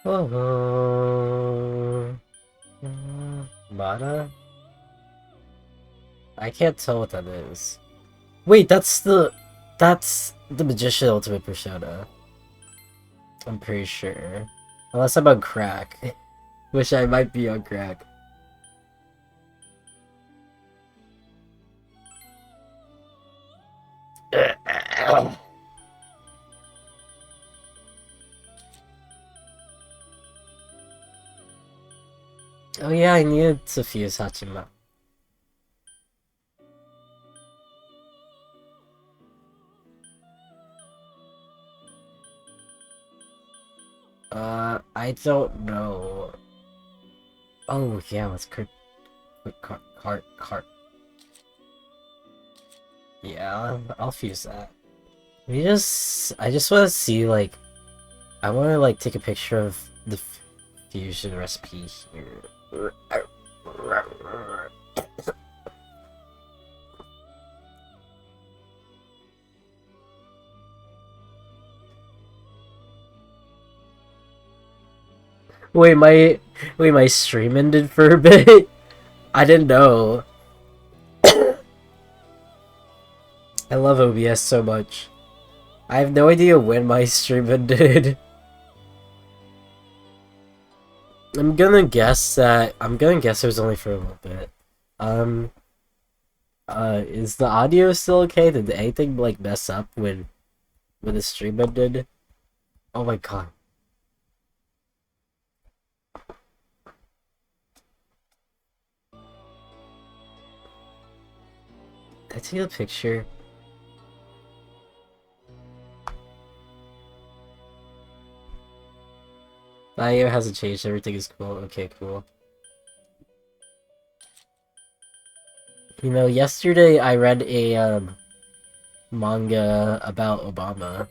Oh, Mana? I can't tell what that is. Wait, that's the Magician Ultimate Persona. I'm pretty sure. Unless I'm on crack. Which I might be on crack. Oh yeah, I needed to fuse Hachima. I don't know. Oh yeah, let's cart. Yeah, I'll fuse that. I just want to see, like, I want to, like, take a picture of the fusion recipe here. Wait, my stream ended for a bit? I didn't know. I love OBS so much. I have no idea when my stream ended. I'm gonna guess it was only for a little bit. Um, is the audio still okay? Did anything, like, mess up when the stream ended? Oh my god. Did I take a picture? The audio hasn't changed, everything is cool. Okay, cool. You know, yesterday I read a manga about Obama.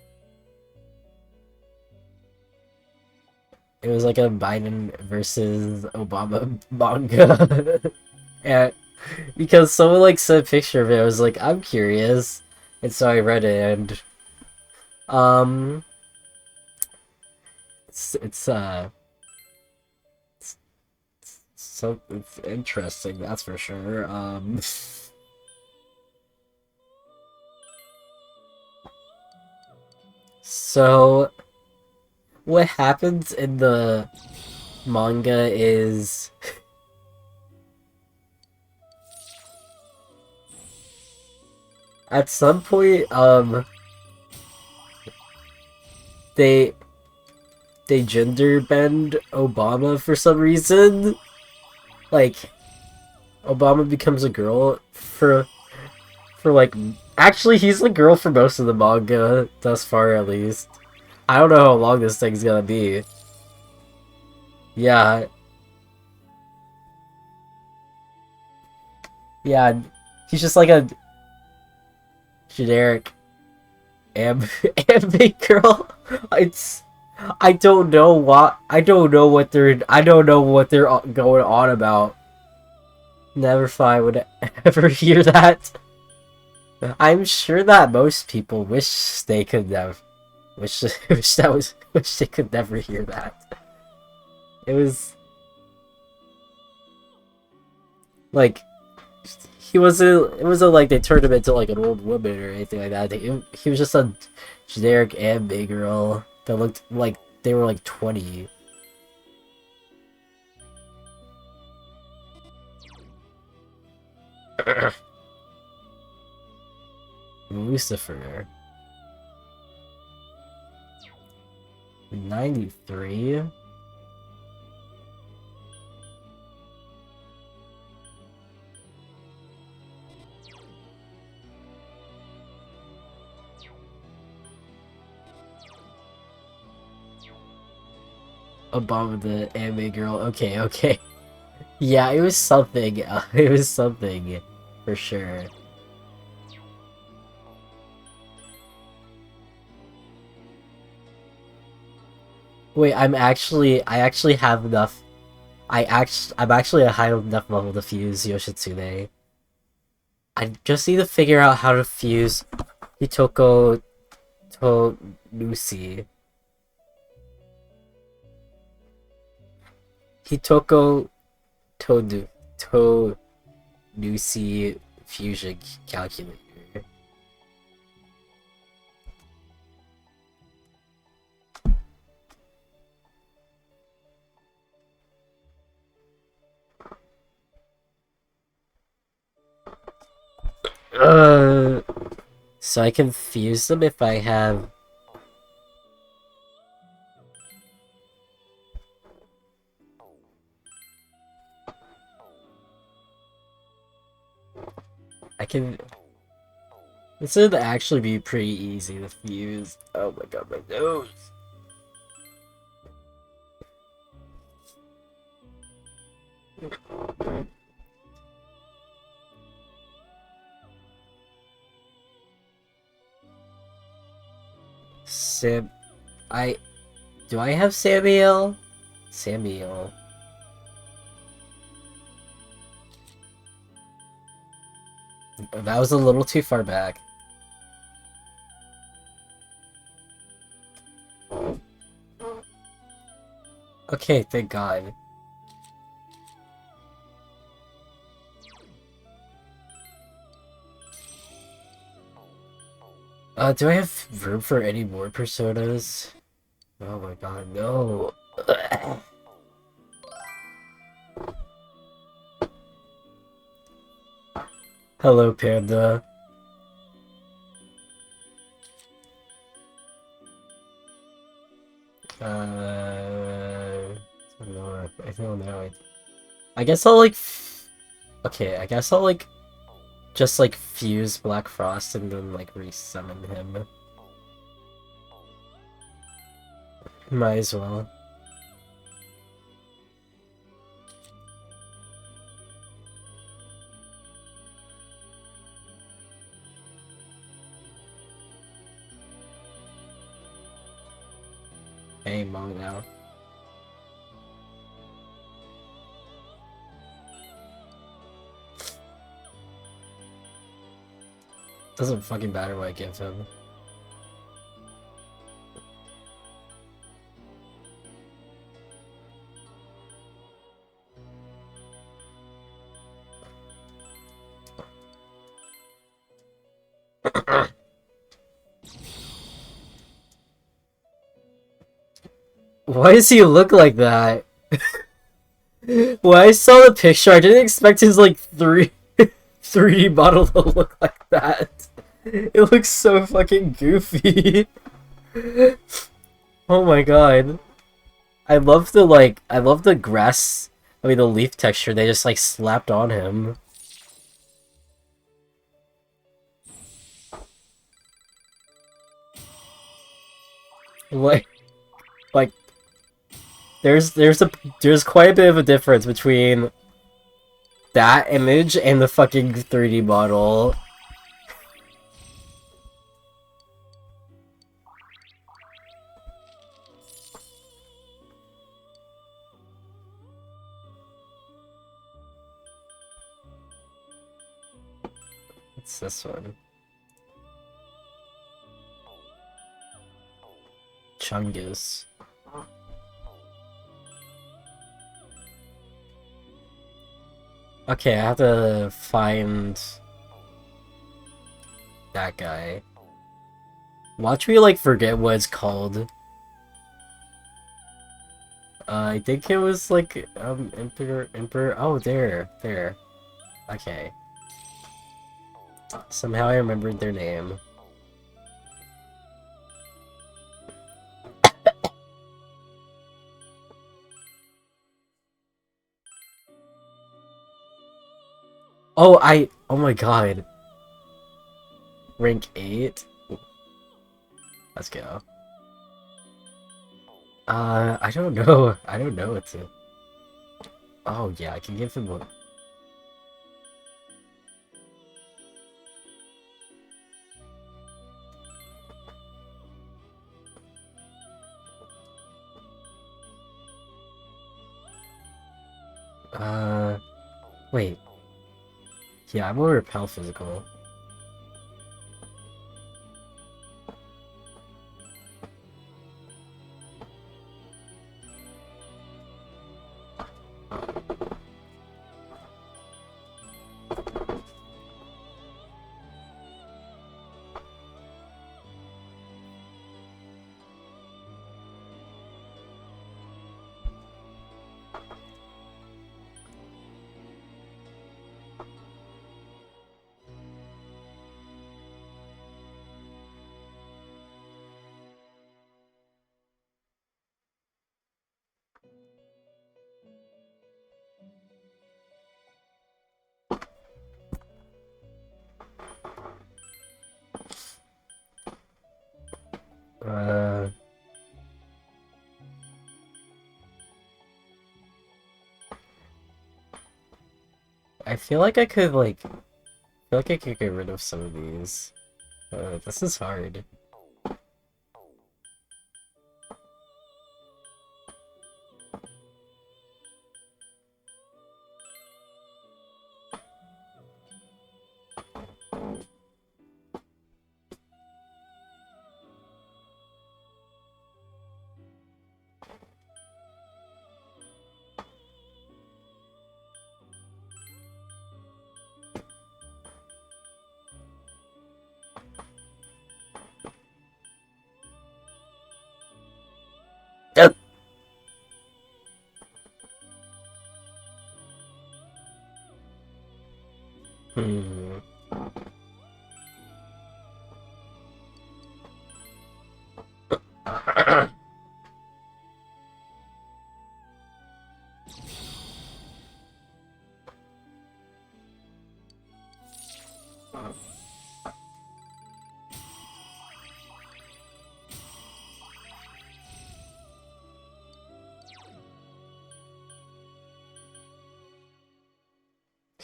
It was like a Biden versus Obama manga. And because someone, like, sent a picture of it, I was like, I'm curious. And so I read it, and um it's so it's interesting, that's for sure. So what happens in the manga is at some point they they gender bend Obama for some reason. Like, Obama becomes a girl for like, actually he's the girl for most of the manga thus far, at least. I don't know how long this thing's gonna be. Yeah, yeah, he's just like a generic anime girl. It's I don't know what I don't know what they're going on about. Never if I would ever hear that. I'm sure that most people wish they could never wish they could never hear that. It was like it wasn't like they turned him into like an old woman or anything like that. He was just a generic anime girl that looked like they were like 20. Lucifer. 93? Obama the anime girl. Okay, okay. Yeah, it was something. It was something for sure. Wait, I actually have enough. I'm actually a high enough level to fuse Yoshitsune. I just need to figure out how to fuse Hitoko to Lucy. Hitoko To Nusi Fusion Calculator. So I can fuse them if I have... I can... This would actually be pretty easy to fuse. Oh my god, my nose! Do I have Samuel? Samuel. That was a little too far back. Okay, thank God. Do I have room for any more personas? Oh my god, no. Hello, Panda. I don't know. I guess I'll like... Okay, I guess I'll like... Just like fuse Black Frost and then like resummon him. Might as well. Hey, Mom now. Doesn't fucking matter what I give him. Why does he look like that? When I saw the picture, I didn't expect his like 3D model to look like that. It looks so fucking goofy. Oh my god. I love the grass, the leaf texture they just like slapped on him. Like, like, there's quite a bit of a difference between that image and the fucking 3D model. What's this one? Chungus. Okay, I have to find that guy. Watch me like forget what it's called. I think it was like Emperor. Oh, there. Okay. Somehow I remembered their name. Oh my god. Rank 8? Let's go. I don't know. I don't know what to... Oh yeah, I can give him a... Wait. Yeah, I'm gonna repel physical. Uh, I feel like I could feel like I could get rid of some of these. This is hard. Yep. Hmm.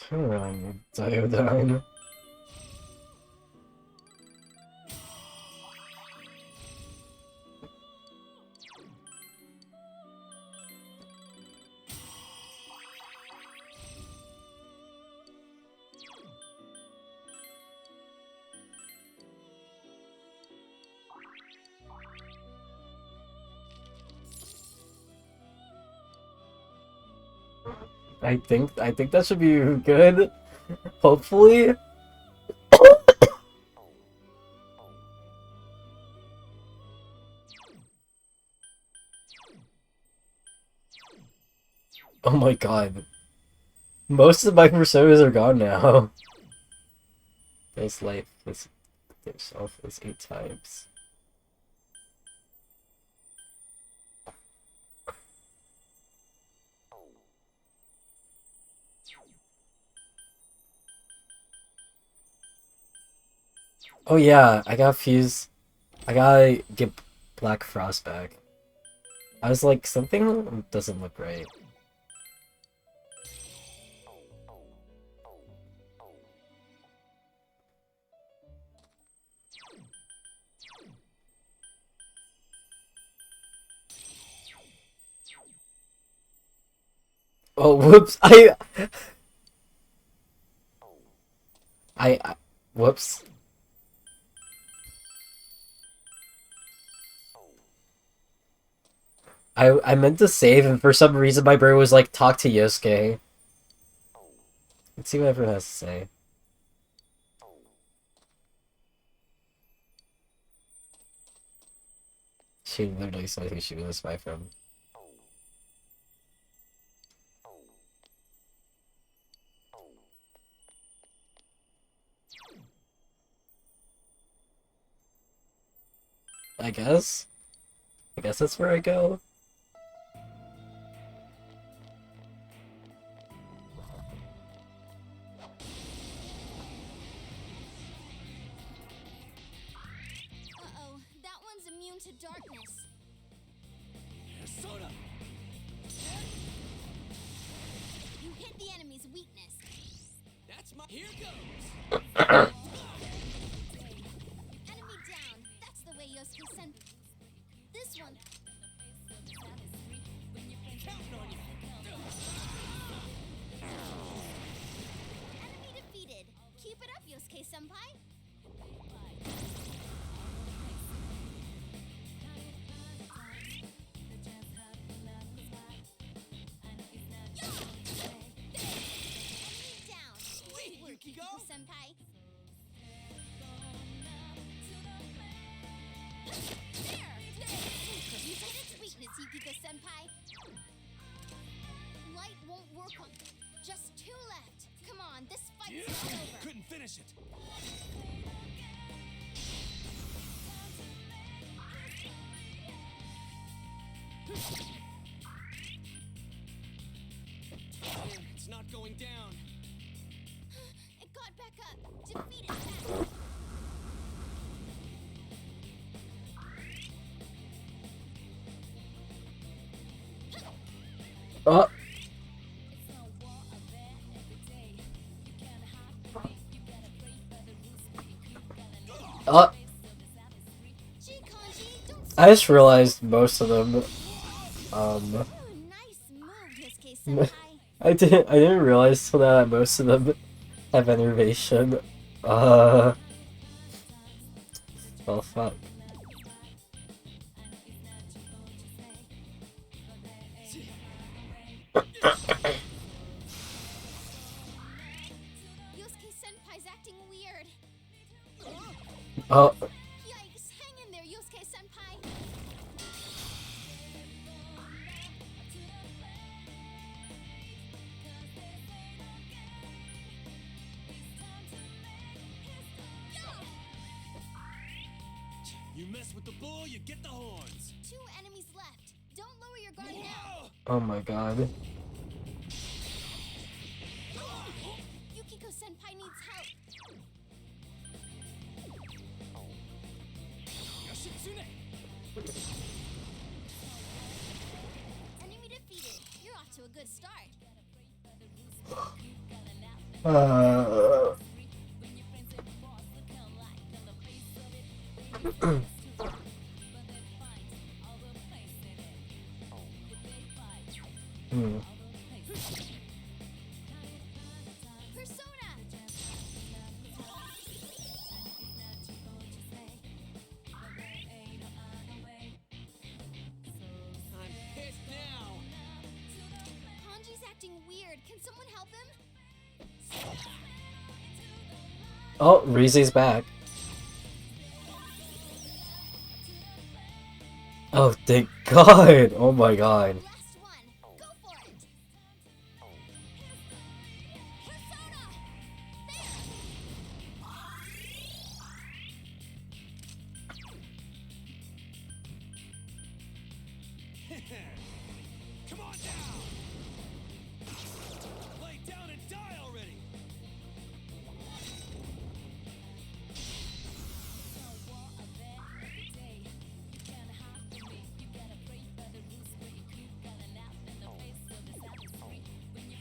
Come on, Diodine. I think that should be good. Hopefully. Oh my god. Most of my personas are gone now. This life is itself is 8 times. Oh yeah, I got Fuse. I gotta get Black Frost back. I was like, something doesn't look right. Oh, whoops! I whoops. I meant to save, and for some reason my brain was like, talk to Yosuke. Let's see what everyone has to say. She literally said who she was a spy from. I guess. I guess that's where I go. Uh-oh, that one's immune to darkness. Soda. You hit the enemy's weakness. That's my. Here goes. Enemy down. That's the way Yosuke sent. This one. Counting on you. Enemy defeated. Keep it up, Yosuke senpai. Enemy down. Sweet, Good work, Yukiko. Yukiko senpai. There! You hit its weakness, Yukiko senpai. Light won't work on. Just 2 left. Come on, this fight's not over. Couldn't finish it. Damn, it's not going down. It got back up. Defeat it fast. Oh, oh, Gee, Kanji, don't I just realized most of them. Um, nice move, Yosuke Senpai. I didn't realize till now that most of them have enervation. Uh, well, fuck. Yosuke Senpai's acting weird. Oh, Yikes, hang in there, Yosuke Senpai. You mess with the bull, you get the horns. 2 enemies left. Don't lower your guard now. oh my god. Yukiko Senpai needs help. Yoshitsune. Enemy defeated. You're off to a good start. Uh, hmm. Persona. I'm pissed now. Kanji's acting weird. Can someone help him? Oh, Rize's back. Oh, thank God! Oh my God. Last one. Go for it. Persona. Come on down. Lay down and die already.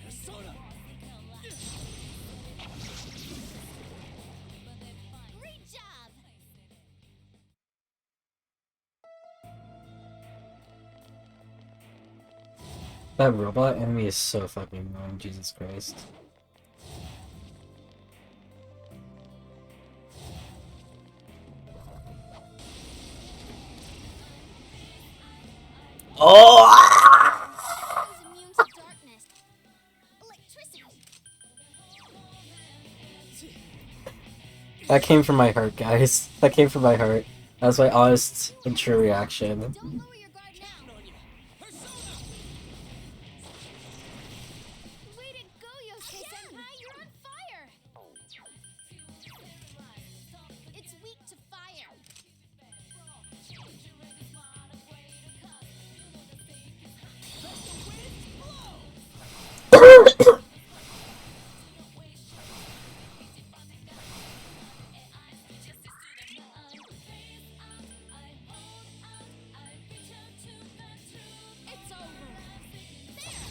Persona. Great job. That robot enemy is so fucking annoying, Jesus Christ. Oh! Is immune to darkness. Electricity. That came from my heart, guys. That came from my heart. That was my honest and true reaction. Don't lower your guard now. On you. Persona. Way to go, Yosuke Senpai. You're on fire. It's weak to fire. It's over. There.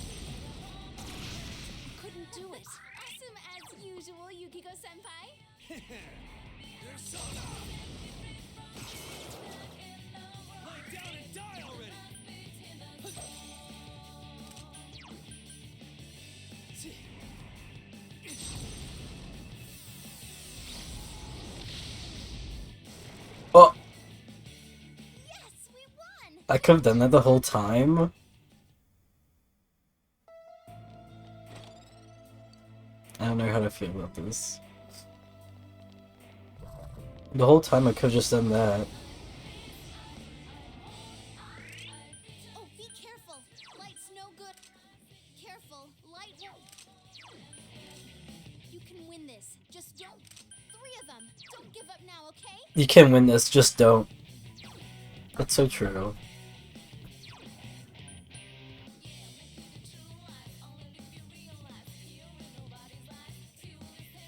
Couldn't do it. Awesome as usual, Yukiko Senpai. Persona. Lay down and die already. Oh, Yes, we won. I could have done that the whole time. I don't know how to feel about this. The whole time I could have just done that. Oh, be careful. Light's no good. Careful. Light won't. You can win this. Just don't. 3 of them. Don't give up now, okay? You can win this, just don't. That's so true.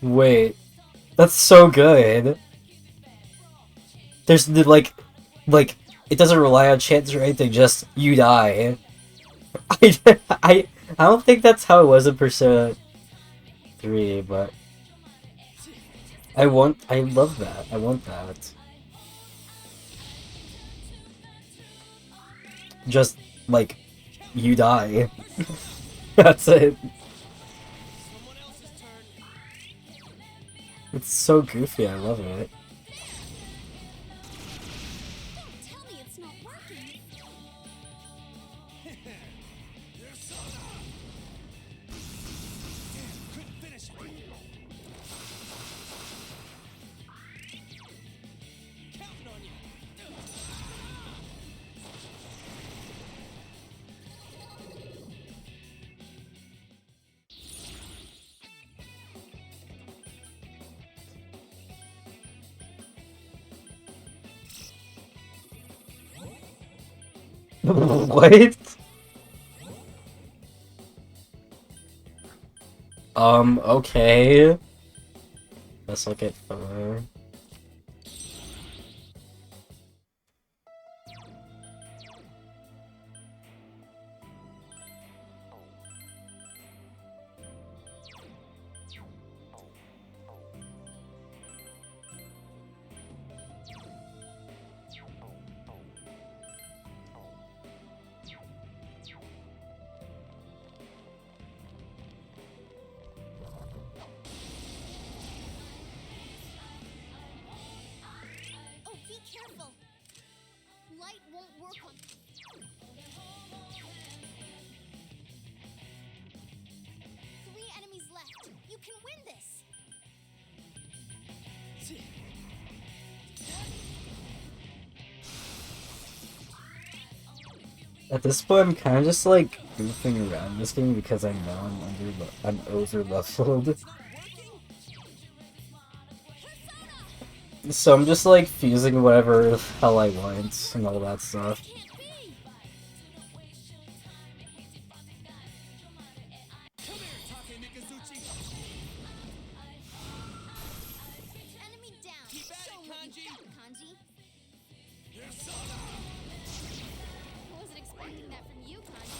Wait, that's so good. There's like, it doesn't rely on chance or anything. Just you die. I don't think that's how it was in Persona 3, but I love that. I want that. Just like you die. That's it. Someone else's turn. It's so goofy. I love it. Don't tell me it's not working. Your soda. Damn, couldn't finish it. Counting on you. What? Okay. Let's look at photo. Oh, be careful. Light won't work on. 3 enemies left. You can win this. At this point, I'm kind of just like goofing around this game because I know I'm over leveled. It's not working. So I'm just like fusing whatever the hell I want and all that stuff. Can't be. Come here, Take Mikazuchi. Enemy down. Keep at Show it, me what you Kanji. got, Kanji. Your soda. Wasn't expecting that from you, Kanji.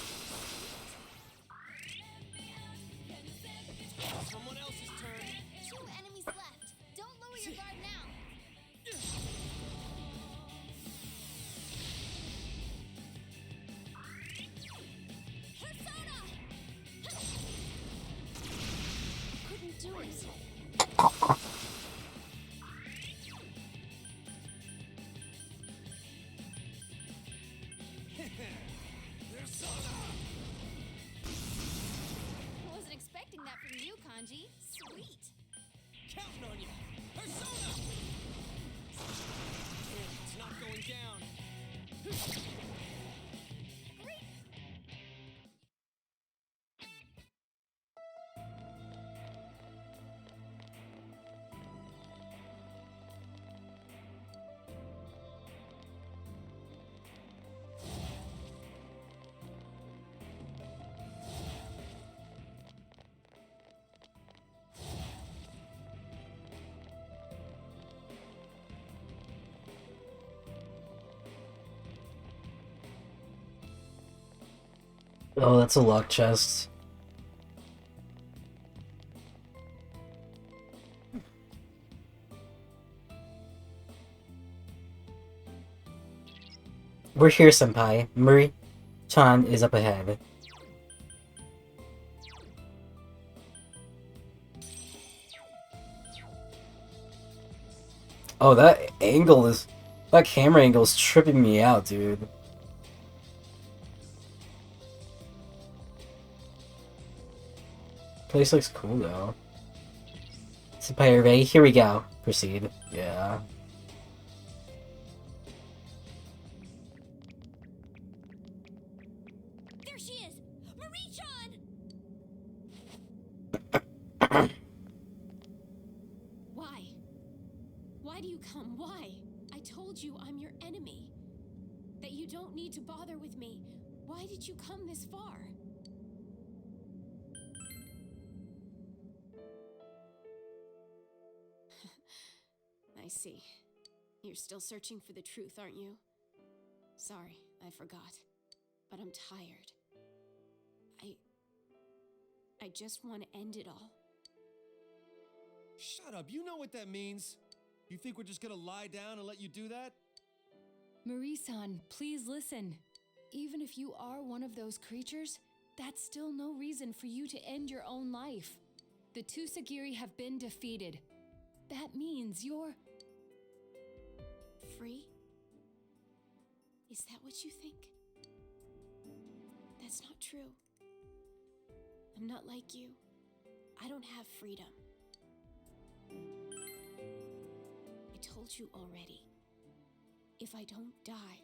Someone else's turn. 2 enemies left. Don't lower your guard now. Persona! Couldn't do it. Your soda. Wasn't expecting that from you, Kanji. Sweet. Counting on you. Persona. Damn, it's not going down. Great. Oh, that's a lock chest. We're here, Senpai. Muri-chan is up ahead. Oh, that camera angle is tripping me out, dude. Place looks cool though. Senpai, are you ready? Here we go. Proceed. Yeah. There she is! Marie-chan! Why? Why do you come? Why? I told you I'm your enemy. That you don't need to bother with me. Why did you come this far? I see. You're still searching for the truth, aren't you? Sorry, I forgot. But I'm tired. I just want to end it all. Shut up, you know what that means. You think we're just gonna lie down and let you do that? Marie-san, please listen. Even if you are one of those creatures, that's still no reason for you to end your own life. The two Sagiri have been defeated. That means you're... Free? Is that what you think? That's not true. I'm not like you. I don't have freedom. I told you already. If I don't die,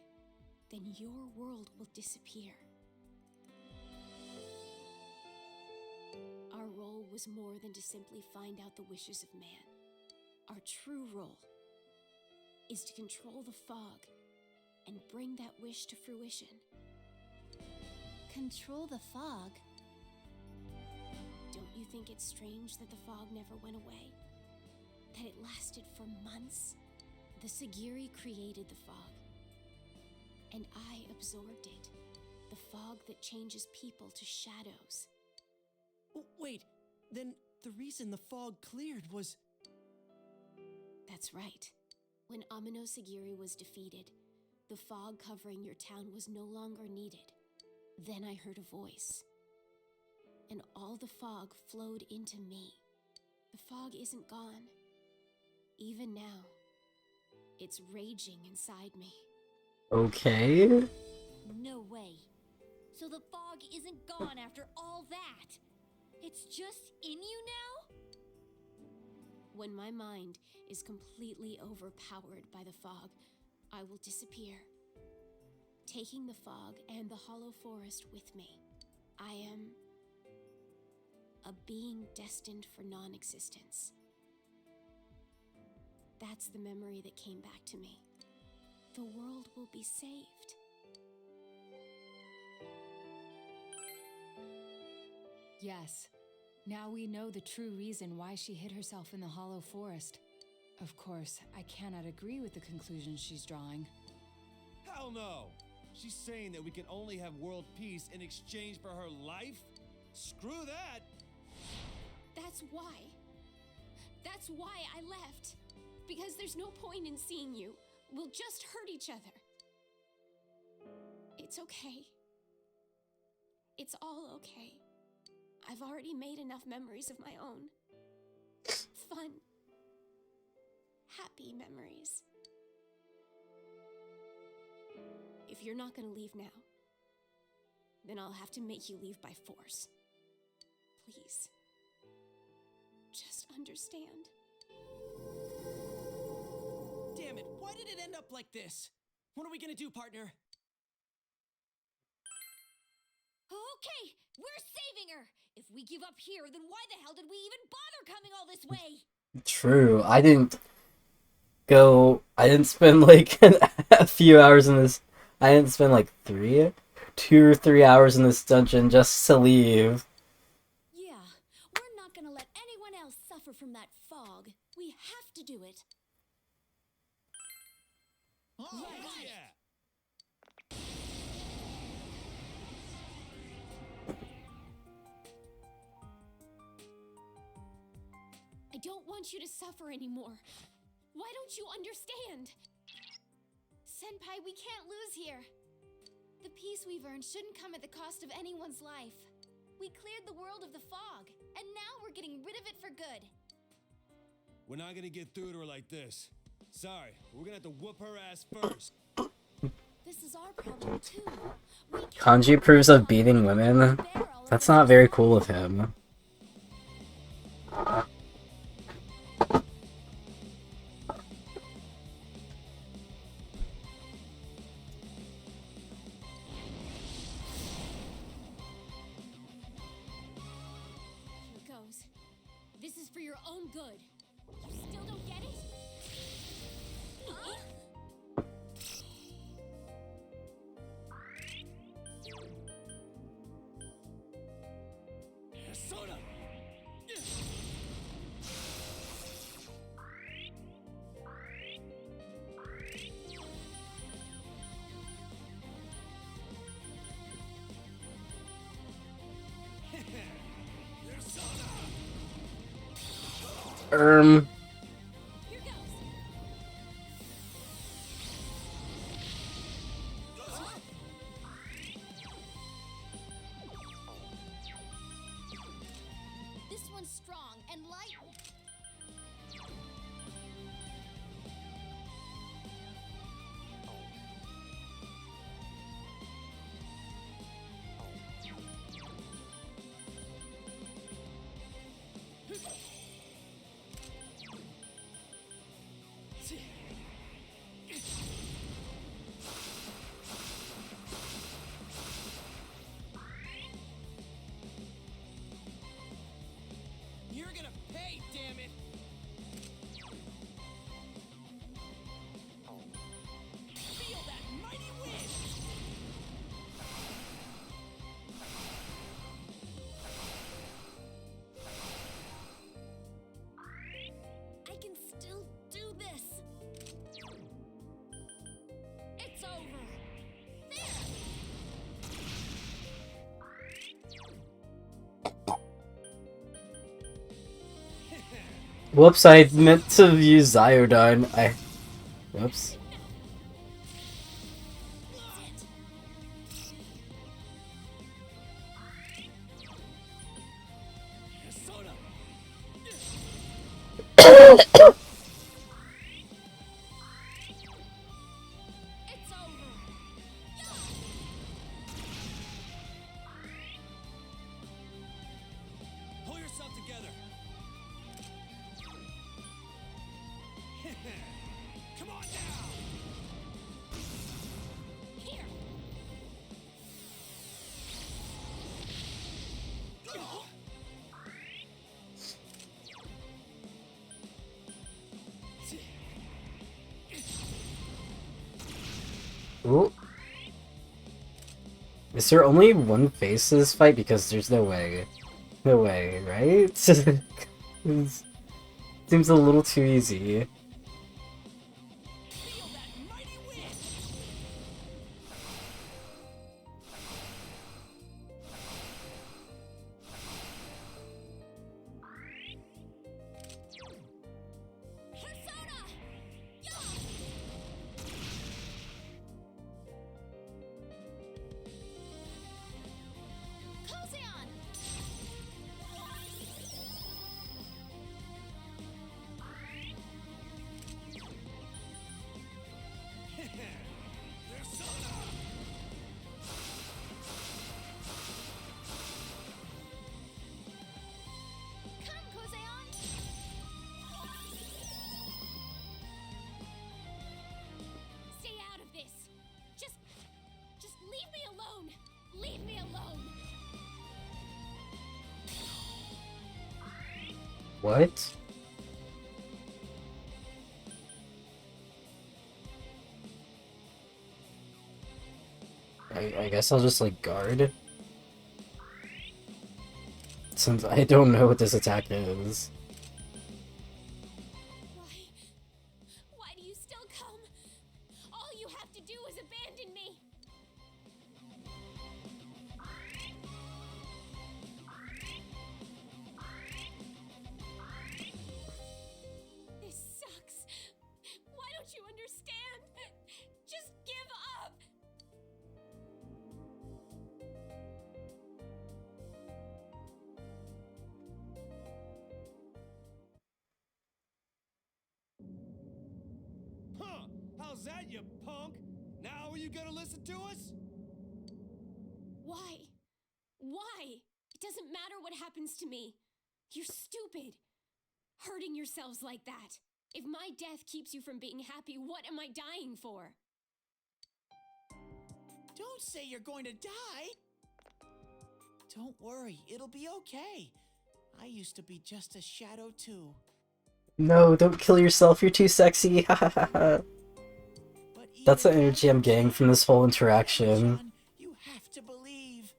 then your world will disappear. Our role was more than to simply find out the wishes of man. Our true role is to control the fog and bring that wish to fruition. Control the fog? Don't you think it's strange that the fog never went away? That it lasted for months? The Sagiri created the fog, and I absorbed it. The fog that changes people to shadows. Wait, then the reason the fog cleared was... That's right. When Amino Sagiri was defeated, the fog covering your town was no longer needed. Then I heard a voice, and all the fog flowed into me. The fog isn't gone. Even now, it's raging inside me. Okay. No way. So the fog isn't gone after all that. It's just in you now? When my mind is completely overpowered by the fog, I will disappear, taking the fog and the hollow forest with me. I am a being destined for non-existence. That's the memory that came back to me. The world will be saved. Yes. Now we know the true reason why she hid herself in the hollow forest. Of course, I cannot agree with the conclusions she's drawing. Hell no! She's saying that we can only have world peace in exchange for her life? Screw that! That's why. That's why I left. Because there's no point in seeing you. We'll just hurt each other. It's okay. It's all okay. I've already made enough memories of my own. Fun. Happy memories. If you're not gonna leave now, then I'll have to make you leave by force. Please. Just understand. Damn it, why did it end up like this? What are we gonna do, partner? Okay, we're saving her. If we give up here, then why the hell did we even bother coming all this way? True. I didn't spend like a few hours in this. I didn't spend like 2 or 3 hours in this dungeon just to leave. Yeah, we're not gonna let anyone else suffer from that fog. We have to do it. Oh, Right. yeah! I don't want you to suffer anymore. Why don't you understand? Senpai, we can't lose here. The peace we've earned shouldn't come at the cost of anyone's life. We cleared the world of the fog, and now we're getting rid of it for good. We're not gonna get through to her like this. Sorry, we're gonna have to whoop her ass first. This is our problem too. We can't Kanji approves of beating women. That's not very cool of him. Here goes. This is for your own good. You still don't get it? Huh? Soda! Here goes. This one's strong and light. You're gonna pay, damn it! Feel that mighty wind! I can still do this. It's over. Whoops, I meant to use Iodine. Whoops. Persona! It's over. Pull yourself together. Come on now. Here. Ooh. Is there only one phase to this fight? Because there's no way. No way, right? It seems a little too easy. Feel that mighty wind! Persona! Kozeon! Persona. Come, Kozeon! Stay out of this. Just leave me alone. Leave me alone. What? I guess I'll just like guard. Since I don't know what this attack is. Why do you still come? All you have to do is abandon me. This sucks. Why don't you understand? Just give up. Huh? How's that, you punk? Now are you gonna listen to us? Why? Why? It doesn't matter what happens to me. You're stupid. Hurting yourselves like that. If my death keeps you from being happy, what am I dying for? Don't say you're going to die! Don't worry, it'll be okay. I used to be just a shadow too. No, don't kill yourself, you're too sexy. But That's the even energy I'm getting from this whole interaction. John, you have to believe.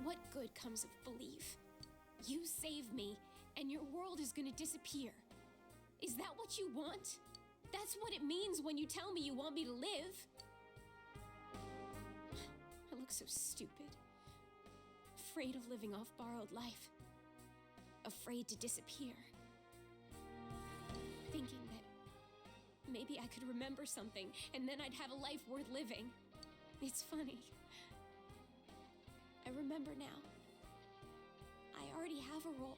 What good comes of belief? You save me, and your world is gonna disappear. Is that what you want? That's what it means when you tell me you want me to live. So stupid. Afraid of living off borrowed life. Afraid to disappear. Thinking that maybe I could remember something and then I'd have a life worth living. It's funny. I remember now. I already have a role.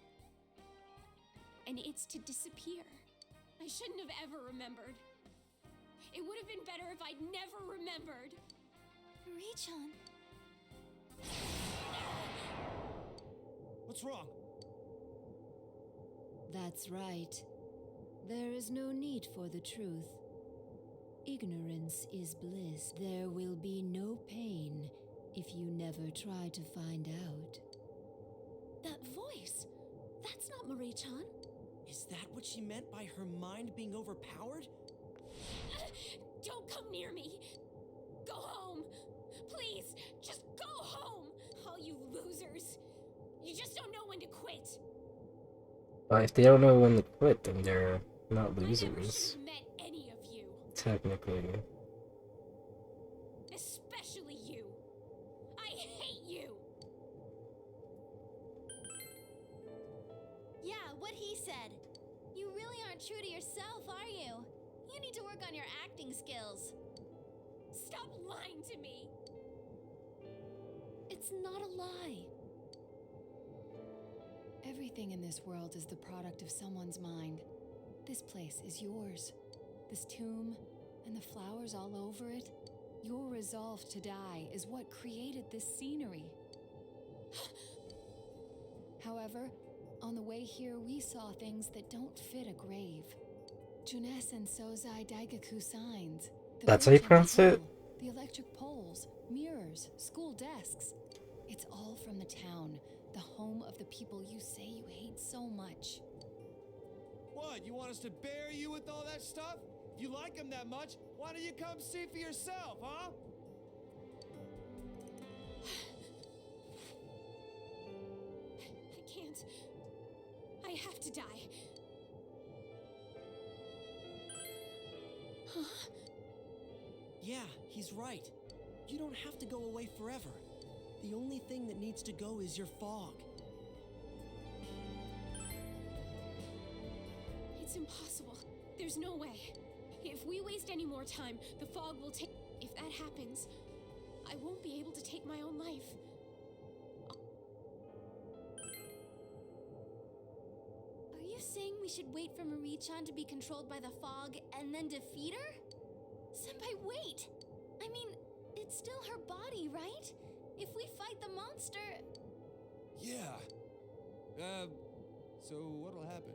And it's to disappear. I shouldn't have ever remembered. It would have been better if I'd never remembered. Marie-chan. What's wrong? That's right. There is no need for the truth. Ignorance is bliss. There will be no pain if you never try to find out. That voice. That's not Marie-chan. Is that what she meant by her mind being overpowered? Don't come near me. Go home. Please, just go home. All you losers. You just don't know when to quit. If they don't know when to quit, then they're not I never should losers. have met any of you. Technically. Especially you. I hate you. Yeah, what he said. You really aren't true to yourself, are you? You need to work on your acting skills. Stop lying to me. It's not a lie. Everything in this world is the product of someone's mind. This place is yours. This tomb and the flowers all over it. Your resolve to die is what created this scenery. However, on the way here, we saw things that don't fit a grave. Junes and Sozai Daigaku signs. The That's how you bridge on the pronounce it? hill, the electric poles, mirrors, school desks. It's all from the town, the home of the people you say you hate so much. What, you want us to bury you with all that stuff? If you like them that much, why don't you come see for yourself, huh? I can't. I have to die. Huh? Yeah, he's right. You don't have to go away forever. The only thing that needs to go is your fog. It's impossible. There's no way. If we waste any more time, the fog will take. If that happens, I won't be able to take my own life. Are you saying we should wait for Marie-chan to be controlled by the fog and then defeat her? Senpai, wait! I mean, it's still her body, right? If we fight the monster... Yeah. So what'll happen?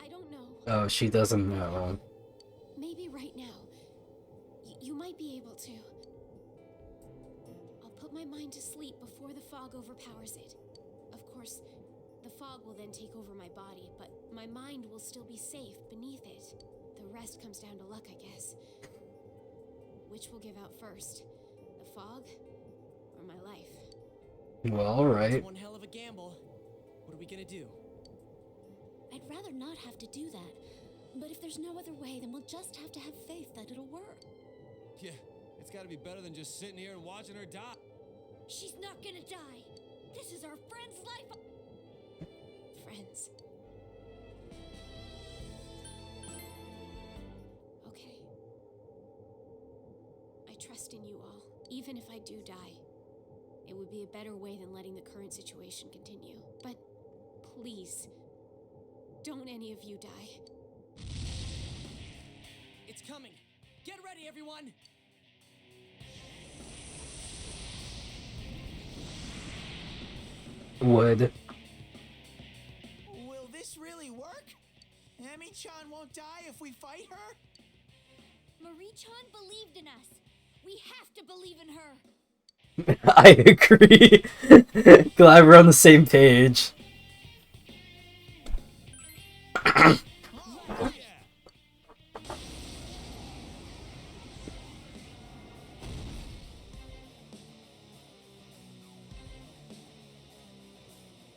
I don't know. Oh, she doesn't know. Maybe right now. You might be able to. I'll put my mind to sleep before the fog overpowers it. Of course, the fog will then take over my body, but my mind will still be safe beneath it. The rest comes down to luck, I guess. Which will give out first? The fog or my life? Well, alright. It's one hell of a gamble. What are we gonna do? I'd rather not have to do that. But if there's no other way, then we'll just have to have faith that it'll work. Yeah, it's gotta be better than just sitting here and watching her die. She's not gonna die. This is our friend's life. Friends. Okay. I trust in you all. Even if I do die, it would be a better way than letting the current situation continue. But please, don't any of you die. It's coming. Get ready, everyone. Would. Will this really work? Emi-chan won't die if we fight her? Marie-chan believed in us. We have to believe in her. I agree. Glad we're on the same page. Oh, yeah.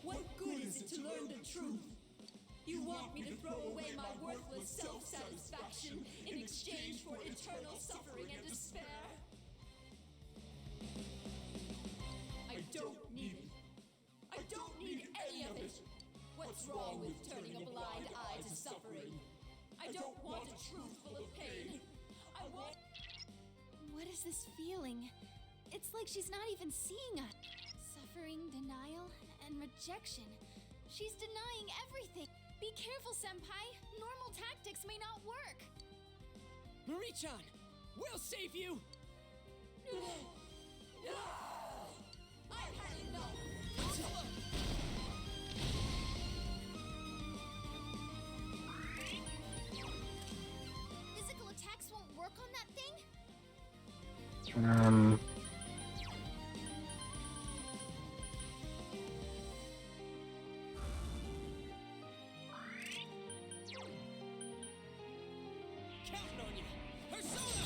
What good is it to learn the truth? You want me to throw away my worthless self-satisfaction in exchange for eternal suffering and despair? has this feeling. It's like she's not even seeing us. Suffering, denial, and rejection. She's denying everything. Be careful, Senpai. Normal tactics may not work. Marie-chan, we'll save you! I've had enough. Physical attacks won't work on that thing? Counting on you! Persona!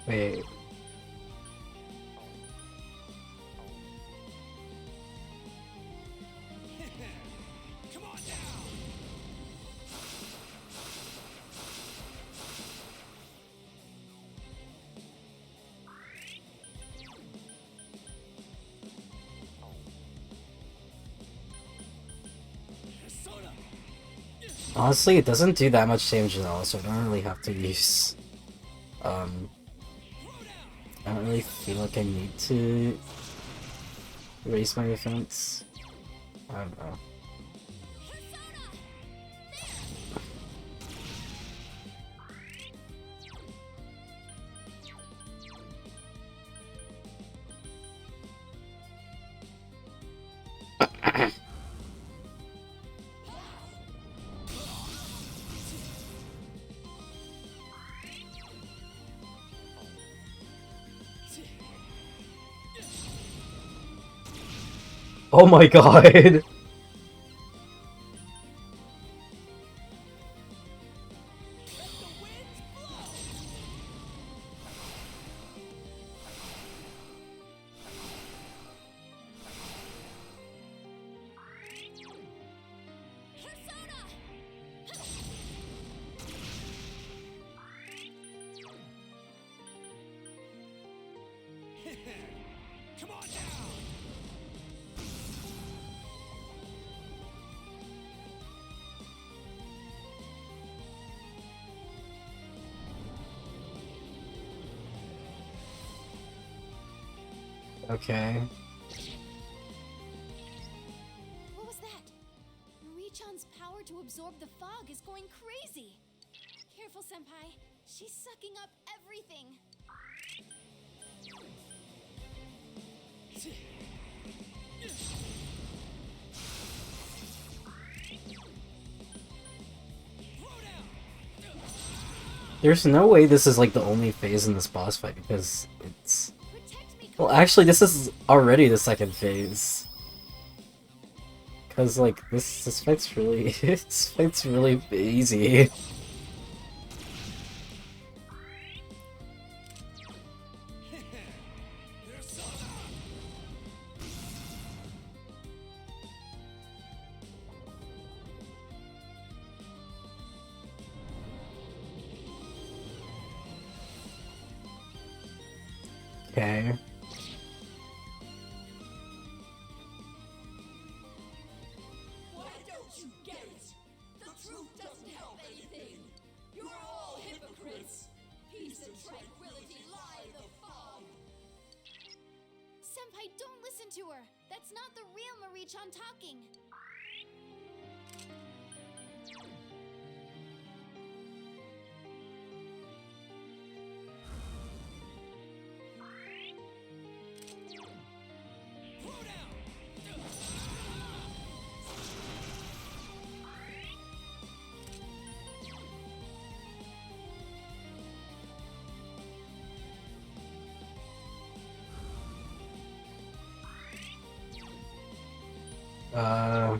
Wait. Come on down! Persona! Honestly, it doesn't do that much damage at all, so I don't really have to use... I don't really feel like I need to raise my defense. I don't know. Oh my god! Come on down! Okay. What was that? Marie-chan's power to absorb the fog is going crazy. Careful, Senpai. She's sucking up everything. There's no way this is like the only phase in this boss fight because it's... Well, actually, this is already the second phase. Cause like this fight's really this fight's really easy. Okay. Why don't you get it? The truth doesn't help anything. You're all hypocrites. Peace and tranquility lie in the fog. Senpai, don't listen to her. That's not the real Marie-chan talking. Uh...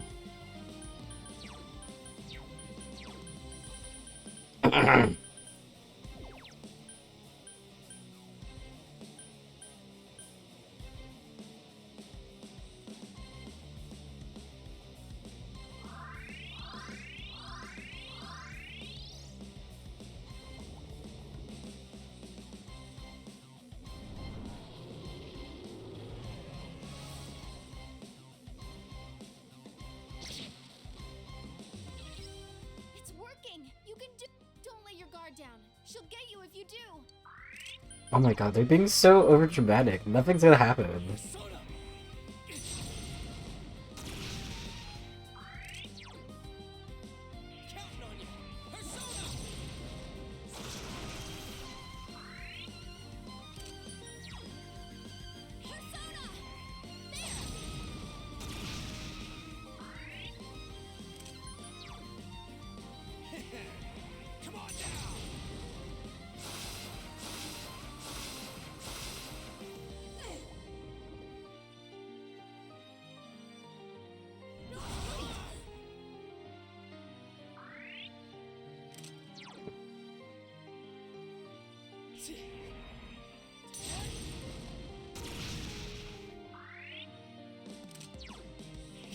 guard down. She'll get you if you do. Oh my god, they're being so overdramatic. Nothing's gonna happen. Persona! Counting on you! Persona! Persona! Come on now!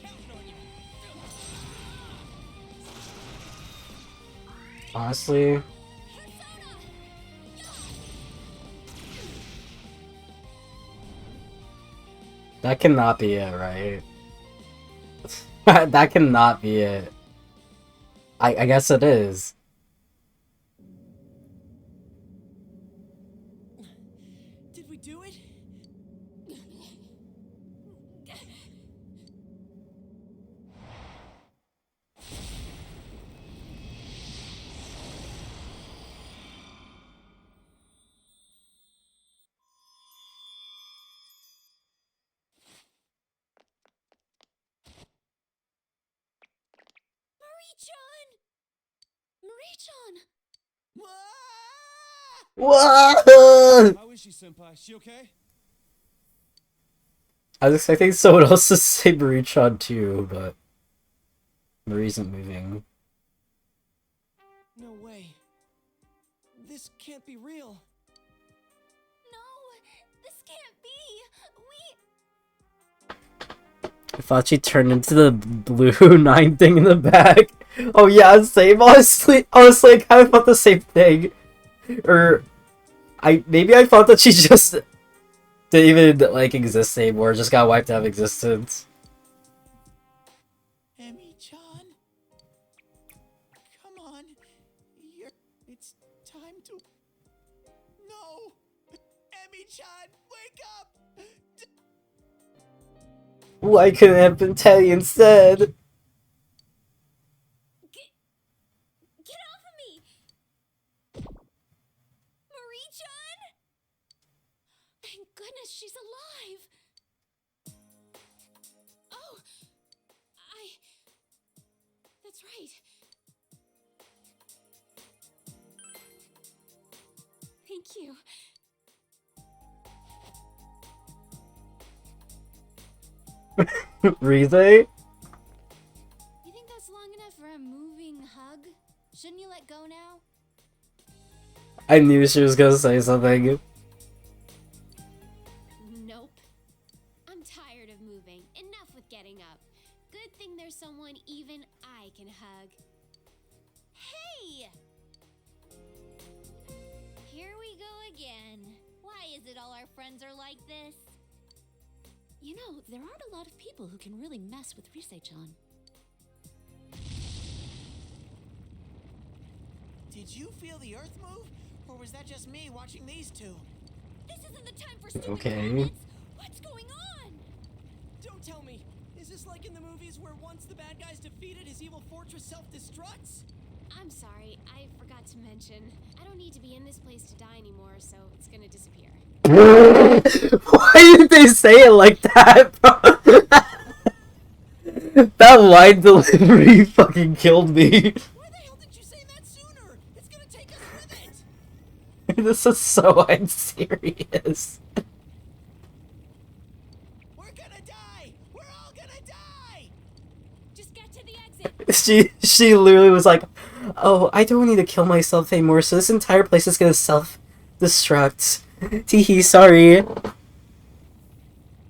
Counting on you! Honestly, that cannot be it, right? That cannot be it. I guess it is. Did we do it? Marie-chan! Whoa! How is she, Senpai? She okay? I was expecting someone else to say Marie-chan too, but Marie isn't moving. No way. This can't be real. No, this can't be. I thought she turned into the blue 9 thing in the back. Oh yeah, same. Honestly, I kind of thought the same thing. Or, maybe I thought that she just didn't even, like, exist anymore, just got wiped out of existence. Emmy-chan? Come on. It's time to... No! Emmy-chan, wake up! Why couldn't it have been Teddy instead? Get off of me! Marie-chan? Thank goodness she's alive! Oh! That's right. Thank you. Rize? You think that's long enough for a moving hug? Shouldn't you let go now? I knew she was gonna say something. Nope. I'm tired of moving. Enough with getting up. Good thing there's someone even I can hug. Hey! Here we go again. Why is it all our friends are like this? You know, there aren't a lot of people who can really mess with Rise-chan. Did you feel the earth move? Or was that just me watching these two? This isn't the time for stupid Okay. comments. What's going on? Don't tell me! Is this like in the movies where once the bad guy's defeated, his evil fortress self-destructs? I'm sorry, I forgot to mention. I don't need to be in this place to die anymore, so it's gonna disappear. Why did they say it like that, bro? That line delivery fucking killed me. Why the hell did you say that sooner? It's gonna take us with it! This is so unserious. We're gonna die! We're all gonna die! Just get to the exit. She literally was like, oh, I don't need to kill myself anymore, so this entire place is gonna self-destruct. Teehee, sorry.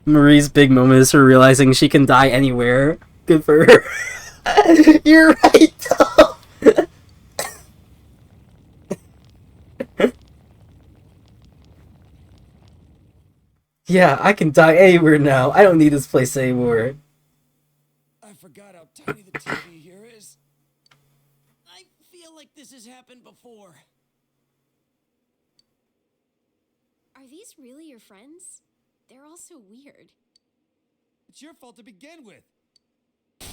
Marie's big moment is her realizing she can die anywhere. Good for her. You're right, though. Yeah, I can die anywhere now. I don't need this place anymore. I forgot how tiny the TV here is. I feel like this has happened before. Are these really your friends? They're all so weird. It's your fault to begin with. The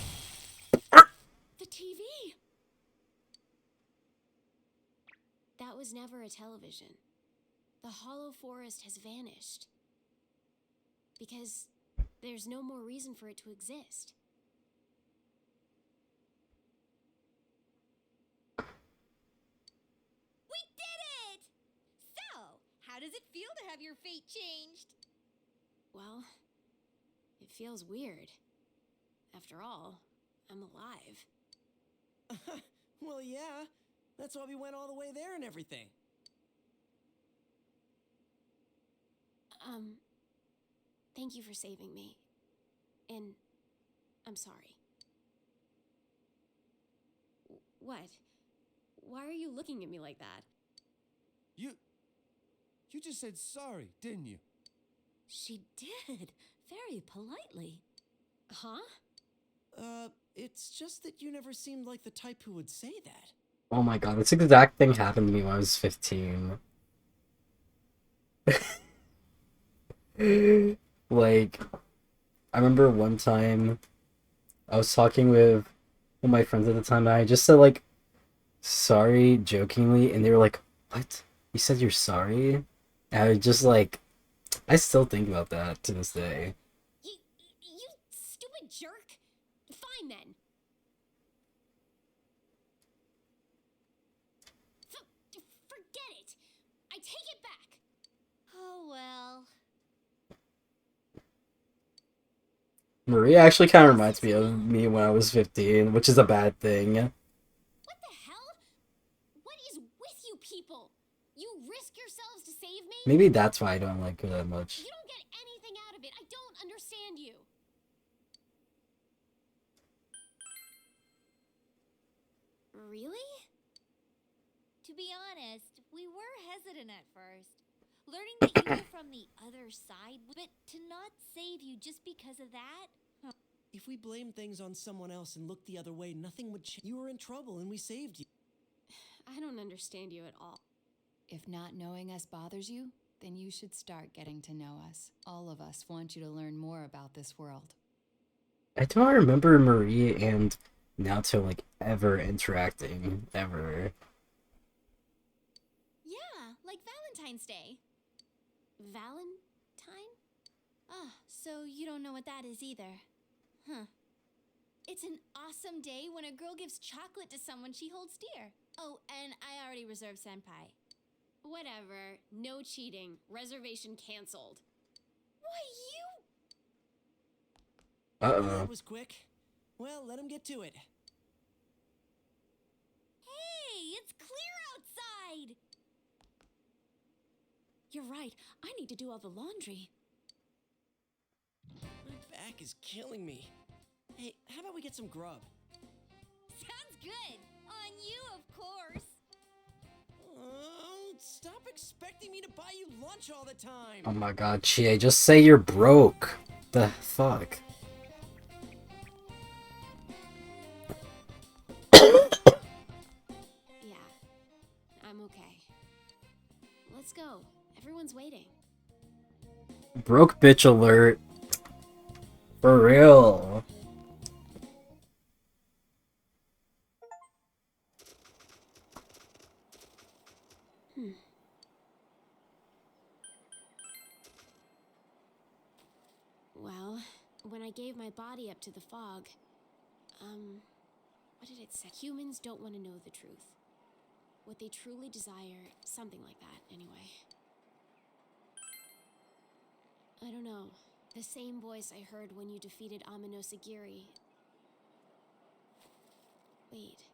TV! That was never a television. The hollow forest has vanished. Because there's no more reason for it to exist. We did it! So, how does it feel to have your fate changed? Well, it feels weird. After all, I'm alive. Well, yeah. That's why we went all the way there and everything. Thank you for saving me. And I'm sorry. What? Why are you looking at me like that? You just said sorry, didn't you? She did, very politely. Huh? It's just that you never seemed like the type who would say that. Oh my god, this exact thing happened to me when I was 15. Like, I remember one time I was talking with one of my friends at the time, and I just said, like, sorry jokingly, and they were like, what? You said you're sorry? And I was just like, I still think about that to this day. You stupid jerk! Fine then. Forget it! I take it back! Oh well. Maria actually kind of reminds me of me when I was 15, which is a bad thing. What the hell? What is with you people? You risk yourselves to save me? Maybe that's why I don't like her that much. You don't get anything out of it. I don't understand you. Really? To be honest, we were hesitant at first. Learning that you were from the other side, but to not save you just because of that? If we blamed things on someone else and looked the other way, nothing would change. You were in trouble and we saved you. I don't understand you at all. If not knowing us bothers you, then you should start getting to know us. All of us want you to learn more about this world. I don't remember Marie and Naoto, like, ever interacting, ever. Yeah, like Valentine's Day. Valentine? Ah, so you don't know what that is either. Huh. It's an awesome day when a girl gives chocolate to someone she holds dear. Oh, and I already reserved senpai. Whatever. No cheating. Reservation canceled. Why, Uh-oh. That was quick. Well, let him get to it. Hey, it's clear outside! You're right. I need to do all the laundry. My back is killing me. Hey, how about we get some grub? Sounds good! On you, of course! Stop expecting me to buy you lunch all the time! Oh my god, Chie, just say you're broke. The fuck? Yeah. I'm okay. Let's go. Everyone's waiting. Broke bitch alert. For real. Well, when I gave my body up to the fog, what did it say? Humans don't want to know the truth. What they truly desire, something like that, anyway. I don't know. The same voice I heard when you defeated Amino-Sagiri. Wait.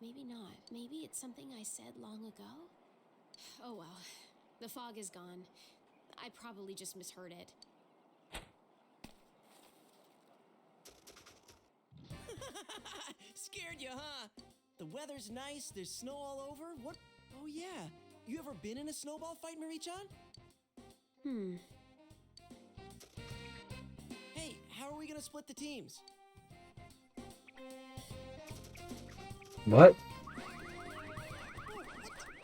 Maybe not. Maybe it's something I said long ago? Oh well. The fog is gone. I probably just misheard it. Scared you, huh? The weather's nice, there's snow all over. What? Oh yeah. You ever been in a snowball fight, Marie-chan? Hey, how are we gonna split the teams? What?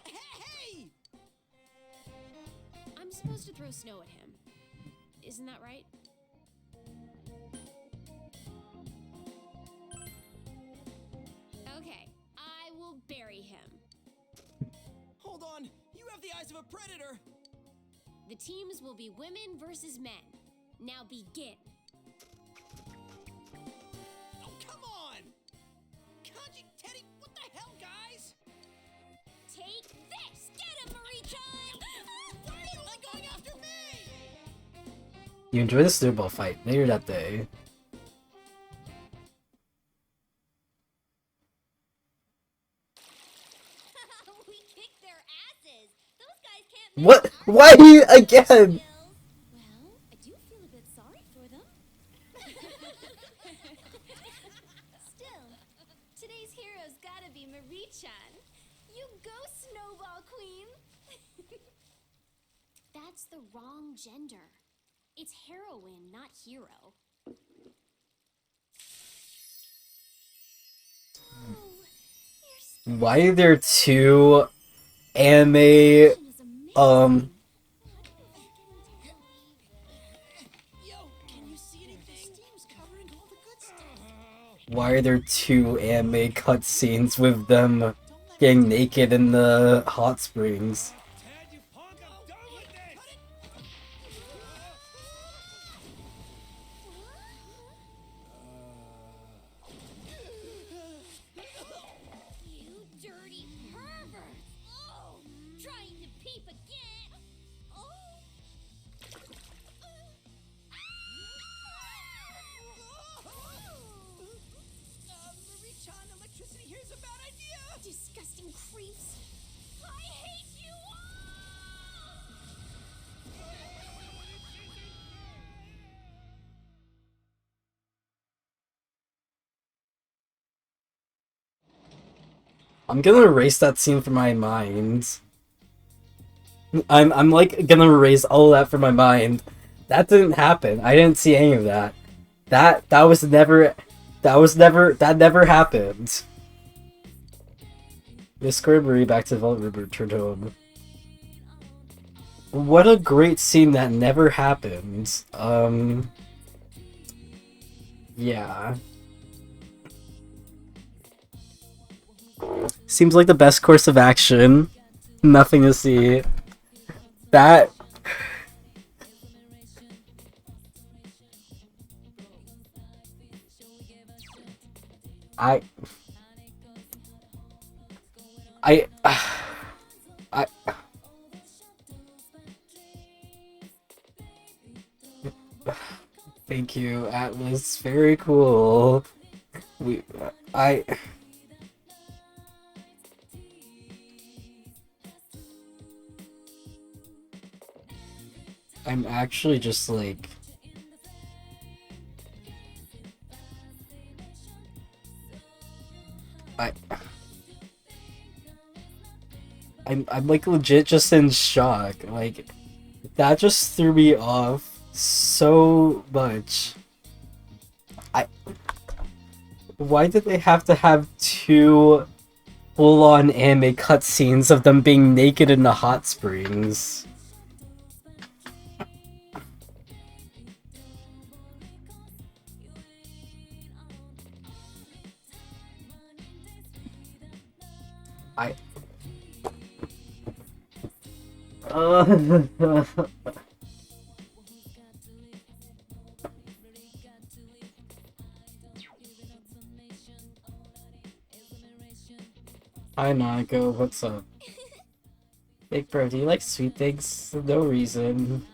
Hey! have the eyes of a predator. The teams will be women versus men. Now begin. Oh, come on! Kanji, Teddy, what the hell, guys? Take this! Get him, Marie-chan! Why are you only going after me? You enjoy the snowball fight later that day. We kicked their asses. Those guys can't make What? art Why you again? skills. Well, I do feel a bit sorry for them. Still, today's hero's gotta be Marie-chan. You go, Snowball Queen. That's the wrong gender. It's heroine, not hero. Oh, you're Why are there two anime is amazing. Yo, can you see anything? Steam's covering all the good stuff. why are there two anime cutscenes with them getting naked in the hot springs? Ted, you punk, I'm done with this! You dirty pervert! Oh, trying to peep again. Oh. Marie-chan, electricity here's a bad idea. Disgusting creeps. I hate you all! I'm gonna erase that scene from my mind. I'm like gonna erase all that from my mind. That didn't happen. I didn't see any of that. That never happened. Miss Marie back to Velvet returned home. What a great scene that never happened. Yeah. Seems like the best course of action. Nothing to see. That... I... Thank you, Atlas. Very cool. I'm actually just like... I'm like legit just in shock. Like, that just threw me off so much. Why did they have to have two full-on anime cutscenes of them being naked in the hot springs? Hi Nago, what's up? Big bro, do you like sweet things? No reason.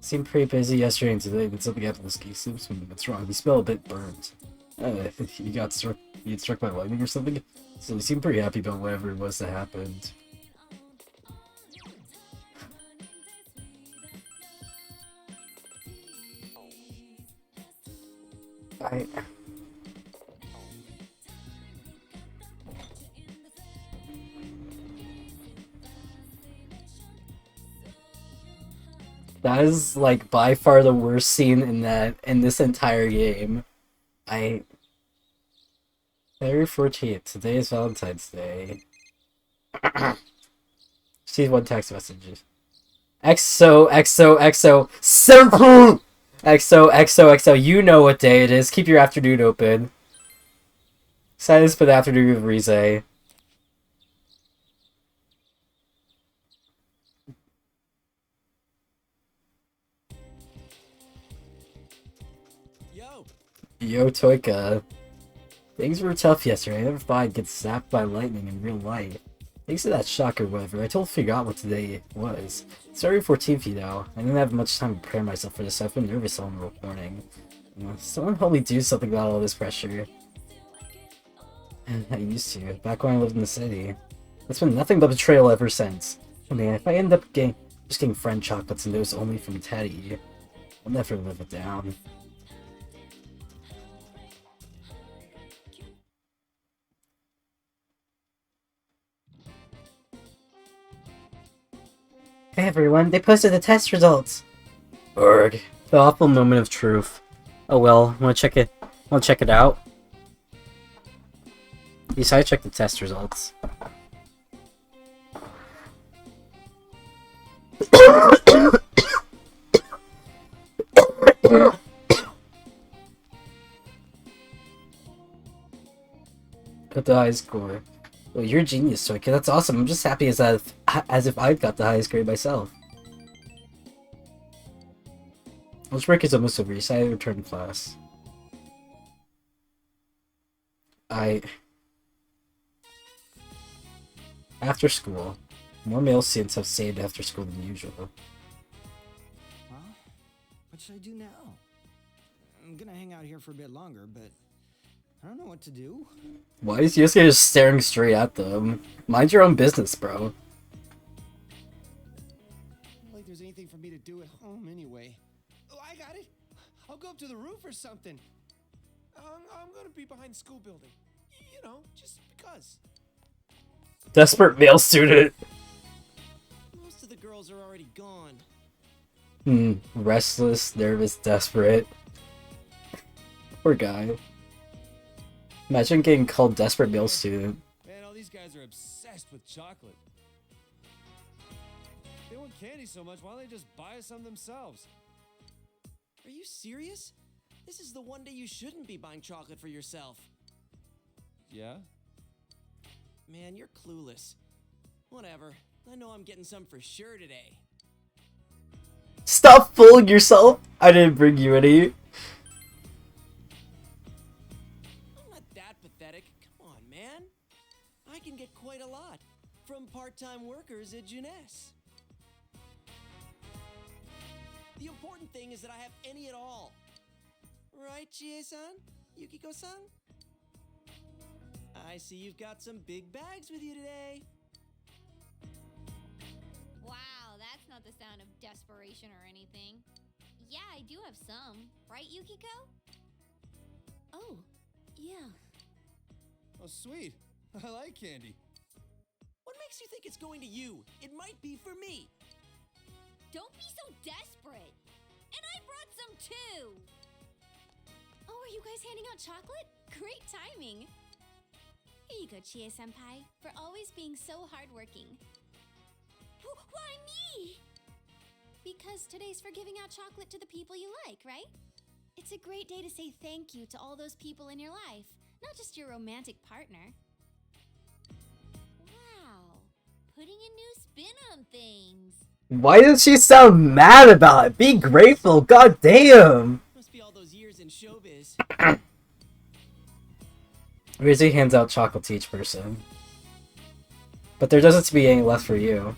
Seemed pretty busy yesterday and today, but something happened with ski sleeps. What's wrong? You smell a bit burnt. You got struck by lightning or something? So you seem pretty happy about whatever it was that happened. That is like by far the worst scene in this entire game. February 14th. Today is Valentine's Day. See one text message. XO simple. XO. You know what day it is. Keep your afternoon open. Silence for the afternoon with Rize. Yo, Toika. Things were tough yesterday. I never thought I'd get zapped by lightning in real life. Thanks to that shock or whatever, I totally forgot what today was. It's February 14th, you know. I didn't have much time to prepare myself for this, so I've been nervous all morning. Someone help me do something about all this pressure. I used to, back when I lived in the city. It's been nothing but betrayal ever since. I mean, if I end up just getting friend chocolates and those only from Teddy, I'll never live it down. Hey everyone, they posted the test results! Urgh. The awful moment of truth. Oh well, wanna check it out? Besides, check the test results. Got the highest score. Well, you're a genius, Toika. That's awesome. I'm just happy as if I'd got the highest grade myself. Lunch break is almost over. You decided to return to class. After school. More male students have stayed after school than usual. Well, what should I do now? I'm gonna hang out here for a bit longer, but I don't know what to do. Why is Yosuke just staring straight at them? Mind your own business, bro. I don't think there's anything for me to do at home anyway. Oh, I got it. I'll go up to the roof or something. I'm gonna be behind the school building. You know, just because. Desperate male student. Most of the girls are already gone. Restless, nervous, desperate. Poor guy. Imagine getting called desperate male student. Man, all these guys are obsessed with chocolate. If they want candy so much, why don't they just buy us some themselves? Are you serious? This is the one day you shouldn't be buying chocolate for yourself. Yeah? Man, you're clueless. Whatever. I know I'm getting some for sure today. Stop fooling yourself! I didn't bring you any. I'm not that pathetic. Come on, man. I can get quite a lot from part-time workers at Jeunesse. The important thing is that I have any at all. Right, Chie-san? Yukiko-san? I see you've got some big bags with you today. Wow, that's not the sound of desperation or anything. Yeah, I do have some. Right, Yukiko? Oh, yeah. Oh, sweet. I like candy. What makes you think it's going to you? It might be for me. Don't be so desperate. And I brought some too. Oh, are you guys handing out chocolate? Great timing. Here you go, Chie-senpai, for always being so hardworking. Why me? Because today's for giving out chocolate to the people you like, right? It's a great day to say thank you to all those people in your life, not just your romantic partner. Wow, putting a new spin on things. Why does she sound mad about it? Be grateful, god damn! Must be all those years in showbiz. Rizzy hands out chocolate to each person. But there doesn't be any left for you.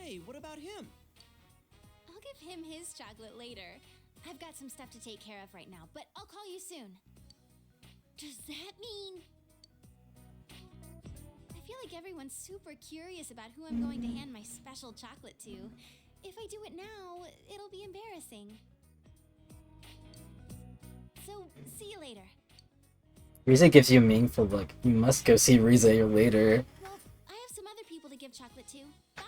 Hey, what about him? I'll give him his chocolate later. I've got some stuff to take care of right now, but I'll call you soon. Does that mean... I feel like everyone's super curious about who I'm going to hand my special chocolate to. If I do it now, it'll be embarrassing. So, see you later. Rize gives you a meaningful look. You must go see Rize later. Well, I have some other people to give chocolate to. Bye!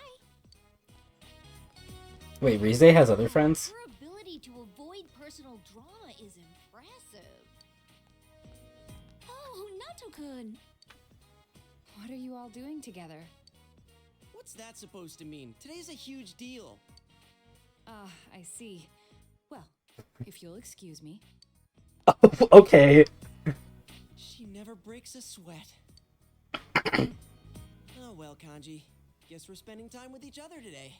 Wait, Rize has other friends? Your ability to avoid personal drama is impressive. Oh, Nato-kun! What are you all doing together? What's that supposed to mean? Today's a huge deal. Ah, I see. Well, if you'll excuse me. Oh, okay. She never breaks a sweat. Oh well, Kanji. Guess we're spending time with each other today.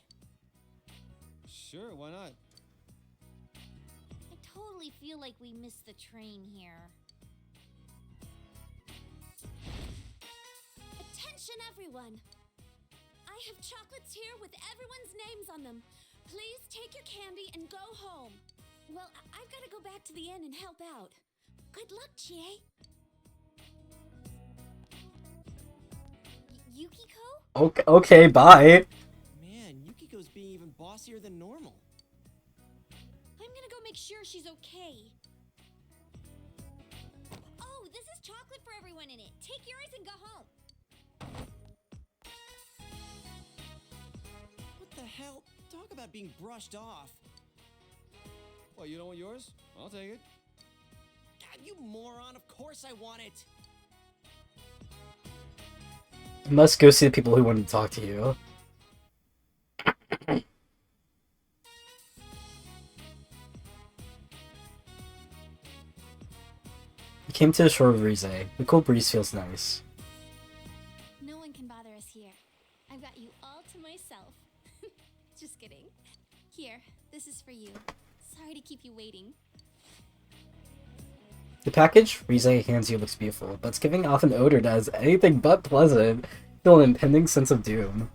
Sure, why not? I totally feel like we missed the train here. Attention, everyone. I have chocolates here with everyone's names on them. Please take your candy and go home. Well, I've got to go back to the inn and help out. Good luck, Chie. Yukiko? Okay, bye. Man, Yukiko's being even bossier than normal. I'm gonna go make sure she's okay. Oh, this is chocolate for everyone in it. Take yours and go home. What the hell? Talk about being brushed off. Well, you don't want yours? I'll take it. God, you moron. Of course I want it. You must go see the people who want to talk to you. We came to the shore of Rize. The cool breeze feels nice. No one can bother us here. I've got you all to myself. Just kidding. Here, this is for you. Sorry to keep you waiting. The package Rize hands you looks beautiful, but it's giving off an odor that is anything but pleasant. Feel an impending sense of doom.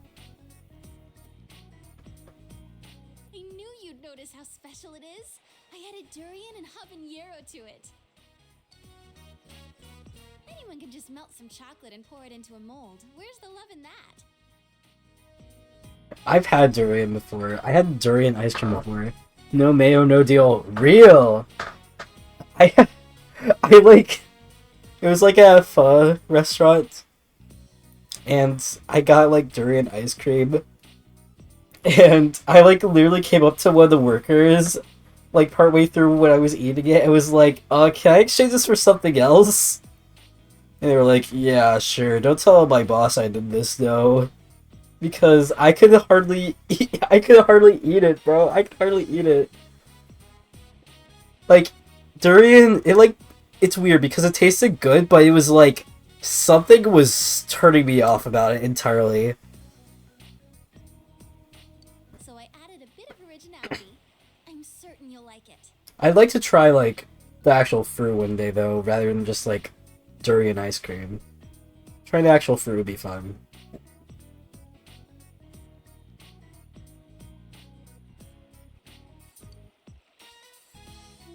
I knew you'd notice how special it is. I added durian and habanero to it. Anyone can just melt some chocolate and pour it into a mold. Where's the love in that? I've had durian before. I had durian ice cream before. No mayo, no deal. Real! I like... It was like a pho restaurant. And I got like durian ice cream. And I like literally came up to one of the workers like partway through when I was eating it. It was like, can I exchange this for something else? And they were like, yeah, sure. Don't tell my boss I did this though. Because I could hardly eat it, bro. I could hardly eat it. Like, durian, it's weird because it tasted good, but it was like, something was turning me off about it entirely. So I added a bit of originality. I'm certain you'll like it. I'd like to try, like, the actual fruit one day, though, rather than just, like, durian ice cream. Trying the actual fruit would be fun.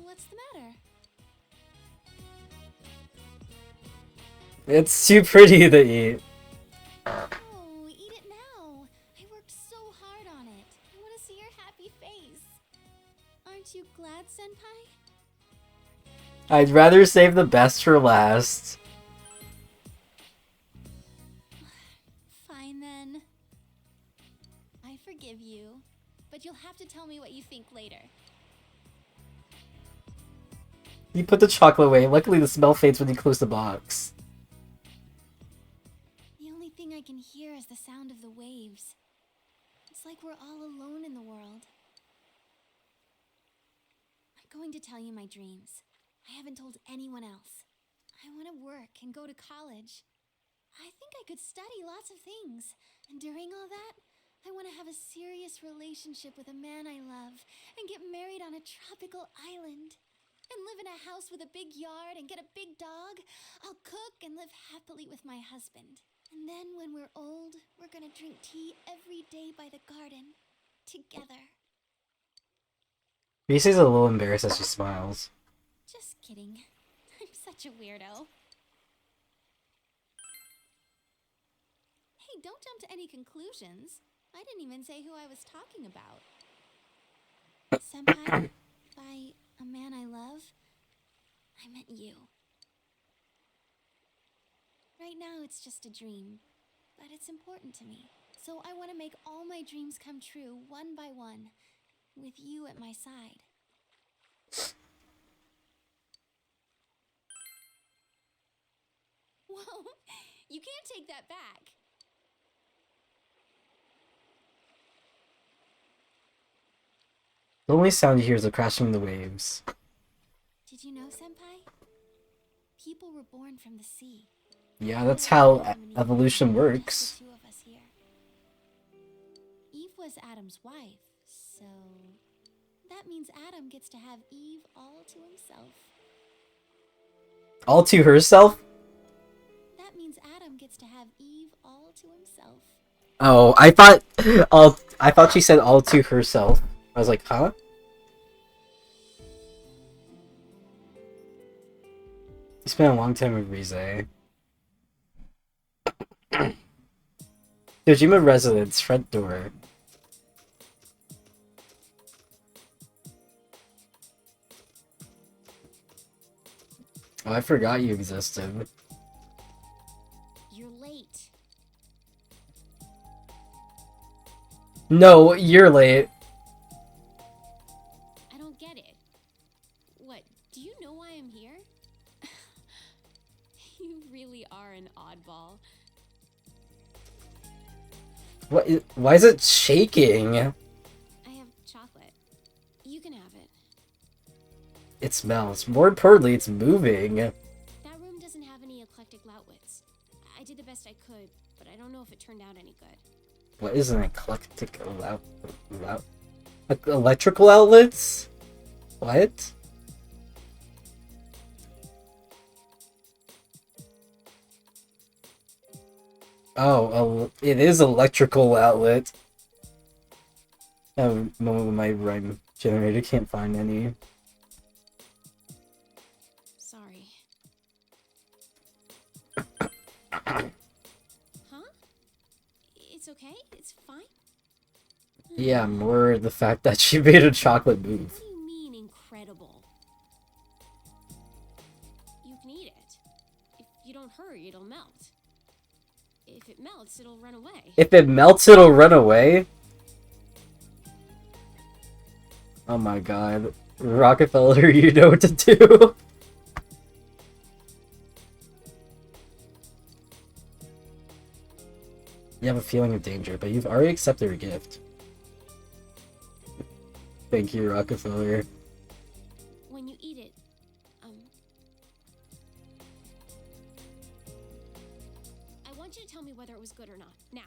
What's the matter? It's too pretty to eat. Oh, eat it now. I worked so hard on it. I want to see your happy face. Aren't you glad, Senpai? I'd rather save the best for last. Fine then. I forgive you, but you'll have to tell me what you think later. You put the chocolate away. Luckily, the smell fades when you close the box. The only thing I can hear is the sound of the waves. It's like we're all alone in the world. I'm going to tell you my dreams. I haven't told anyone else. I want to work and go to college. I think I could study lots of things. And during all that, I want to have a serious relationship with a man I love and get married on a tropical island. And live in a house with a big yard and get a big dog. I'll cook and live happily with my husband. And then when we're old, we're gonna drink tea every day by the garden. Together. Rise's a little embarrassed as she smiles. Just kidding. I'm such a weirdo. Hey, don't jump to any conclusions. I didn't even say who I was talking about. Senpai, by a man I love, I meant you. Right now it's just a dream, but it's important to me. So I want to make all my dreams come true, one by one, with you at my side. Whoa, you can't take that back. The only sound you hear is the crashing of the waves. Did you know, Senpai? People were born from the sea. Yeah, that's how evolution works. The two of us here. Eve was Adam's wife, so that means Adam gets to have Eve all to himself. All to herself? That means Adam gets to have Eve all to himself. Oh, I thought she said all to herself. I was like, huh? You spent a long time with Rize. Dojima residence, front door. Oh, I forgot you existed. You're late. No, you're late. I don't get it. What, do you know why I'm here? You really are an oddball. Why is it shaking? I have chocolate. You can have it. It smells. More importantly, it's moving. That room doesn't have any eclectic outlets. I did the best I could, but I don't know if it turned out any good. What is an eclectic electrical outlets? What? Oh, it is electrical outlet. My rhyme generator can't find any. Sorry. Huh? It's okay? It's fine? Yeah, more the fact that she made a chocolate move. What do you mean, incredible? You can eat it. If you don't hurry, it'll melt. If it melts, it'll run away. If it melts, it'll run away? Oh my god. Rockefeller, you know what to do. You have a feeling of danger, but you've already accepted her gift. Thank you, Rockefeller. When you eat it, I want you to tell me whether it was good or not. Now.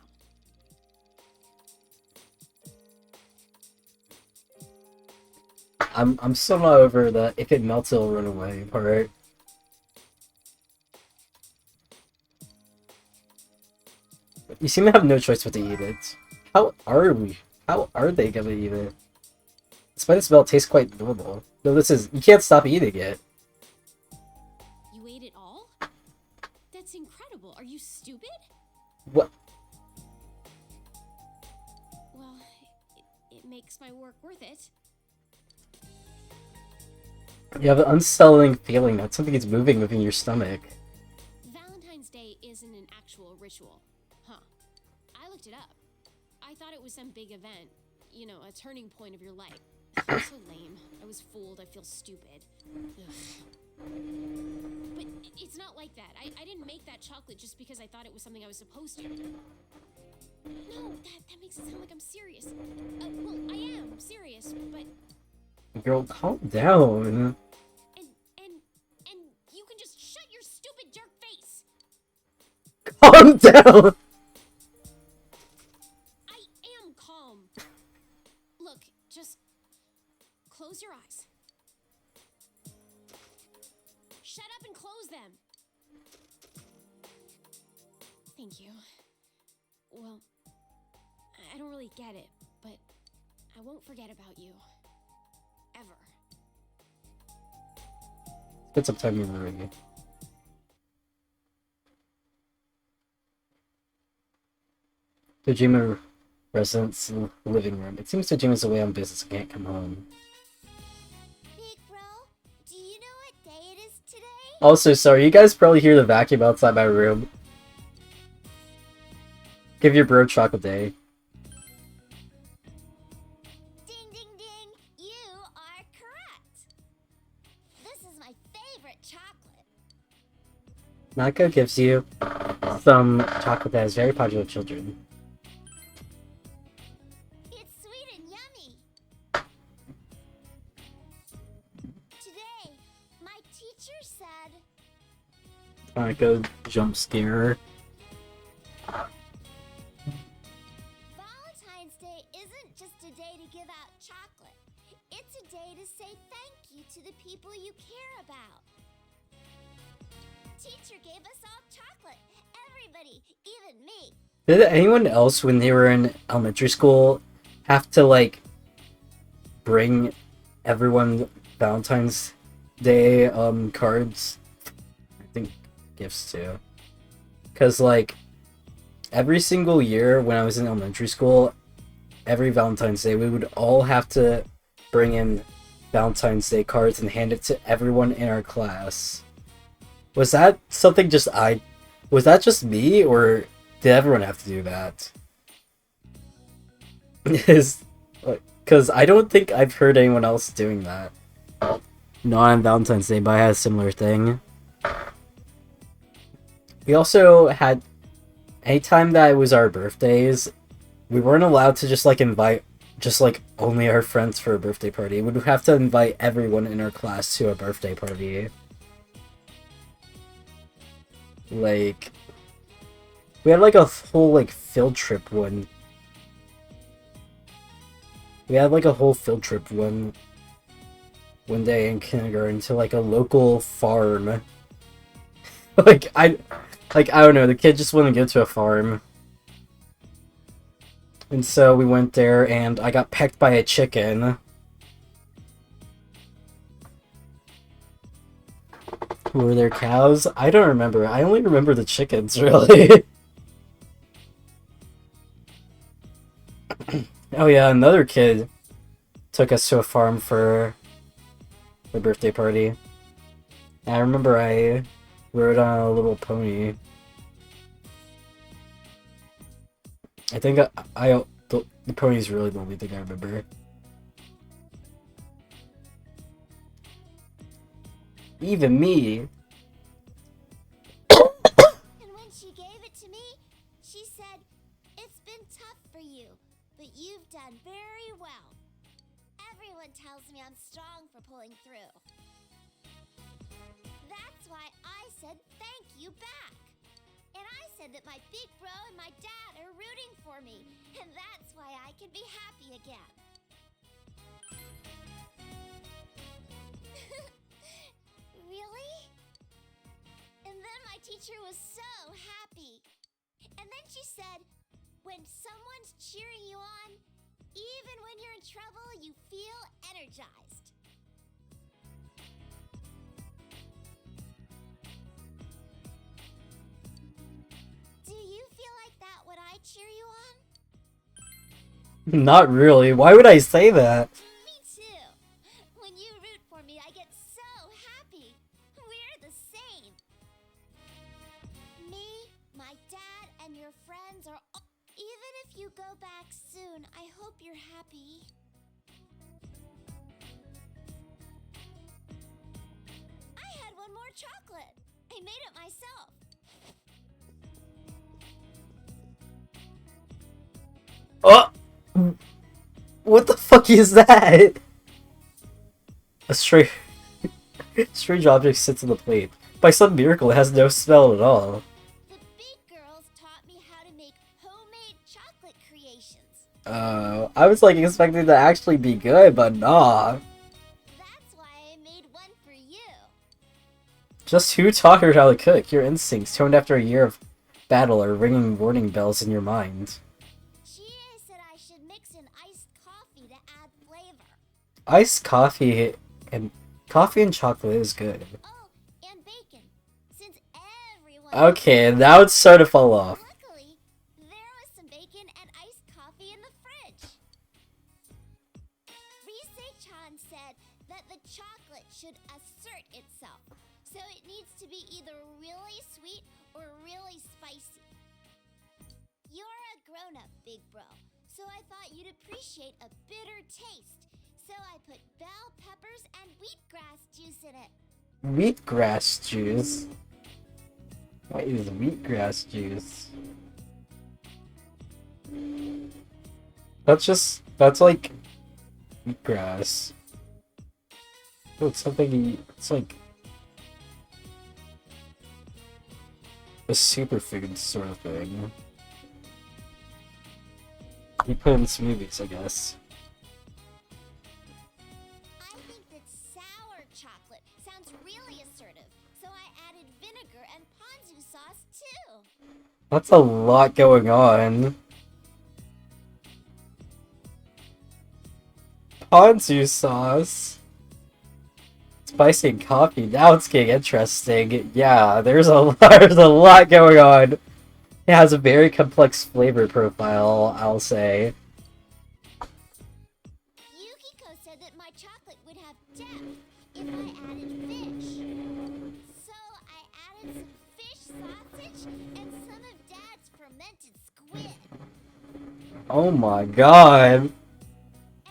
I'm still not over the if it melts it'll run away part. You seem to have no choice but to eat it. How are they gonna eat it? Despite the smell, it tastes quite normal. No, you can't stop eating it. You ate it all? That's incredible. Are you stupid? What? Well, it makes my work worth it. You have an unsettling feeling that something is moving within your stomach. Valentine's Day isn't an actual ritual. Huh. I looked it up. I thought it was some big event. You know, a turning point of your life. So lame. I was fooled. I feel stupid. Ugh. But it's not like that. I didn't make that chocolate just because I thought it was something I was supposed to. No, that makes it sound like I'm serious. Well, I am serious, but... Girl, calm down. And you can just shut your stupid jerk face! Calm down! I am calm. Look, just close your eyes. Shut up and close them. Thank you. Well, I don't really get it, but I won't forget about you. Ever. Spend some time in the room. Dojima residence living room. It seems Dojima's away on business and can't come home. Big bro, do you know what day it is today? Also, sorry, you guys probably hear the vacuum outside my room. Give your bro chocolate day. Ding ding ding, you are correct. This is my favorite chocolate. Naka gives you some chocolate that is very popular with children. It's sweet and yummy. Today, my teacher said... Naka jump scare. Valentine's Day isn't just a day to give out chocolate. It's a day to say thank you to the people you care about. Teacher gave us all chocolate. everybody, even me. Did anyone else when they were in elementary school have to like bring everyone Valentine's Day cards? I think gifts too. Cause like every single year when I was in elementary school, every Valentine's Day we would all have to bring in Valentine's Day cards and hand it to everyone in our class. Was that something was that just me, or did everyone have to do that? Because I don't think I've heard anyone else doing that. Not on Valentine's Day, but I had a similar thing. We also had, anytime that it was our birthdays, we weren't allowed to just like invite just like only our friends for a birthday party. We would have to invite everyone in our class to a birthday party. Like, we had like a whole like field trip one. We had like a whole field trip one day in kindergarten to like a local farm. I don't know, the kid just wanted to go to a farm. And so we went there and I got pecked by a chicken. Were there cows? I don't remember. I only remember the chickens, really. Oh yeah, another kid took us to a farm for the birthday party. I remember I rode on a little pony. I think the pony's really the only thing I remember. Even me. And when she gave it to me, she said, "It's been tough for you, but you've done very well. Everyone tells me I'm strong for pulling through." That's why I said thank you back. And I said that my big bro and my dad are rooting for me, and that's why I can be happy again. Really? And then my teacher was so happy. And then she said, when someone's cheering you on, even when you're in trouble, you feel energized. Do you feel like that when I cheer you on? Not really. Why would I say that? Me too. When you root for me, I get so happy. We're the same. Me, my dad, and your friends are all... Even if you go back soon, I hope you're happy. I had one more chocolate. I made it myself. Oh! What the fuck is that? A strange object sits on the plate. By some miracle, it has no smell at all. The big girls taught me how to make homemade chocolate creations. I was like expecting to actually be good, but nah. That's why I made one for you. Just who taught her how to cook? Your instincts, toned after a year of battle, are ringing warning bells in your mind. GA said I should mix in iced coffee to add flavor. Iced coffee and chocolate is good. Oh, and bacon. Since everyone... Okay, now it's starting to fall off. Luckily, there was some bacon and iced coffee in the fridge. Rise-chan said that the chocolate should assert itself, so it needs to be either really sweet or really spicy. You're a grown-up, big bro, so I thought you'd appreciate a bitter taste. So I put bell peppers and wheatgrass juice in it. Wheatgrass juice? What is wheatgrass juice? That's like wheatgrass. Oh, it's something, it's like a superfood sort of thing. You put in smoothies, I guess. I think that sour chocolate sounds really assertive, so I added vinegar and ponzu sauce too. That's a lot going on. Ponzu sauce. Spicy and coffee. Now it's getting interesting. Yeah, there's a there's a lot going on. It has a very complex flavor profile, I'll say. Yukiko said that my chocolate would have depth if I added fish. So I added some fish sausage and some of Dad's fermented squid. Oh my god.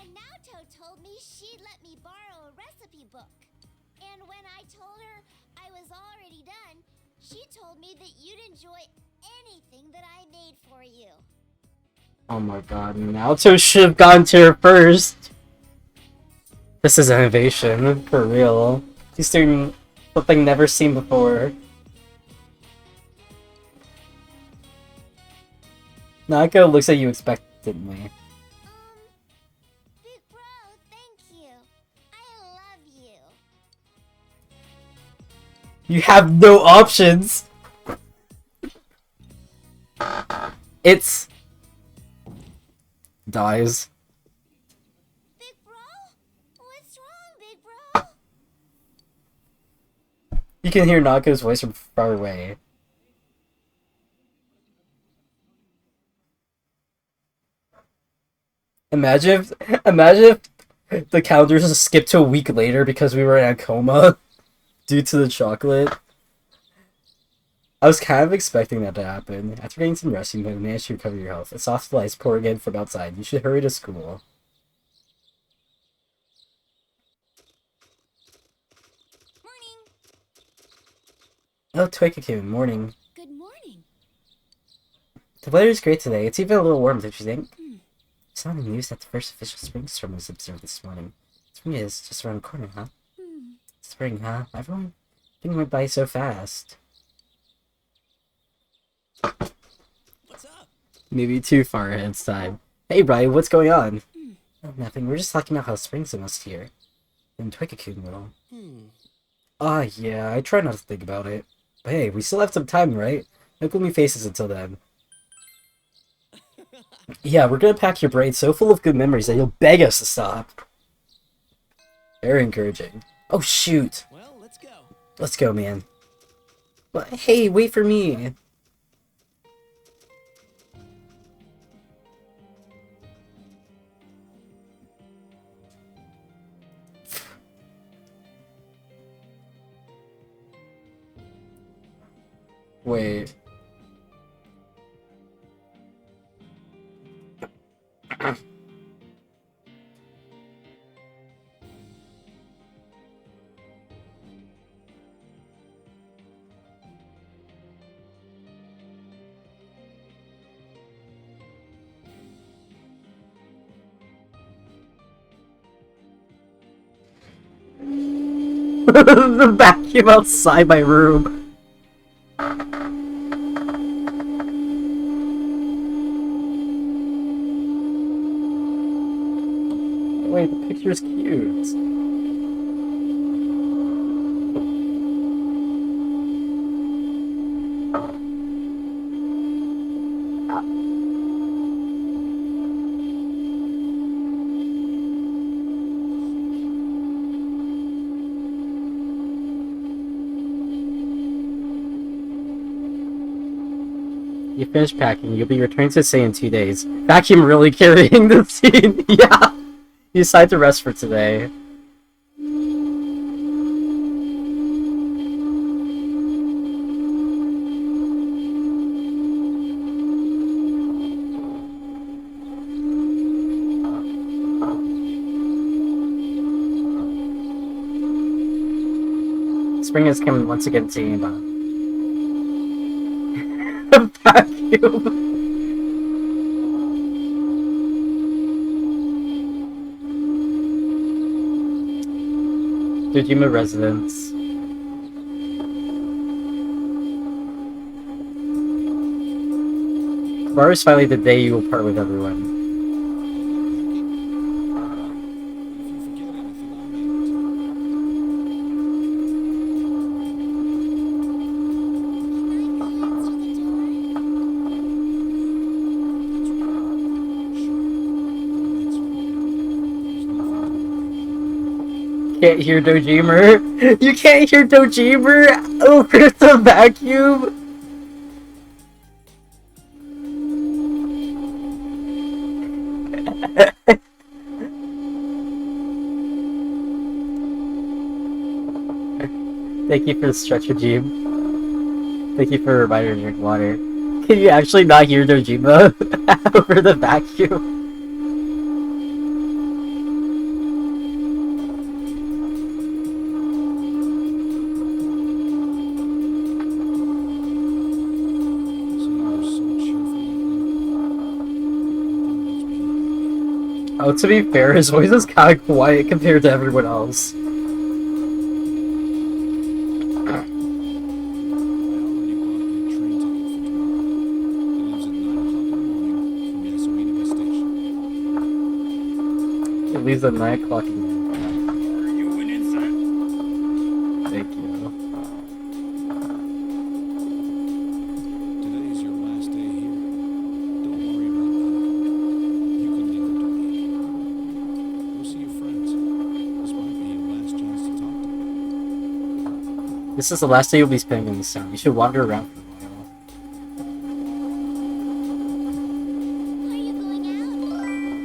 And Naoto told me she'd let me borrow a recipe book. And when I told her I was already done, she told me that you'd enjoy anything that I made for you. Oh my god, Naoto should have gone to her first. This is innovation, for real. He's doing something never seen before. Nako looks at you expectantly. Big bro, thank you. I love you. You have no options! It's... dies. Big bro? What's wrong, big bro? You can hear Nako's voice from far away. Imagine if the calendar just skipped to a week later because we were in a coma due to the chocolate. I was kind of expecting that to happen. After getting some rest, you managed to recover your health. A soft light is pouring in from outside. You should hurry to school. Morning. Oh, Toikaku, morning. Good morning. The weather is great today. It's even a little warm, don't you think? It's not in the news that the first official spring storm was observed this morning. Spring is just around the corner, huh? Spring, huh? Everything went by so fast. What's up? Maybe too far ahead of time. Hey, Brian, what's going on? Oh, nothing. We're just talking about how spring's almost here. And Toikaku will. Yeah, I try not to think about it. But hey, we still have some time, right? No gloomy faces until then. Yeah, we're gonna pack your brain so full of good memories that you'll beg us to stop. Very encouraging. Oh, shoot! Well, let's go. Let's go, man. But hey, wait for me! Wait. The vacuum outside my room. Wait, the picture's cute. You finished packing. You'll be returning to Say in 2 days. Vacuum really carrying the scene. Yeah. You decide to rest for today. Spring is coming once again to you, vacuum. Dojima residence. Tomorrow is finally the day you will part with everyone. Can't hear Dojimer. You can't hear Dojimer over the vacuum. Thank you for the stretch, Regime. Thank you for a reminder to drink water. Can you actually not hear Dojima over the vacuum? Oh, to be fair, his voice is kind of quiet compared to everyone else. It leaves at 9 o'clock in the morning. You went inside. Thank you. Today's your last day here. Don't worry about Monica. You can leave her to me. Go see your friends. This might be your last chance to talk to them. This is the last day you'll be spending in this town. You should wander around for a while. Are you going out?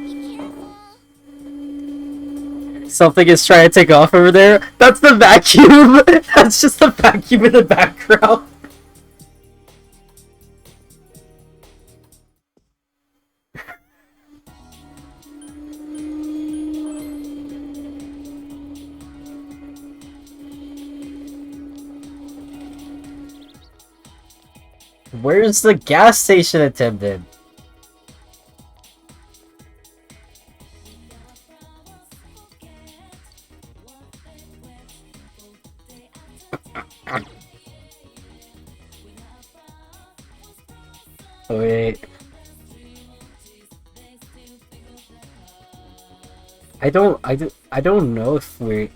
Be careful. Something is trying to take off over there. That's the vacuum! That's just the vacuum in the background. Where's the gas station attendant? Wait. I don't know if we're...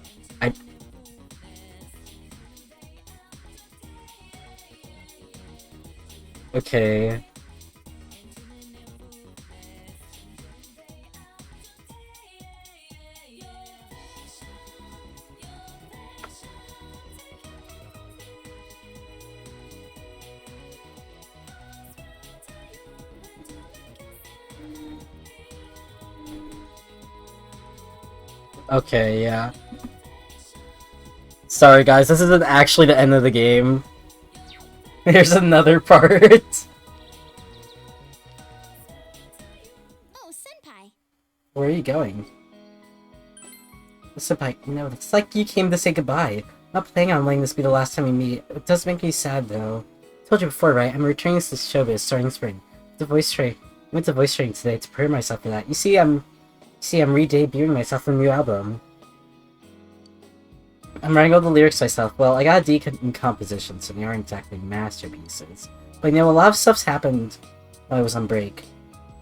Okay. Okay, yeah. Sorry guys, this isn't actually the end of the game. There's another part. Oh, Senpai. Where are you going? Senpai, no, it's like you came to say goodbye. I'm not planning on letting this be the last time we meet. It does make me sad though. I told you before, right? I'm returning to showbiz starting spring. I went to voice training today to prepare myself for that. You see, I'm re-debuting myself in a new album. I'm writing all the lyrics myself. Well, I got a D in composition, so they aren't exactly masterpieces. But you know, a lot of stuff's happened while I was on break.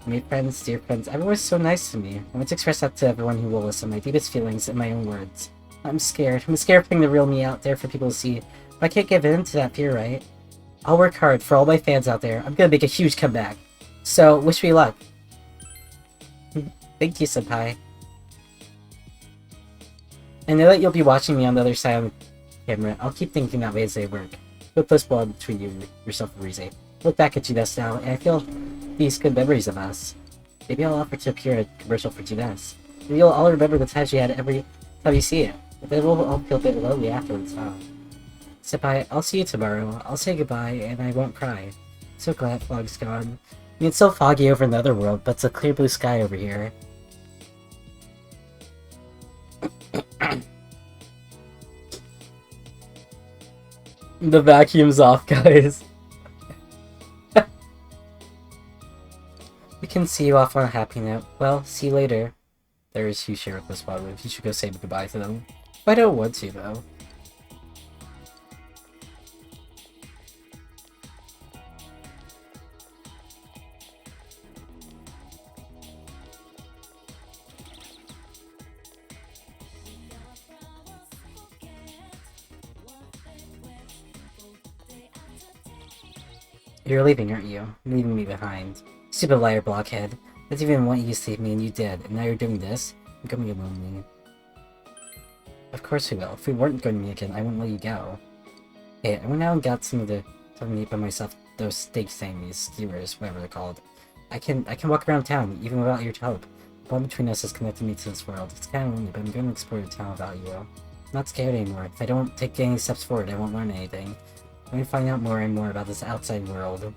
I made friends, dear friends. Everyone's so nice to me. I want to express that to everyone who will listen, my deepest feelings in my own words. I'm scared. I'm scared of putting the real me out there for people to see. But I can't give in to that fear, right? I'll work hard for all my fans out there. I'm gonna make a huge comeback. So, wish me luck. Thank you, Senpai. I know that you'll be watching me on the other side of the camera. I'll keep thinking that way as they work. Put this bond between you and yourself and Rize. Look back at Judas now, and I feel these good memories of us. Maybe I'll offer to appear in a commercial for Judas. Maybe you'll all remember the times you had every time you see it. But then we'll all feel a bit lonely afterwards, huh? Senpai, I'll see you tomorrow. I'll say goodbye, and I won't cry. So glad fog's gone. I mean, it's so foggy over in the other world, but it's a clear blue sky over here. The vacuum's off, guys. We can see you off on a happy note. Well, see you later. There is Hugh share with this spot live. You should go say goodbye to them. I don't want to, though. You're leaving, aren't you? Leaving me behind. Stupid liar, blockhead. I didn't even want you to save me, and you did. And now you're doing this? I'm becoming lonely. Of course we will. If we weren't going to meet again, I wouldn't let you go. Hey, I went out and got some to eat by myself. Those steak thingies, skewers, whatever they're called. I can walk around town, even without your help. The bond between us has connected me to this world. It's kind of lonely, but I'm going to explore the town without you. I'm not scared anymore. If I don't take any steps forward, I won't learn anything. I'm going to find out more and more about this outside world.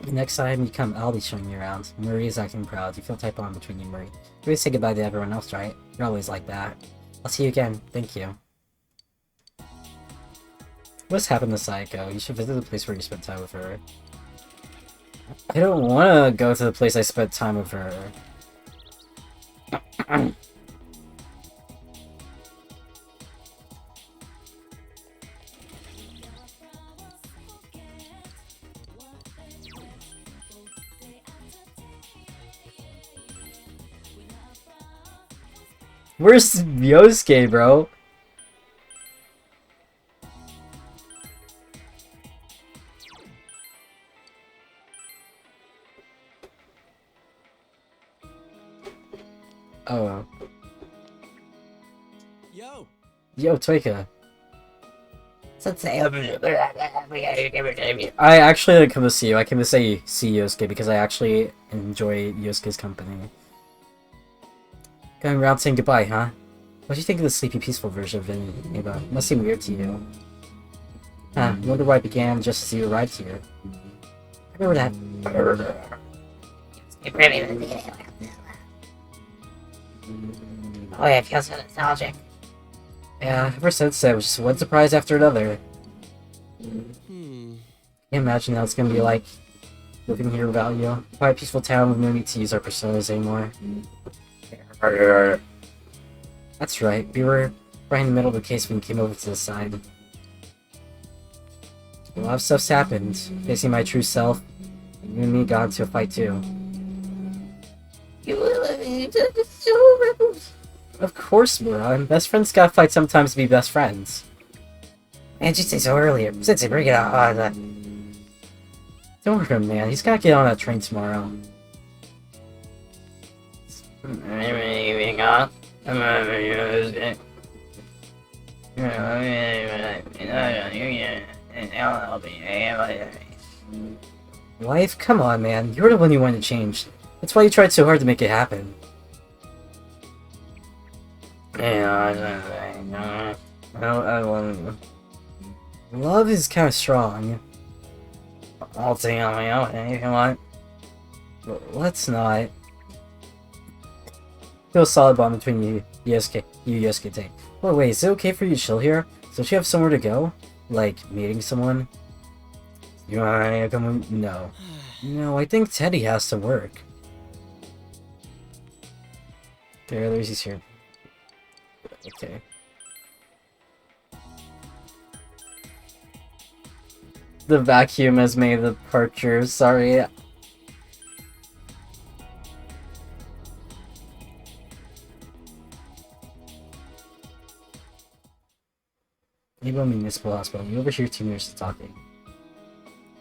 The next time you come, I'll be showing you around. Marie is acting proud. You feel type on between you, Marie. You always say goodbye to everyone else, right? You're always like that. I'll see you again. Thank you. What's happened to Psycho? You should visit the place where you spent time with her. I don't want to go to the place I spent time with her. Where's Yosuke, bro? Oh. Yo, Toika. I actually didn't come to see you. I came to see Yosuke because I actually enjoy Yosuke's company. Going around saying goodbye, huh? What do you think of the sleepy, peaceful version of Eva? Must seem weird to you. Huh, I wonder why it began just as you arrived here. I remember that. Oh yeah, it feels so nostalgic. Yeah, ever since then, it was just one surprise after another. Can't imagine how it's gonna be like living here without you. Quiet, peaceful town with no need to use our personas anymore. That's right, we were right in the middle of the case when you came over to the side. A lot of stuff's happened. Facing my true self, you and me got into a fight too. Of course, Muran. Best friends gotta fight sometimes to be best friends. Man, you say so earlier. Since you bring it out, don't worry, man. He's gotta get on that train tomorrow. Life? Come on, man. You're the one who wanted to change. That's why you tried so hard to make it happen. Love is kind of strong. I'll take on my own if you want. But let's not. Feel a solid bond between you, Yosuke, take. Oh wait, is it okay for you to chill here? Don't you have somewhere to go? Like, meeting someone? You wanna come? No. No, I think Teddy has to work. There's he's here. Okay. The vacuum has made the departure, sorry. Nebo Municipal Hospital. You overhear two nurses talking.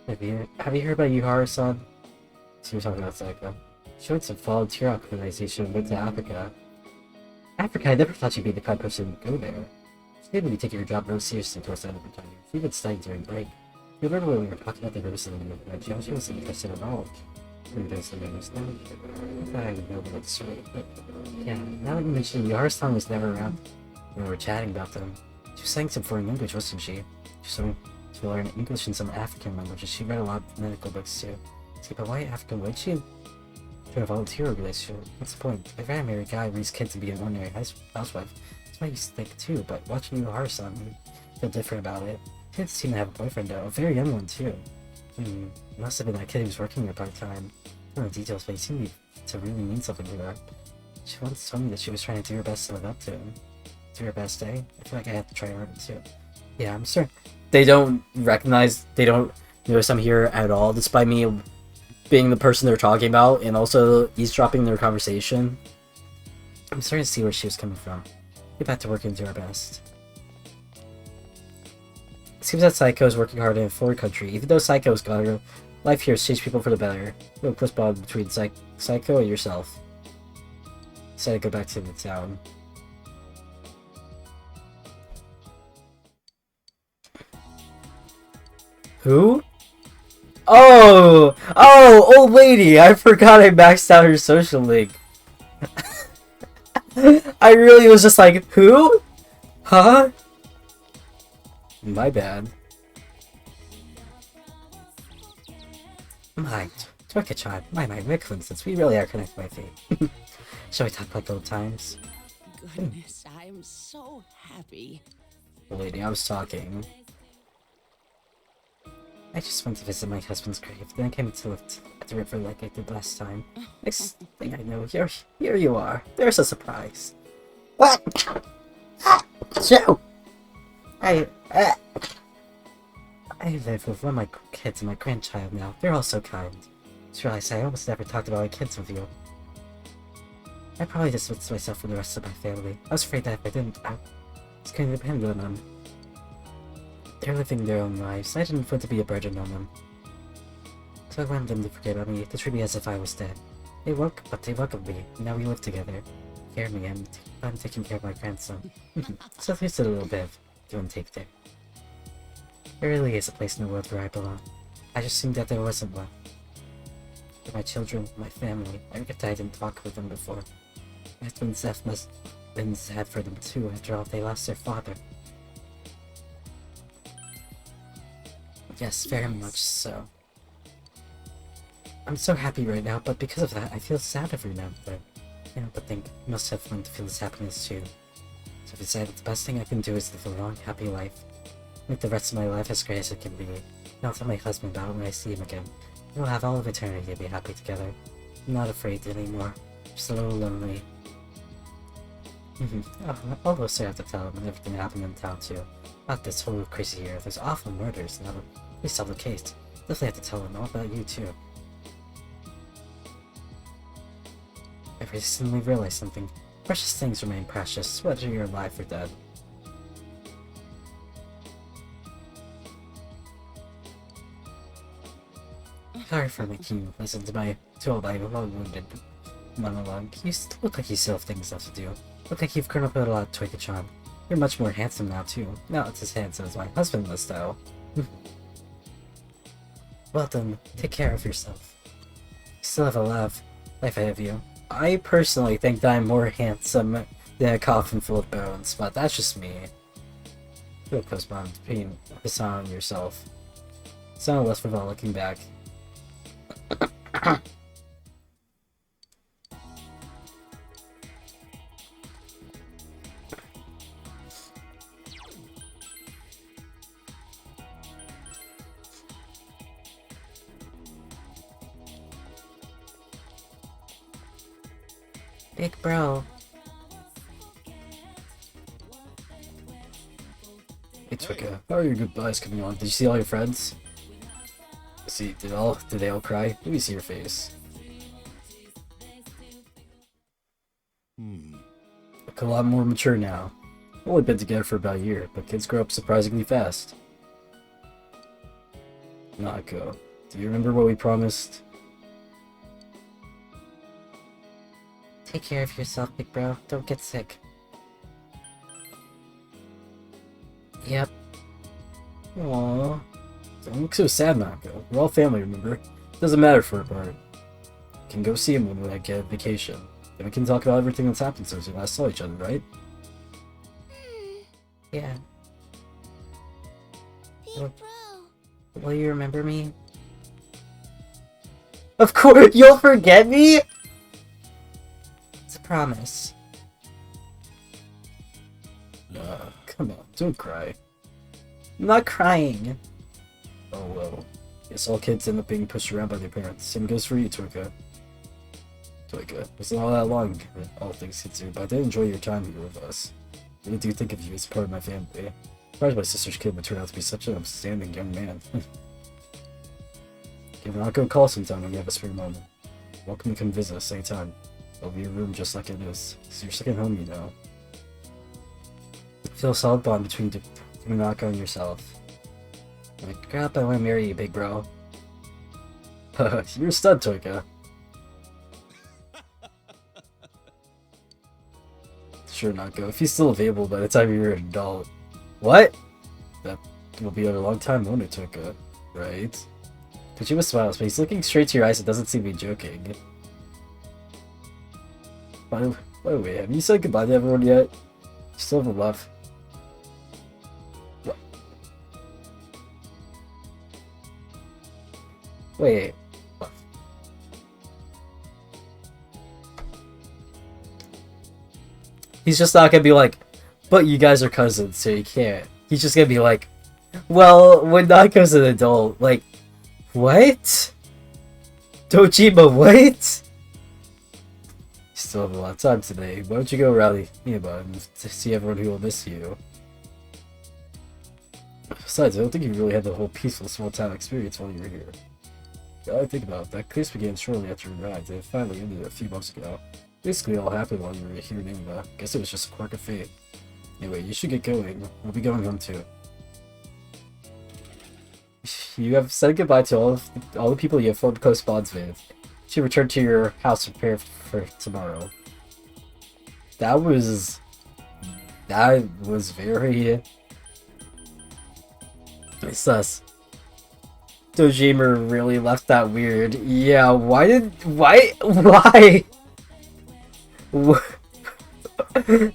Have you heard about Yuhara-san? She was talking about Psycho. She went to volunteer organization and went to Africa. Africa? I never thought you'd be the kind of person to go there. She didn't be taking her job really seriously towards the end of her time. She'd been studying during break. You remember when we were talking about the Rose movement? She wasn't interested at all. I thought I would know about the story, but yeah, now that you mention it, Yuhara-san was never around when we were chatting about them. She was saying some foreign language, wasn't she? She was to learn English and some African languages. She read a lot of medical books too. See, but why African? Why'd she join a volunteer organization? What's the point? If I marry a guy raised kid to be an ordinary housewife, that's what I used to think too, but watching Yuhara-san, I feel different about it. She didn't seem to have a boyfriend though, a very young one too. It must have been that kid who was working there part-time. I don't know the details, but he seemed to really mean something to her. She once told me that she was trying to do her best to live up to him. Do her best, eh? I feel like I have to try harder too. Yeah, I'm certain they don't notice I'm here at all, despite me being the person they're talking about and also eavesdropping their conversation. I'm starting to see where she was coming from. Get back to work and do our best. It seems that Psycho is working hard in a foreign country. Even though Psycho's got her life here has changed people for the better. No close bond between Psycho and yourself. Decided to go back to the town. Who? Oh! Oh, old lady! I forgot I maxed out her social link. I really was just like, who? Huh? My bad. My, Twicka-chan, my coincidence. We really are connected by fate. Shall we talk like old times? Goodness, I'm so happy. Lady, I was talking. I just went to visit my husband's grave, then I came to look at the river like I did last time. Next thing I know, here you are. There's a surprise. What? So, I live with one of my kids and my grandchild now. They're all so kind. Just realized I almost never talked about my kids with you. I probably distanced myself from the rest of my family. I was afraid that if I didn't, I was going to depend on them. They're living their own lives. I didn't want to be a burden on them. So I wanted them to forget about me, to treat me as if I was dead. They welcomed me, and now we live together. Care me, and I'm taking care of my grandson. So there's a little bit of give and take there. There really is a place in the world where I belong. I just assumed that there wasn't one. For my children, my family, I regret that I didn't talk with them before. It's been must have been sad for them too, after all they lost their father. Yes, very much so. I'm so happy right now, but because of that, I feel sad every now and then. You know, but think, you must have fun to feel this happiness too. So I decided the best thing I can do is live a long, happy life. Make the rest of my life as great as it can be. And I'll tell my husband about it when I see him again. We'll have all of eternity to be happy together. I'm not afraid anymore. Just a little lonely. I'll also have to tell him everything that happened in town too. About this whole crazy year. There's awful murders and we solve the case. Definitely have to tell him all about you too. I recently realized something. Precious things remain precious, whether you're alive or dead. Sorry for making you listen to my long-winded monologue. You look like you still have things left to do. Look like you've grown up a lot, Twicka-chan. You're much more handsome now too. Not as handsome as my husband was though. Well then, take care of yourself. You still have a lot of life ahead of you. I personally think that I'm more handsome than a coffin full of bones, but that's just me. You'll correspond between this on yourself. It's not less without looking back. Big bro. Hey Twicka, how are your goodbyes coming on? Did you see all your friends? See, did they all cry? Let me see your face. Look a lot more mature now. Only been together for about a year, but kids grow up surprisingly fast. Nako, do you remember what we promised? Take care of yourself, big bro. Don't get sick. Yep. Aww. Don't look so sad, Nako. We're all family, remember? Doesn't matter for a part. Can go see him when we get vacation. Then we can talk about everything that's happened since we last saw each other, right? Yeah. Big bro. Will you remember me? Of course! You'll forget me?! It's a promise. Come on, don't cry. I'm not crying. Oh well. Guess all kids end up being pushed around by their parents. Same goes for you, Twicka. Twicka, it's not all that long, all things considered, but I did enjoy your time here with us. I really do think of you as part of my family. Surprised my sister's kid would turn out to be such an outstanding young man. Give Nako a call sometime when you have a spare moment. Welcome to come visit us anytime. It'll be your room just like it is. It's your second home, you know. Feel a solid bond between Nako and yourself. Like, crap, I want to marry you, big bro. You're a stud, Twicka. Sure, Nako. If he's still available by the time you're an adult. What? That will be a long time, won't it, Twicka? Right? Kojima smiles, but he's looking straight to your eyes and doesn't seem to be joking. By the way, have you said goodbye to everyone yet? You still haven't left. What? Wait. What? He's just not gonna be like, but you guys are cousins, so you can't. He's just gonna be like, well, when Nako's an adult, like, what? Dojima, what? Still have a lot of time today. Why don't you go around Niima and to see everyone who will miss you? Besides, I don't think you really had the whole peaceful small town experience while you were here. Yeah, I think about it, that case began shortly after you arrived, and it finally ended a few months ago. Basically, it all happened while you were here in Niima. Guess it was just a quirk of fate. Anyway, you should get going. We'll be going home too. You have said goodbye to all the people you have formed close bonds with. You should return to your house to prepare for tomorrow. That was very sus. Dojima really left that weird. Yeah, why?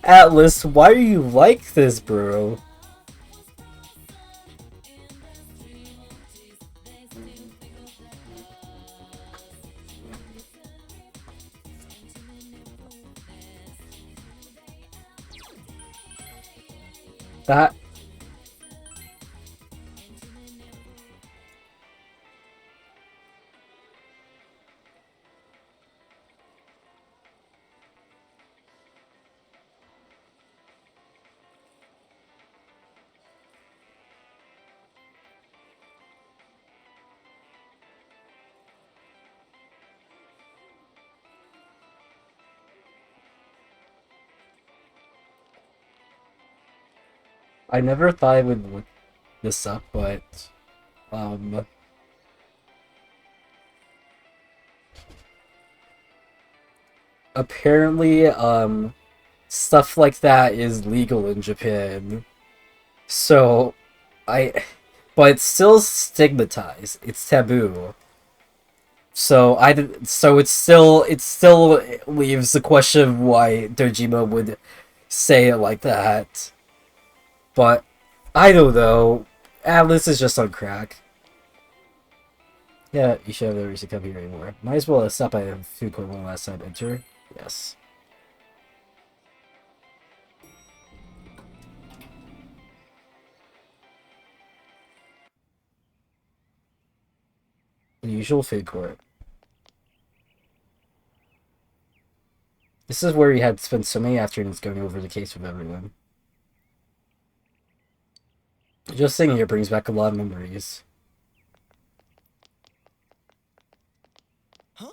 Atlas, why are you like this, bro? That I never thought I would look this up, but um apparently stuff like that is legal in Japan. So but it's still stigmatized. It's taboo. So it still leaves the question of why Dojima would say it like that. But I don't know. Atlas is just on crack. Yeah, you should have no reason to come here anymore. Might as well stop by the food court one last time. Enter. Yes. The usual food court. This is where he had spent so many afternoons going over the case with everyone. Just sitting here brings back a lot of memories. Huh?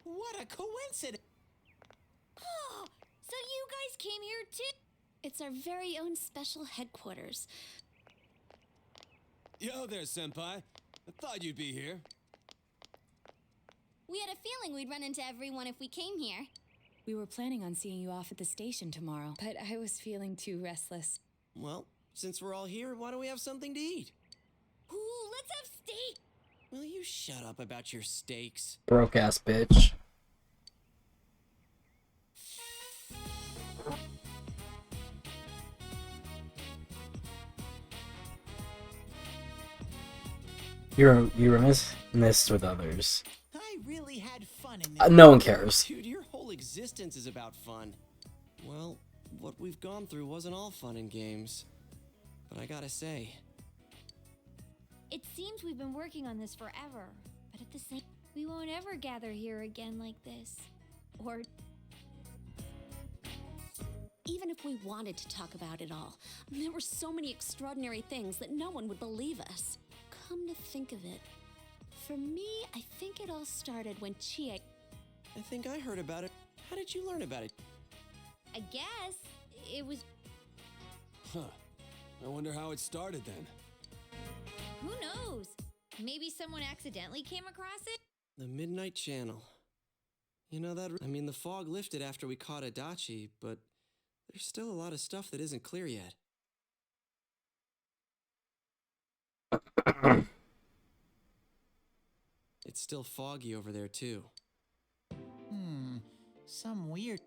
What a coincidence! Oh, so you guys came here too? It's our very own special headquarters. Yo there, Senpai. I thought you'd be here. We had a feeling we'd run into everyone if we came here. We were planning on seeing you off at the station tomorrow, but I was feeling too restless. Well, since we're all here, why don't we have something to eat? Ooh, let's have steak! Will you shut up about your steaks? Broke ass bitch. You reminisced with others. I really had fun in this. No one cares. Dude, your whole existence is about fun. Well, what we've gone through wasn't all fun and games. But I gotta say, It seems we've been working on this forever, but at the same, we won't ever gather here again like this. Or Even if we wanted to talk about it all, there were so many extraordinary things that no one would believe us. Come to think of it, for me, I think it all started when Chie... I think I heard about it. How did you learn about it? I guess it was. Huh. I wonder how it started then. Who knows? Maybe someone accidentally came across it? The Midnight Channel. You know that... I mean, the fog lifted after we caught Adachi, but there's still a lot of stuff that isn't clear yet. It's still foggy over there, too. Some weird.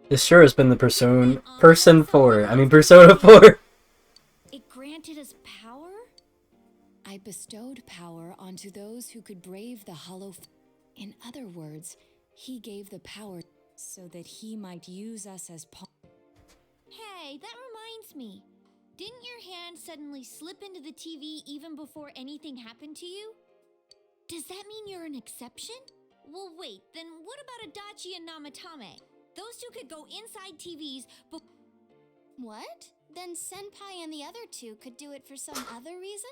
This sure has been the Persona 4. It granted us power? I bestowed power onto those who could brave the hollow. In other words, he gave the power so that he might use us as Hey, that reminds me. Didn't your hand suddenly slip into the TV even before anything happened to you? Does that mean you're an exception? Well, wait, then what about Adachi and Namatame? Those two could go inside TVs, but... What? Then Senpai and the other two could do it for some other reason?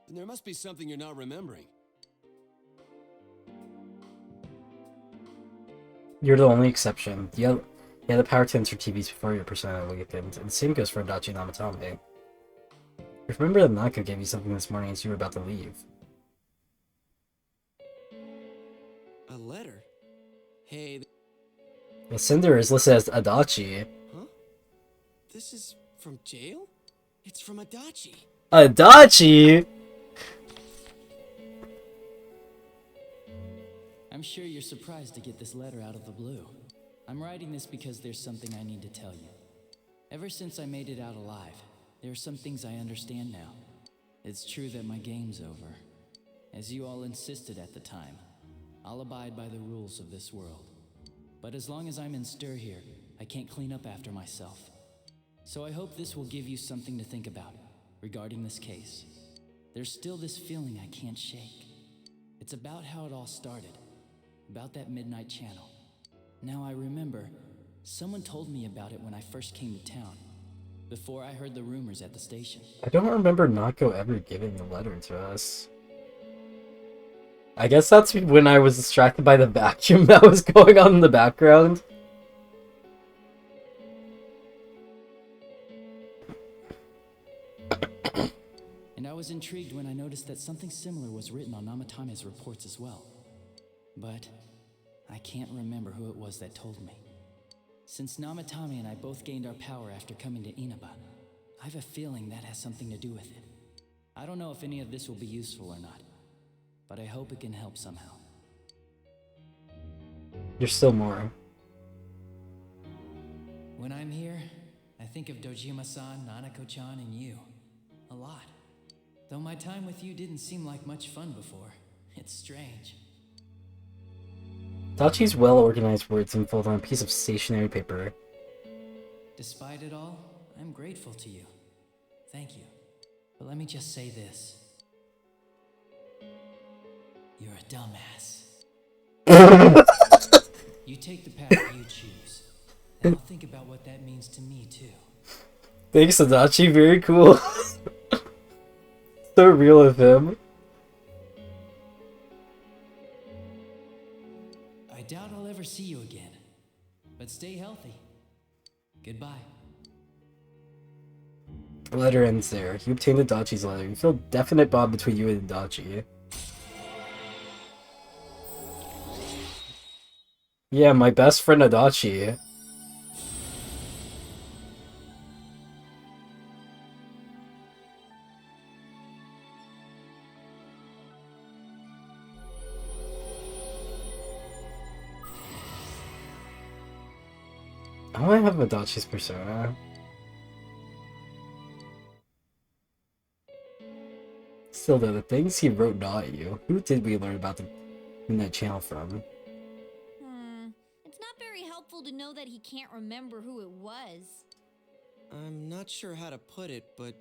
There must be something you're not remembering. You're the only exception. You had the power to enter TVs before your persona awakened, and the same goes for Adachi and Namatame. If you remember that Nako gave you something this morning as you were about to leave. A letter? Hey, Well, Cinder is listed as Adachi. huh? This is from jail? It's from Adachi. Adachi?! I'm sure you're surprised to get this letter out of the blue. I'm writing this because there's something I need to tell you. Ever since I made it out alive, there are some things I understand now. It's true that my game's over. As you all insisted at the time, I'll abide by the rules of this world. But as long as I'm in stir here, I can't clean up after myself. So I hope this will give you something to think about regarding this case. There's still this feeling I can't shake. It's about how it all started, about that midnight channel. Now I remember, someone told me about it when I first came to town, before I heard the rumors at the station. I don't remember Nako ever giving a letter to us. I guess that's when I was distracted by the vacuum that was going on in the background. And I was intrigued when I noticed that something similar was written on Namatame's reports as well. But I can't remember who it was that told me. Since Namatame and I both gained our power after coming to Inaba, I have a feeling that has something to do with it. I don't know if any of this will be useful or not, but I hope it can help somehow. There's still more. When I'm here, I think of Dojima-san, Nanako-chan, and you. A lot. Though my time with you didn't seem like much fun before. It's strange. Adachi's well-organized words unfold on a piece of stationery paper. Despite it all, I'm grateful to you. Thank you. But let me just say this. You're a dumbass. You take the path you choose. And I'll think about what that means to me, too. Thanks, Adachi. Very cool. So real of him. I doubt I'll ever see you again. But stay healthy. Goodbye. The letter ends there. You obtained Adachi's letter. You feel definite bond between you and Adachi. Yeah, my best friend Adachi. I want to have Adachi's persona. Still though, the things he wrote not you. Who did we learn about the Midnight Channel from? It's not very helpful to know that he can't remember who it was. I'm not sure how to put it, but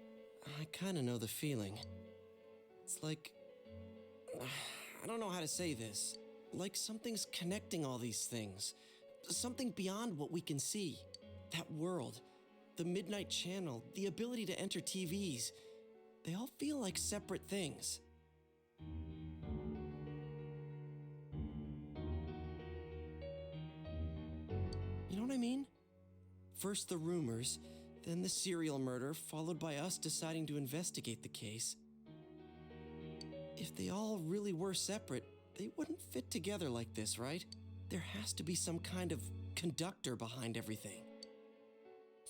I kinda know the feeling. It's like... I don't know how to say this. Like something's connecting all these things. Something beyond what we can see. That world, the Midnight Channel, the ability to enter TVs. They all feel like separate things. You know what I mean? First the rumors, then the serial murder, followed by us deciding to investigate the case. If they all really were separate, they wouldn't fit together like this, right? There has to be some kind of conductor behind everything.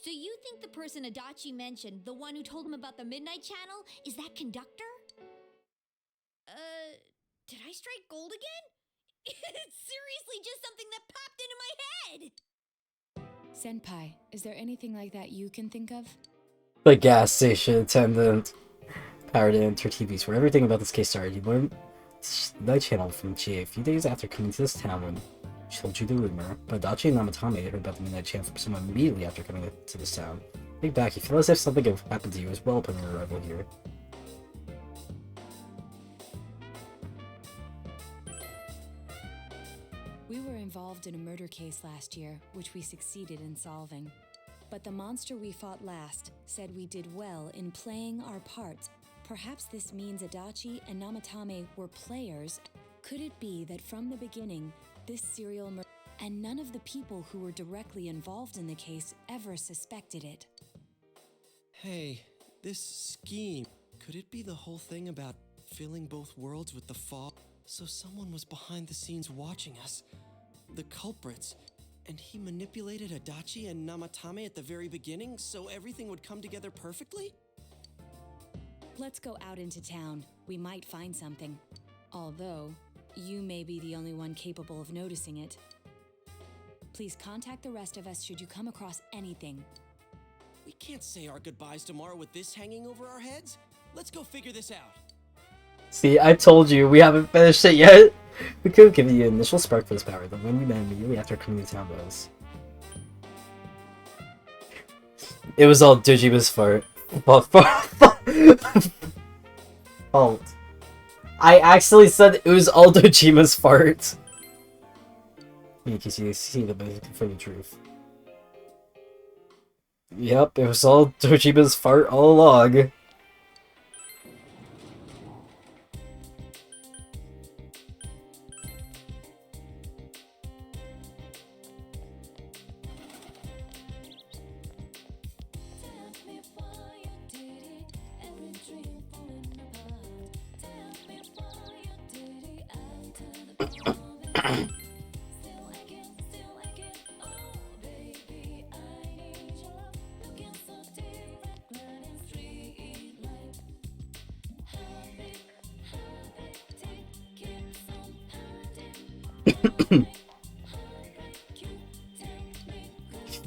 So you think the person Adachi mentioned, the one who told him about the Midnight Channel, is that conductor? Did I strike gold again? It's seriously just something that popped into my head! Senpai, is there anything like that you can think of? The gas station attendant powered into her TVs where everything about this case started. He learned the Night Channel from Chie a few days after coming to this town when she told you the rumor. But Dachi and Namatame heard about the Midnight Channel from someone immediately after coming to this town. Think back, you feel as if something had happened to you as well upon your arrival here. We were involved in a murder case last year, which we succeeded in solving. But the monster we fought last said we did well in playing our parts. Perhaps this means Adachi and Namatame were players. Could it be that from the beginning, this serial murder and none of the people who were directly involved in the case ever suspected it? Hey, this scheme, could it be the whole thing about filling both worlds with the fog? So someone was behind the scenes watching us. The culprits. And he manipulated Adachi and Namatame at the very beginning so everything would come together perfectly? Let's go out into town. We might find something. Although, you may be the only one capable of noticing it. Please contact the rest of us should you come across anything. We can't say our goodbyes tomorrow with this hanging over our heads. Let's go figure this out. See, I told you, we haven't finished it yet. We could give you an initial spark for this power, the one you met immediately after coming to town was. It was all Dojima's fault. Fault. I actually said it was all Dojima's fault. In case you see the for the truth. Yep, it was all Dojima's fart all along.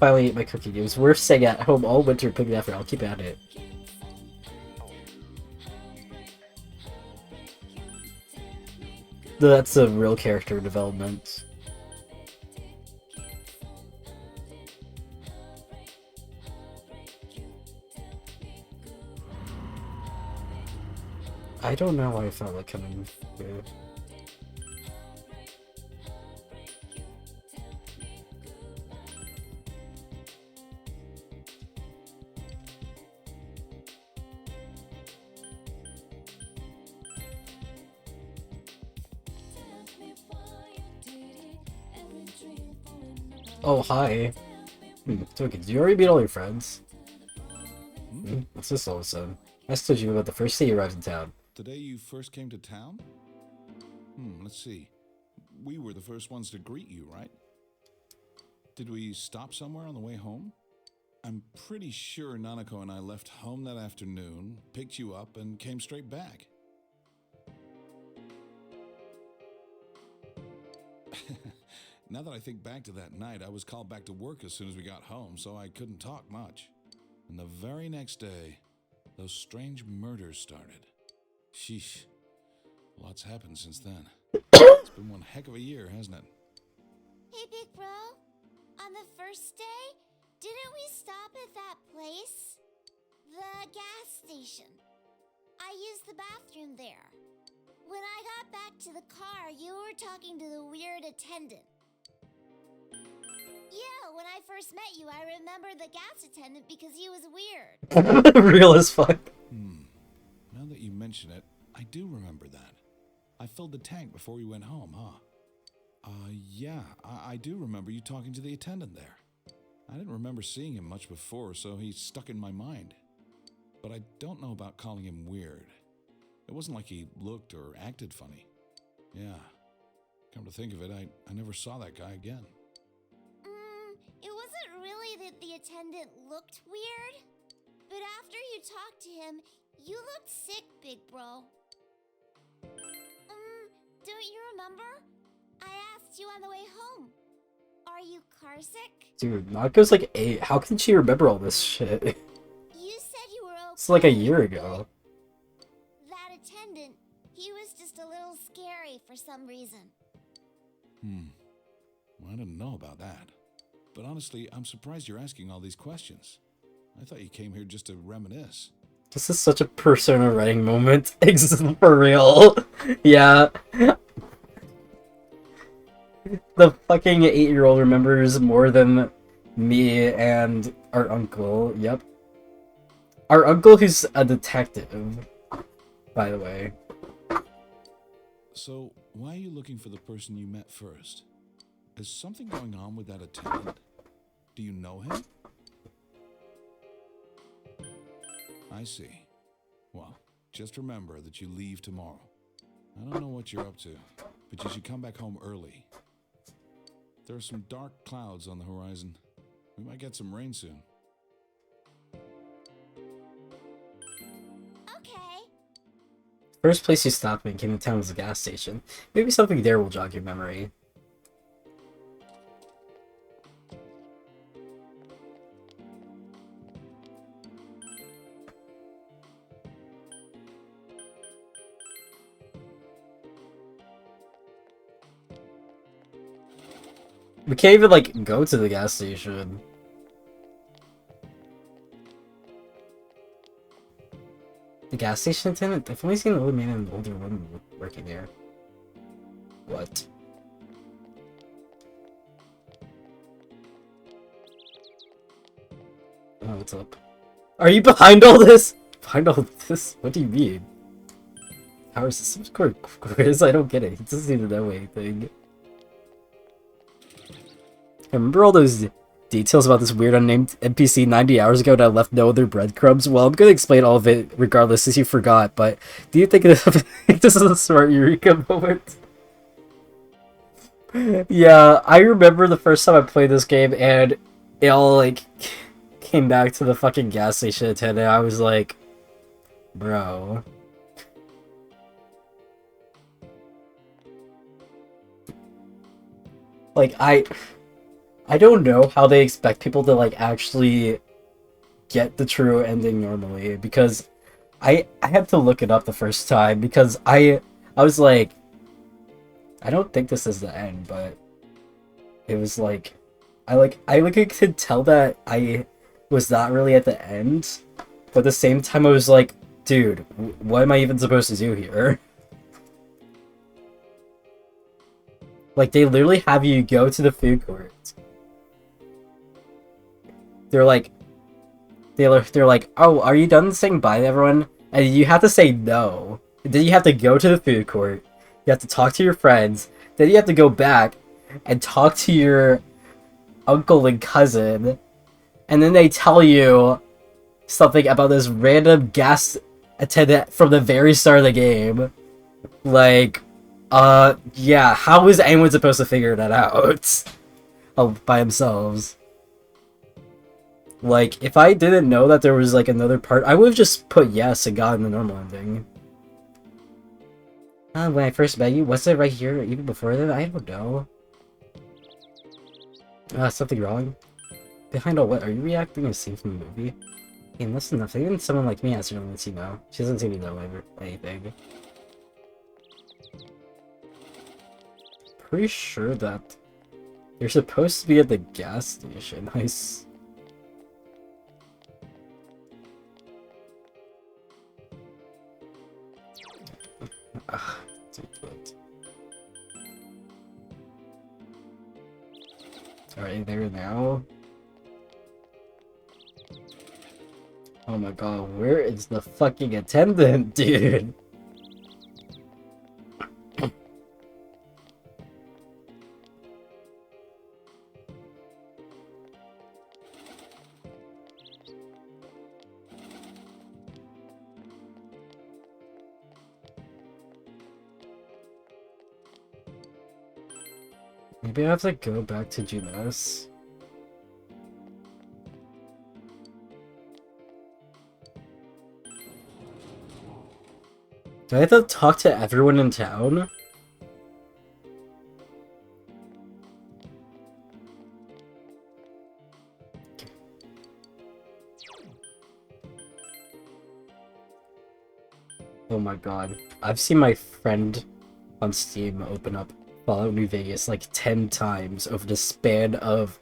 Finally ate my cookie. It was worth staying at home all winter and putting effort. I'll keep at it. That's a real character development. I don't know why I felt like coming here. Oh, hi. It's okay. Did you already meet all your friends? What's this all of a sudden? I told you about the first day you arrived in town. The day you first came to town? Let's see. We were the first ones to greet you, right? Did we stop somewhere on the way home? I'm pretty sure Nanako and I left home that afternoon, picked you up, and came straight back. Now that I think back to that night, I was called back to work as soon as we got home, so I couldn't talk much. And the very next day, those strange murders started. Sheesh. Lots happened since then. It's been one heck of a year, hasn't it? Hey, big bro. On the first day, didn't we stop at that place? The gas station. I used the bathroom there. When I got back to the car, you were talking to the weird attendant. Yeah, when I first met you, I remember the gas attendant because he was weird. Real as fuck. Now that you mention it, I do remember that. I filled the tank before we went home, huh? Yeah, I do remember you talking to the attendant there. I didn't remember seeing him much before, so he stuck in my mind. But I don't know about calling him weird. It wasn't like he looked or acted funny. Yeah, come to think of it, I never saw that guy again. It wasn't really that the attendant looked weird. But after you talked to him, you looked sick, big bro. Don't you remember? I asked you on the way home. Are you car sick? Dude, Nako's like 8. How can she remember all this shit? You said you were okay. It's like a year ago. That attendant, he was just a little scary for some reason. Well, I didn't know about that. But honestly, I'm surprised you're asking all these questions. I thought you came here just to reminisce. This is such a Persona writing moment. For real. Yeah. The fucking 8-year-old remembers more than me and our uncle. Yep. Our uncle who's a detective, by the way. So, why are you looking for the person you met first? Is something going on with that attendant? Do you know him? I see. Well, just remember that you leave tomorrow. I don't know what you're up to, but you should come back home early. There are some dark clouds on the horizon. We might get some rain soon. Okay. First place you stopped when you came to town was a gas station. Maybe something there will jog your memory. We can't even, like, go to the gas station. The gas station attendant? I've only seen an old man and an older woman working there. What? Oh, what's up? Are you behind all this? Behind all this? What do you mean? Power systems quiz? I don't get it. He doesn't even know anything. I remember all those details about this weird unnamed NPC 90 hours ago that I left no other breadcrumbs? Well, I'm gonna explain all of it regardless since you forgot, but do you think this is a smart Eureka moment? Yeah, I remember the first time I played this game and it all, like, came back to the fucking gas station attendant. I was like, bro. Like, I don't know how they expect people to, like, actually get the true ending normally, because I had to look it up the first time, because I was like, I don't think this is the end, but it was like, I could tell that I was not really at the end, but at the same time I was like, dude, what am I even supposed to do here? Like, they literally have you go to the food court. They're like, oh, are you done saying bye to everyone? And you have to say no. Then you have to go to the food court. You have to talk to your friends. Then you have to go back and talk to your uncle and cousin. And then they tell you something about this random gas attendant from the very start of the game. Like, yeah, how is anyone supposed to figure that out? By themselves. Like, if I didn't know that there was, like, another part, I would have just put yes and gotten the normal ending. When I first met you, was it right here even before that? I don't know. Something wrong? Behind all what? Are you reacting to a scene from the movie? Hey, listen enough. Even someone like me has to know. She doesn't seem to know anything. Pretty sure that you're supposed to be at the gas station. Nice. Alright, there now. Oh my god, where is the fucking attendant, dude? Maybe I have to go back to Junes. Do I have to talk to everyone in town? Oh my god. I've seen my friend on Steam open up Fallout New Vegas like 10 times over the span of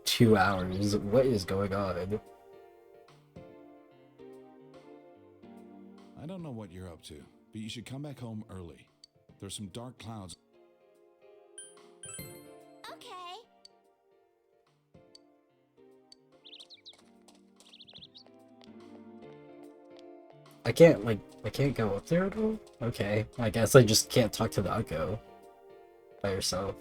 2 hours. What is going on? I don't know what you're up to, but you should come back home early. There's some dark clouds. Okay. I can't go up there at all? Okay, I guess I just can't talk to Naoko by herself.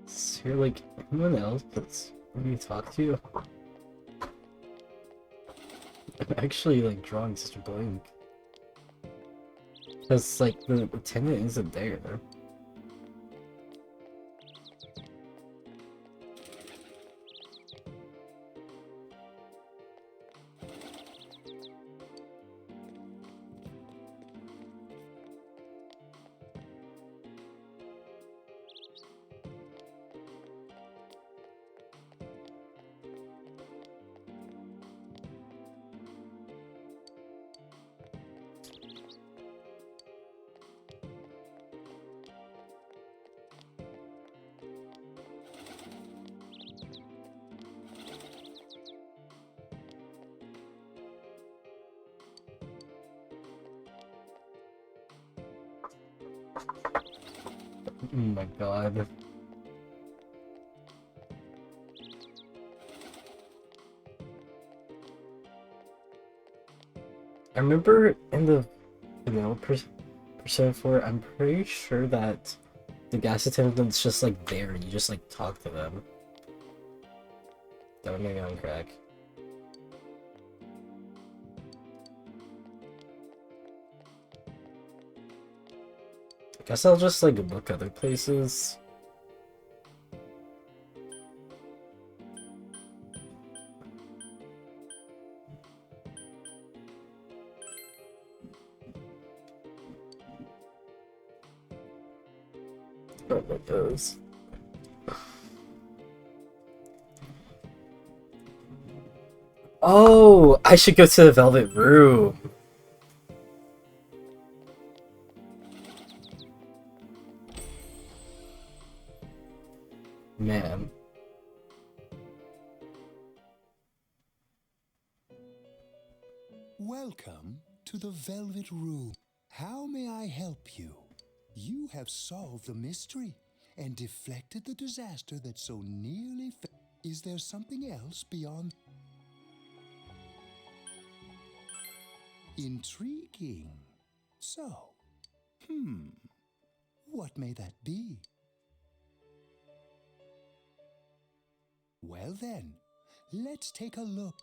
Is there like anyone else that's when you talk to? I'm actually like drawing such a blank. Because like the tenant isn't there. Oh my god. I remember in the vanilla Persona 4, I'm pretty sure that the gas attendant's just like there, you just like talk to them. Don't make it on crack. I guess I'll just like look other places. Oh my goes. Oh, I should go to the Velvet Room. Man. Welcome to the Velvet Room. How may I help you? You have solved the mystery and deflected the disaster that so nearly Is there something else beyond? Intriguing. So, what may that be? Well then, let's take a look.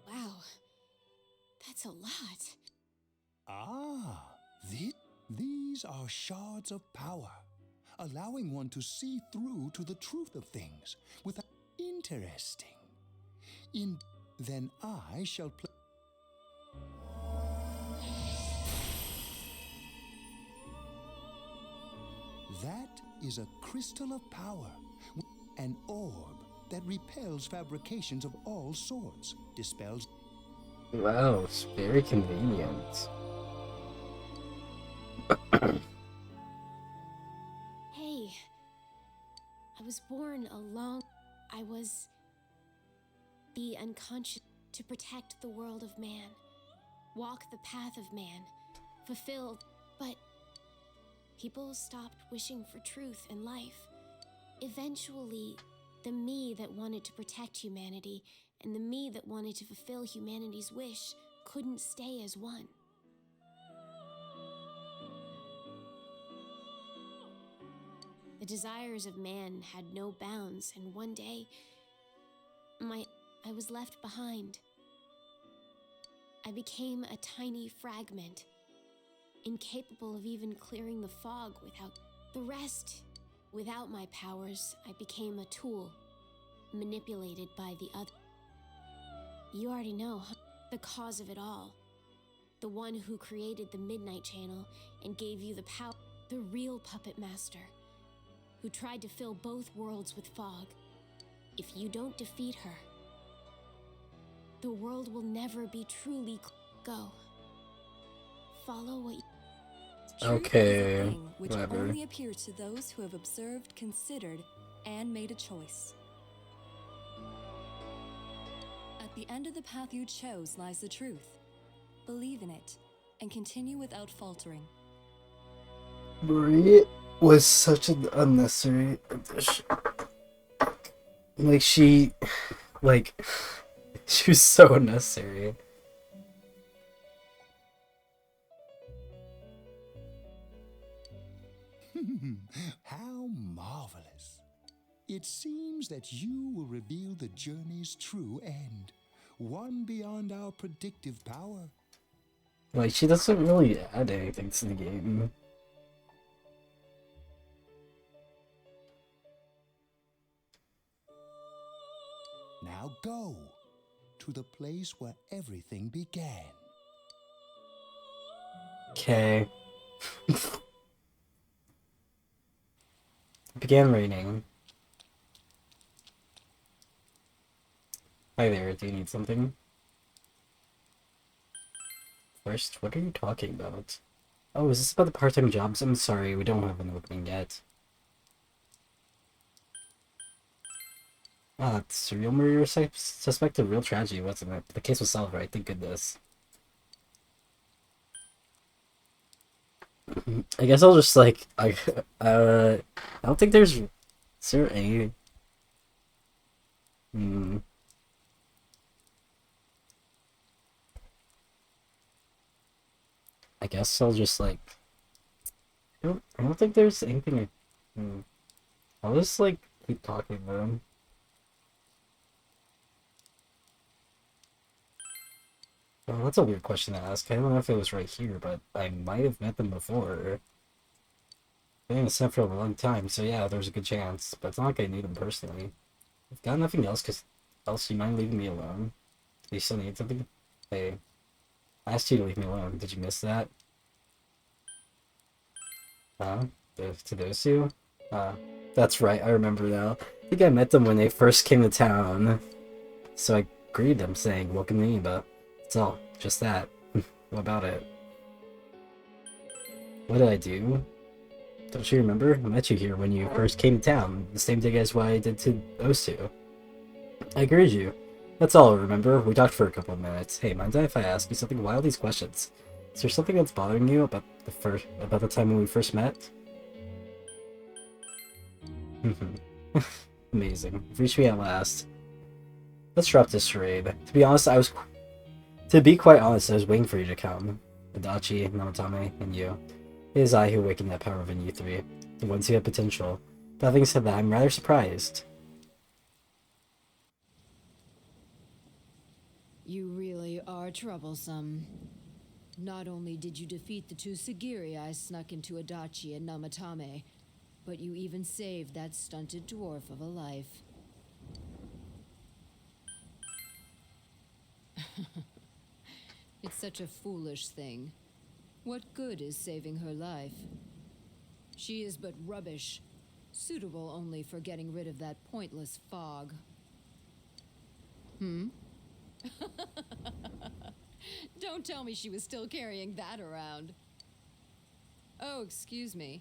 Wow, that's a lot. Ah, these are shards of power, allowing one to see through to the truth of things without. Interesting. Then I shall play. That is a crystal of power, an orb that repels fabrications of all sorts, dispels. Wow, it's very convenient. Hey, I was born a long... I was be unconscious to protect the world of man, walk the path of man, fulfill, but people stopped wishing for truth and life. Eventually, the me that wanted to protect humanity and the me that wanted to fulfill humanity's wish couldn't stay as one. The desires of man had no bounds, and one day, I was left behind. I became a tiny fragment, incapable of even clearing the fog without the rest. Without my powers, I became a tool, manipulated by the other. You already know the cause of it all. The one who created the Midnight Channel and gave you the power. The real puppet master, who tried to fill both worlds with fog. If you don't defeat her, the world will never be truly go. Follow what you... Truth is a Okay, thing which whatever. only appears to those who have observed, considered, and made a choice. At the end of the path you chose lies the truth. Believe in it, and continue without faltering. Marie was such an unnecessary addition. Like, she was so unnecessary. How marvelous. It seems that you will reveal the journey's true end, one beyond our predictive power. Like, she doesn't really add anything to the game. Now go to the place where everything began. Okay. It began raining. Hi there, do you need something? First, what are you talking about? Oh, is this about the part-time jobs? I'm sorry, we don't have an opening yet. Ah, that serial murder suspect a real tragedy, wasn't it? The case was solved, right? Thank goodness. I guess I'll just I don't think there's... Is there any... I guess I'll just I don't think there's anything I'll just keep talking about him. Well, that's a weird question to ask. I don't know if it was right here, but I might have met them before. Been in the set for a long time, so yeah, there's a good chance. But it's not like I knew them personally. I've got nothing else, else you mind leaving me alone? Do you still need something? Hey, I asked you to leave me alone. Did you miss that? Huh? To those two? That's right, I remember now. I think I met them when they first came to town. So I greeted them saying, welcome to Niba. That's all. Just that. What about it? What did I do? Don't you remember? I met you here when you first came to town. The same thing as what I did to those two. I greeted you. That's all I remember. We talked for a couple of minutes. Hey, mind if I ask you something? Why all these questions? Is there something that's bothering you about the time when we first met? Amazing. You've reached me at last. Let's drop this charade. To be quite honest, I was waiting for you to come. Adachi, Namatame, and you. It is I who awakened that power within you three. The ones who have potential. But having said that, I'm rather surprised. You really are troublesome. Not only did you defeat the two Sagiri I snuck into Adachi and Namatame, but you even saved that stunted dwarf of a life. It's such a foolish thing. What good is saving her life? She is but rubbish, suitable only for getting rid of that pointless fog. Don't tell me she was still carrying that around. Oh, excuse me.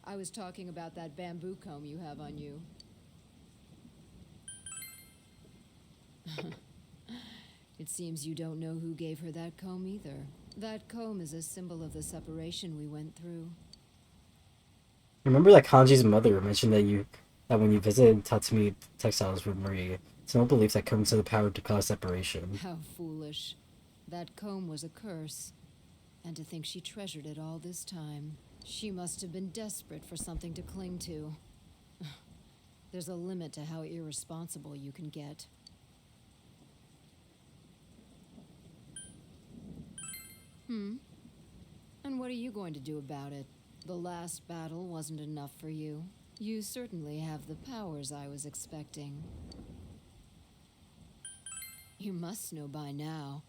I was talking about that bamboo comb you have on you. It seems you don't know who gave her that comb either. That comb is a symbol of the separation we went through. Remember that Kanji's mother mentioned that when you visited Tatsumi Textiles with Marie, someone believes that combs have the power to cause separation. How foolish. That comb was a curse. And to think she treasured it all this time. She must have been desperate for something to cling to. There's a limit to how irresponsible you can get. And what are you going to do about it? The last battle wasn't enough for you. You certainly have the powers I was expecting. You must know by now.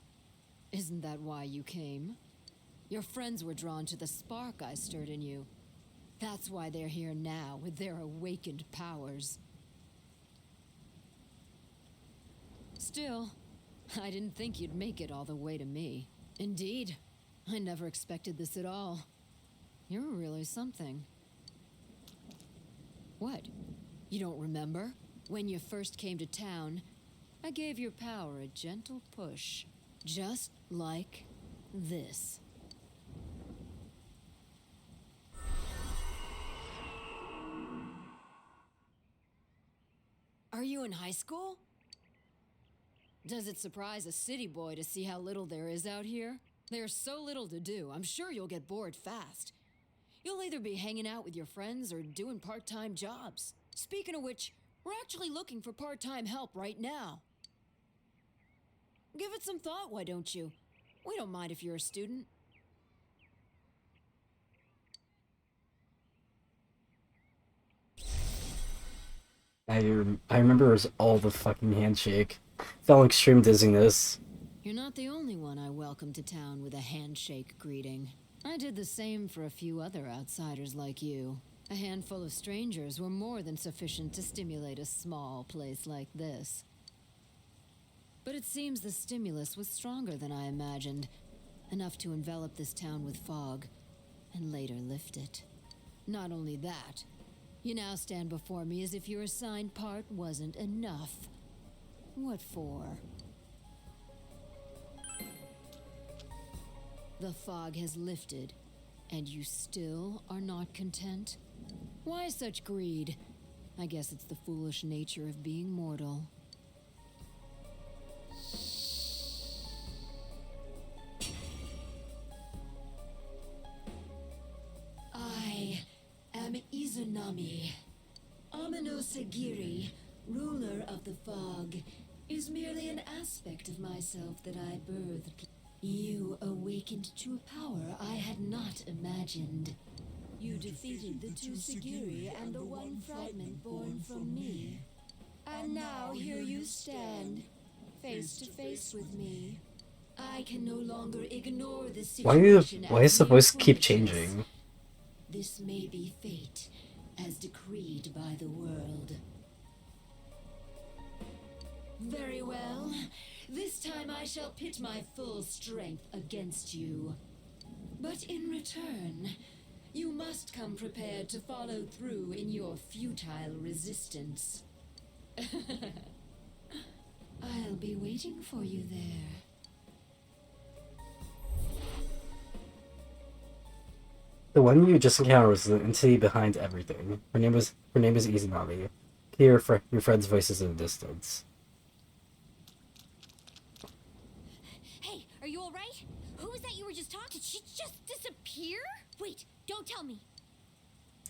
Isn't that why you came? Your friends were drawn to the spark I stirred in you. That's why they're here now, with their awakened powers. Still, I didn't think you'd make it all the way to me. Indeed, I never expected this at all. You're really something. What? You don't remember? When you first came to town, I gave your power a gentle push. Just like this. Are you in high school? Does it surprise a city boy to see how little there is out here? There's so little to do, I'm sure you'll get bored fast. You'll either be hanging out with your friends or doing part-time jobs. Speaking of which, we're actually looking for part-time help right now. Give it some thought, why don't you? We don't mind if you're a student. I remember it was all the fucking handshake. Felt extreme dizziness. You're not the only one I welcomed to town with a handshake greeting. I did the same for a few other outsiders like you. A handful of strangers were more than sufficient to stimulate a small place like this. But it seems the stimulus was stronger than I imagined. Enough to envelop this town with fog, and later lift it. Not only that, you now stand before me as if your assigned part wasn't enough. What for? The fog has lifted, and you still are not content? Why such greed? I guess it's the foolish nature of being mortal. I am Izunami. Amino Sagiri, ruler of the fog, is merely an aspect of myself that I birthed. You awakened to a power I had not imagined. You defeated the two Sagiri and the one fragment born from me. And now here you stand, face to face with me. I can no longer ignore this situation. Why does the as voice mere keep foolishness. changing? This may be fate, as decreed by the world. Very well. This time I shall pit my full strength against you. But in return, you must come prepared to follow through in your futile resistance. I'll be waiting for you there. The one you just encountered was the entity behind everything. Her name is Izanami. Hear your friend's voices in the distance. Hey, are you alright? Who was that you were just talking to? Did she just disappear? Wait, don't tell me.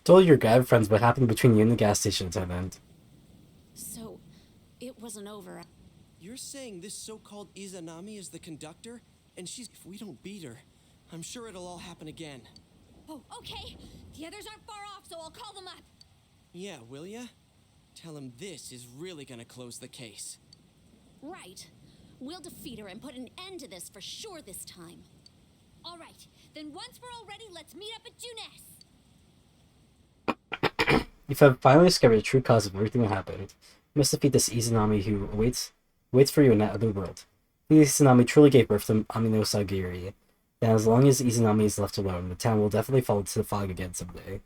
Told your guy friends what happened between you and the gas station attendant. So, it wasn't over. You're saying this so-called Izanami is the conductor? And she's... If we don't beat her, I'm sure it'll all happen again. Oh, okay. The others aren't far off, so I'll call them up. Yeah, will ya? Tell him this is really gonna close the case. Right. We'll defeat her and put an end to this for sure this time. All right. Then once we're all ready, let's meet up at Junes. You have finally discovered the true cause of everything that happened. You must defeat this Izanami who waits for you in that other world. The Izanami truly gave birth to Amino Sagiri. And as long as Izanami is left alone, the town will definitely fall into the fog again someday.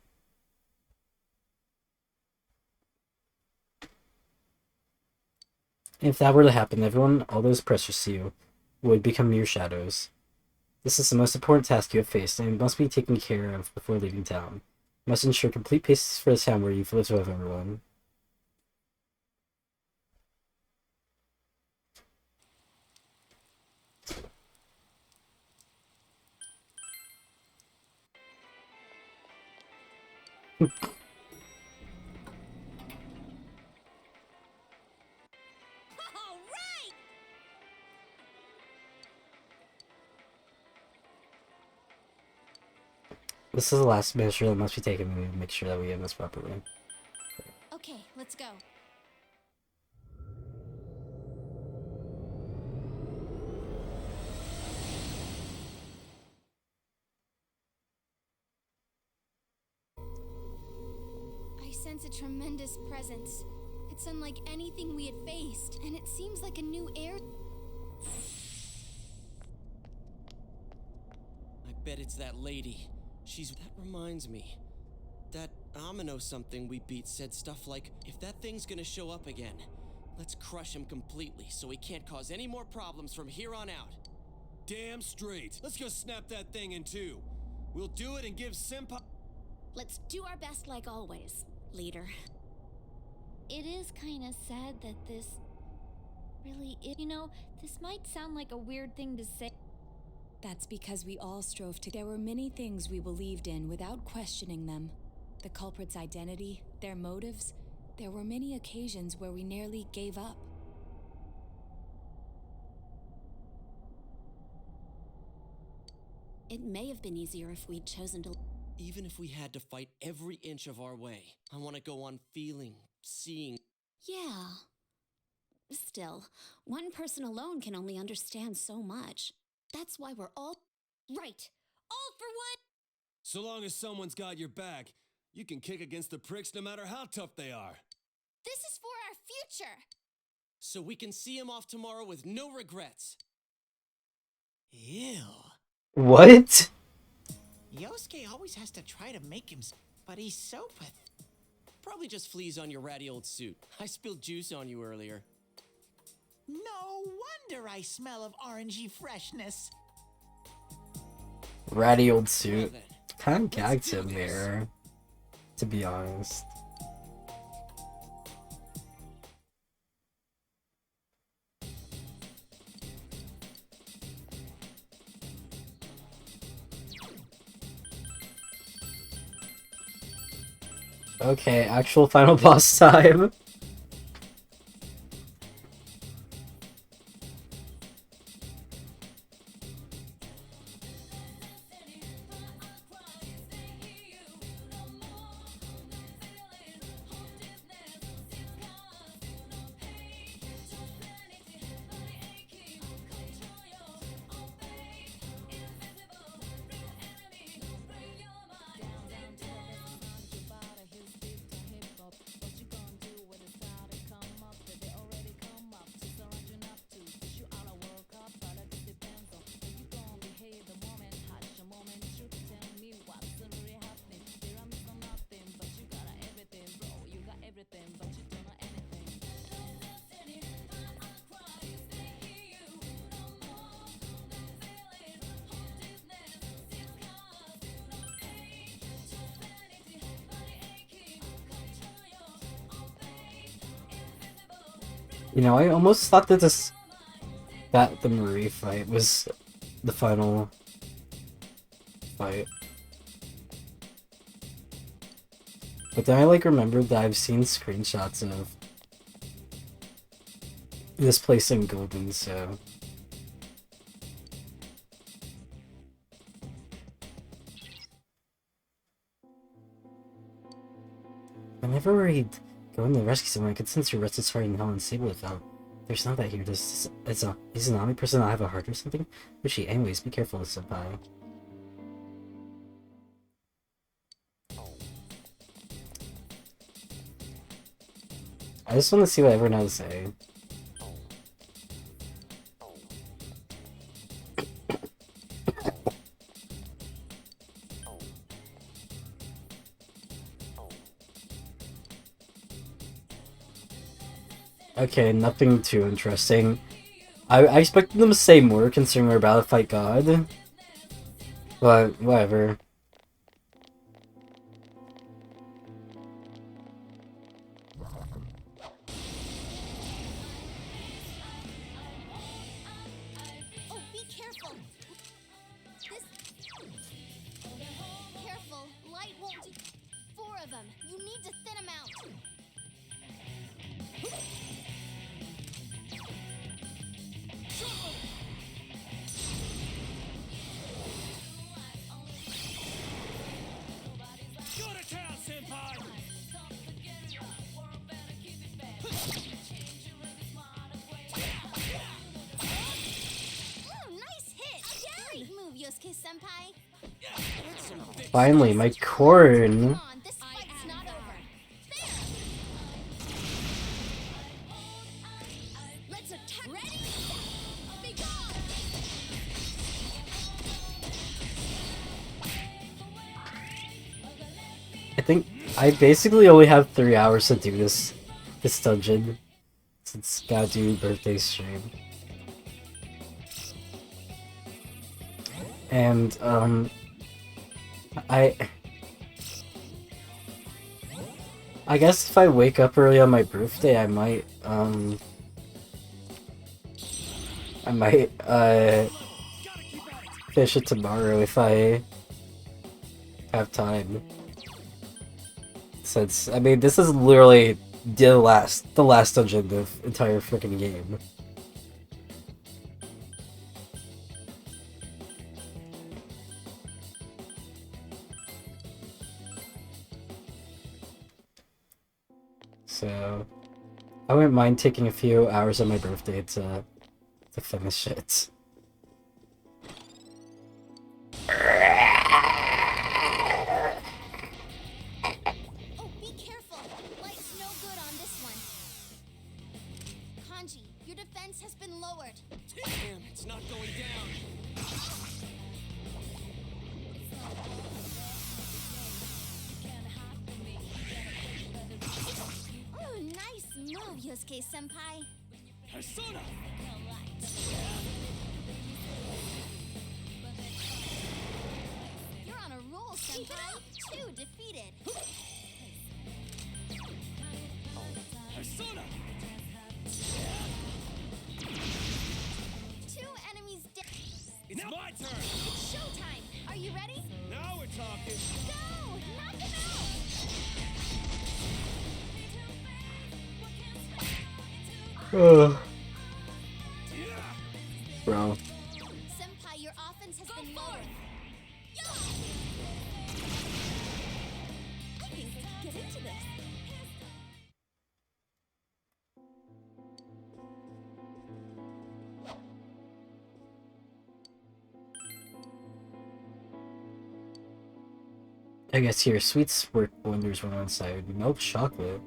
If that were to happen, everyone, all those pressures to you, would become mere shadows. This is the most important task you have faced, and it must be taken care of before leaving town. You must ensure complete peace for the town where you've lived with everyone. This is the last measure that must be taken. We need to make sure that we end this properly. Okay, let's go. I sense a tremendous presence. It's unlike anything we had faced, and it seems like a new air. I bet it's that lady. That reminds me. That Amino something we beat said stuff like, if that thing's gonna show up again, let's crush him completely so he can't cause any more problems from here on out. Damn straight. Let's go snap that thing in two. We'll do it and give Senpai. Let's do our best like always, leader. It is kind of sad that this really is. You know, this might sound like a weird thing to say. That's because we all strove to. There were many things we believed in without questioning them. The culprit's identity, their motives. There were many occasions where we nearly gave up. It may have been easier if we'd chosen to. Even if we had to fight every inch of our way, I want to go on feeling, seeing. Yeah. Still, one person alone can only understand so much. That's why we're all right. All for one. So long as someone's got your back, you can kick against the pricks no matter how tough they are. This is for our future. So we can see him off tomorrow with no regrets. Ew. What? Yosuke always has to try to make him, but he's so Probably just fleas on your ratty old suit. I spilled juice on you earlier. No wonder I smell of orangey freshness. Ratty old suit. Kind of gagged him there, to be honest. Okay, actual final boss time. You know, I almost thought that the Marie fight was the final fight. But then I remembered that I've seen screenshots of this place in Golden, so whenever we go in to rescue someone, I could sense your restless heart and how unstable it felt. There's not that here. Is an army person not have a heart or something? Who's she? Anyways, be careful, senpai. I just want to see what everyone has to say. Okay, nothing too interesting. I expected them to say more considering we're about to fight God. But, whatever. Oh, be careful! Careful, light won't do... 4 of them. You need to thin them out. Go to town, senpai! Oh, nice hit! Great move, Yosuke-senpai. Finally, my corn. Come on, this fight's not over. There! Let's attack! Ready? Be gone! I think I basically only have 3 hours to do this dungeon. Since gotta do birthday stream. And I guess if I wake up early on my birthday, I might finish it tomorrow if I have time. Since I mean this is literally the last dungeon of the entire freaking game. So I wouldn't mind taking a few hours on my birthday to finish it. Oh, be careful! Light's no good on this one. Kanji, your defense has been lowered. Damn, it's not going down. Oh, nice move, Yosuke-senpai. Persona! You're on a roll, senpai. 2 defeated. Persona! 2 enemies dead. It's my turn! It's showtime. Are you ready? Now we're talking! Go! Knock him Ugh. Bro. Senpai, your offense has been lowered. I think we can get into this. I guess here, sweets work wonders when on side. Milk chocolate.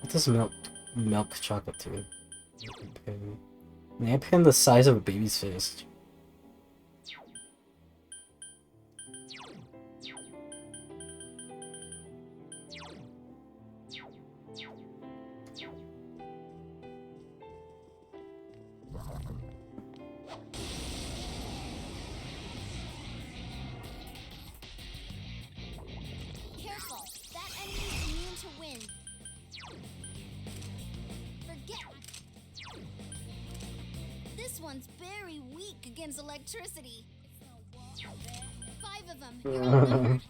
What does milk chocolate do? An ant pin the size of a baby's fist. Careful. That enemy's immune to wind. Forget. This one's very weak against electricity. 5 of them. You're outnumbered.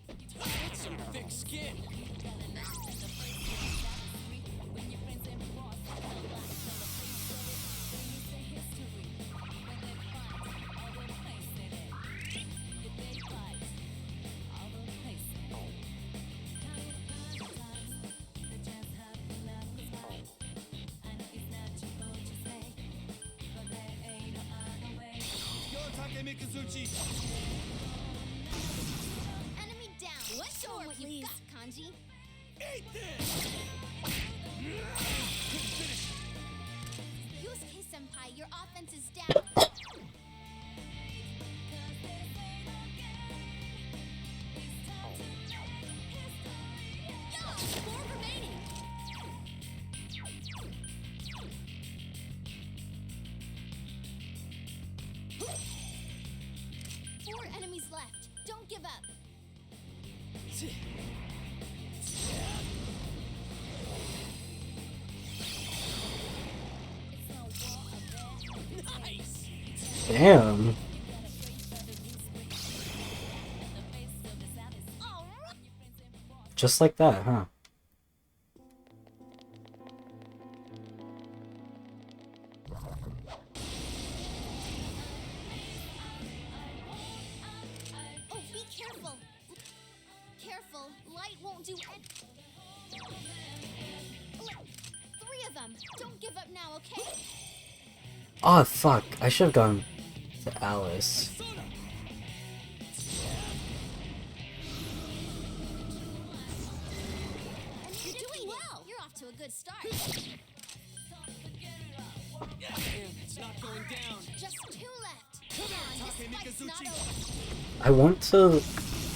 It's some thick skin. Yo, Take Mikazuchi! Enemy down. What Show what you got, Kanji. Eat this! Finish! Yosuke-senpai, your offense is down. give up. Nice! Damn. Just like that, huh? Oh, be careful. Careful, light won't do three of them. Don't give up now, okay? Oh, fuck. I should have gone to Alice. You're doing well. You're off to a good start. It's not going down. Just two left. Come on, this fight's not over. I want to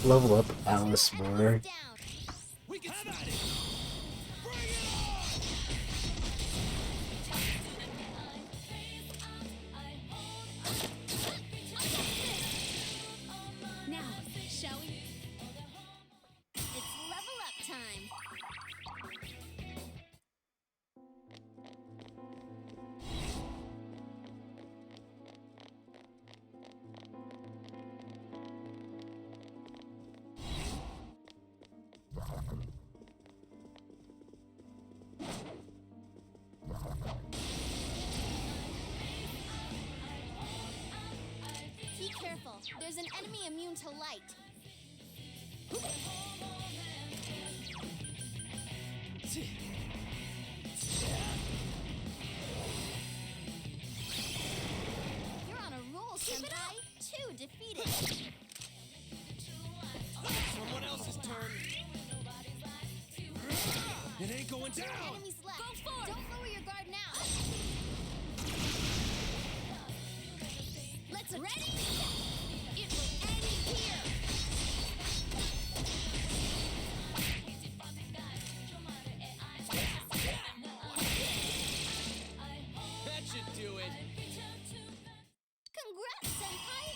level up Alice more. We can have at it. Now, shall we? It's level up time. Be careful. There's an enemy immune to light. You're on a roll, Senpai. Two defeated. Someone else's turn. It ain't going down. Enemies left. Go for it. Don't lower your guard now. Let's ready. It will end here. That should do it. Congrats, Senpai.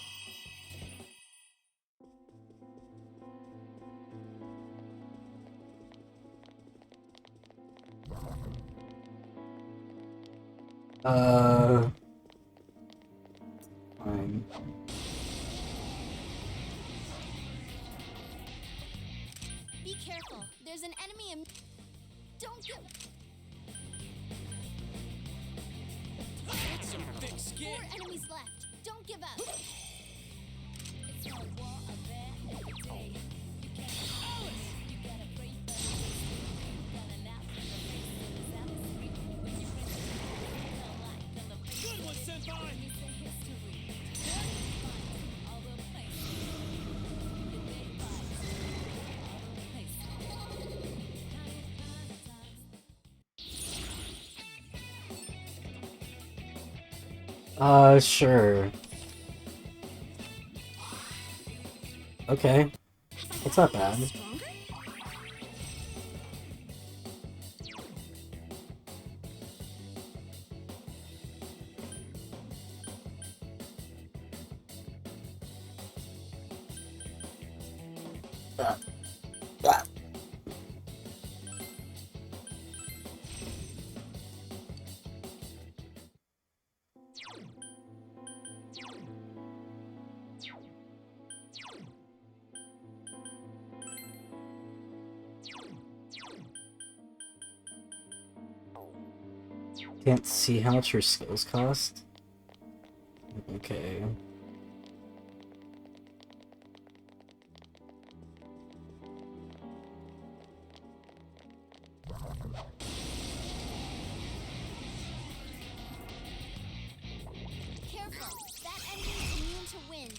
Fine. Be careful. There's an enemy in. Don't give. Some thick skin. 4 enemies left. Don't give up. Good one, Senpai. Sure. Okay. It's not bad. Can't see how much your skills cost? Okay. Careful. That enemy is immune to wind.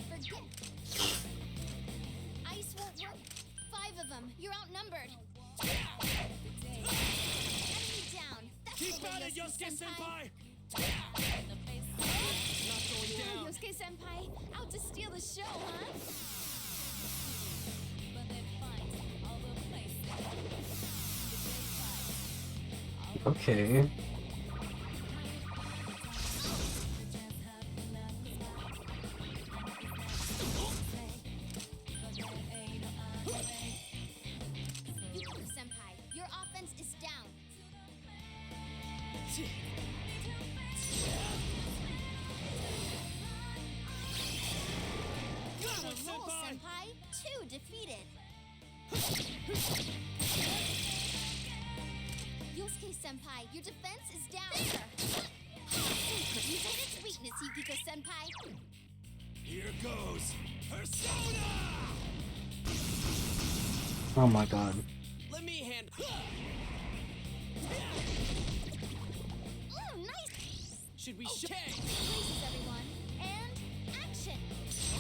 Forget. Ice won't work. 5 of them. You're outnumbered. Enemy down. That's Keep the way, at it, Yosuke Senpai. Not going down. Yosuke Senpai, out to steal the show, huh? Okay. Senpai. 2 defeated. Yosuke Senpai, your defense is down. There! You hit its weakness, Yukiko Senpai. Here goes Persona! Oh my god. Let me handle. Oh, nice! Should we Okay. shake? Places, everyone. And action!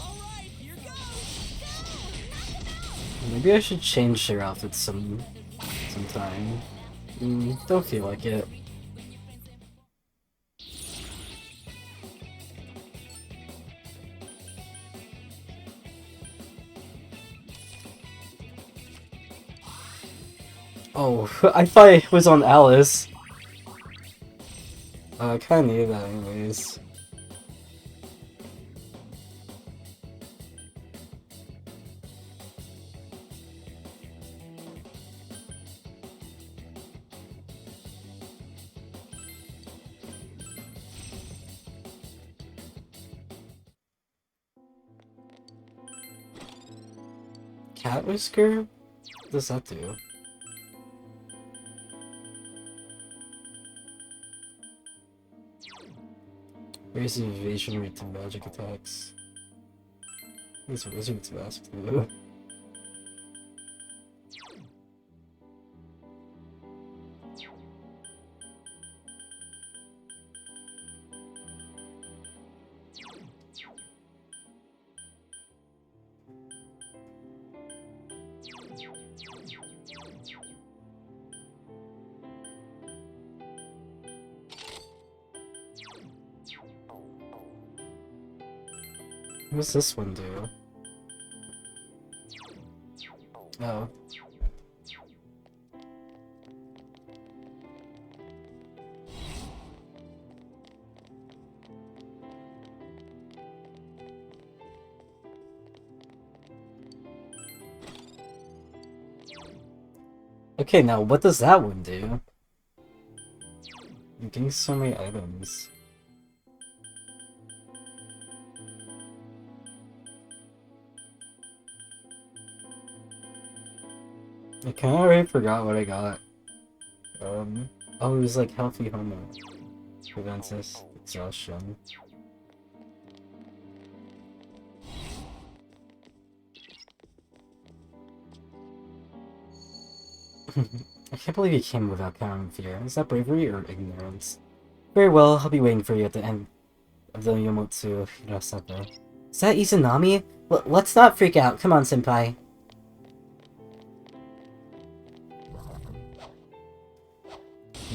All right, here goes. Go! Knock him out! Maybe I should change their outfits sometime. Don't feel like it. Oh, I thought it was on Alice. I kinda needed that anyways. Cat Whisker? What does that do? Raise the evasion rate to magic attacks. These wizards mask too. What's this one do? Oh. Okay, now what does that one do? I'm getting so many items. I kinda already forgot what I got. Oh, it was like healthy homo. Prevents this exhaustion. I can't believe you came without counting fear. Is that bravery or ignorance? Very well, I'll be waiting for you at the end of the Yomotsu Hirasaka. Is that Izanami? Let's not freak out. Come on, senpai.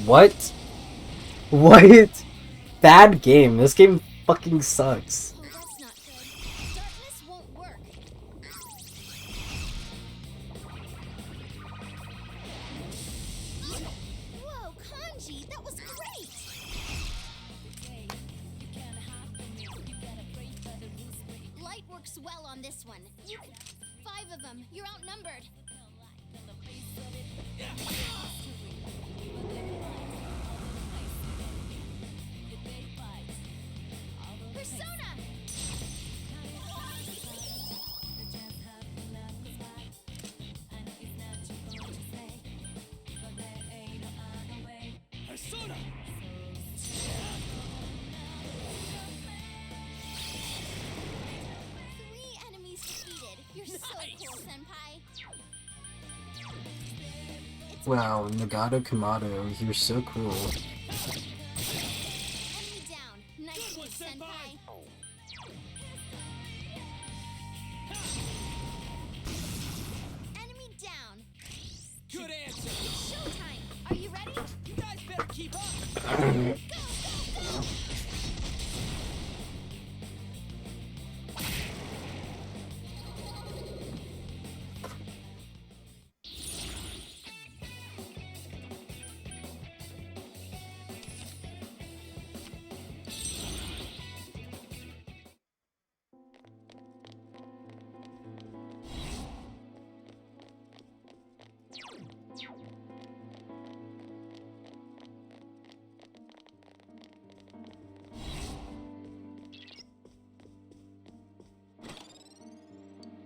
What? What? Bad game. This game fucking sucks. Oh, that's not good. Darkness won't work. Whoa, Kanji, that was great! Light works well on this one. 5 of them. You're outnumbered. Persona! Persona! 3 enemies defeated. You're so cool, senpai. Wow, Nagato Kamado, you're so cool. Enemy down. Nice one, senpai. Enemy down. Good answer. It's showtime. Are you ready? You guys better keep up. Go, go, go!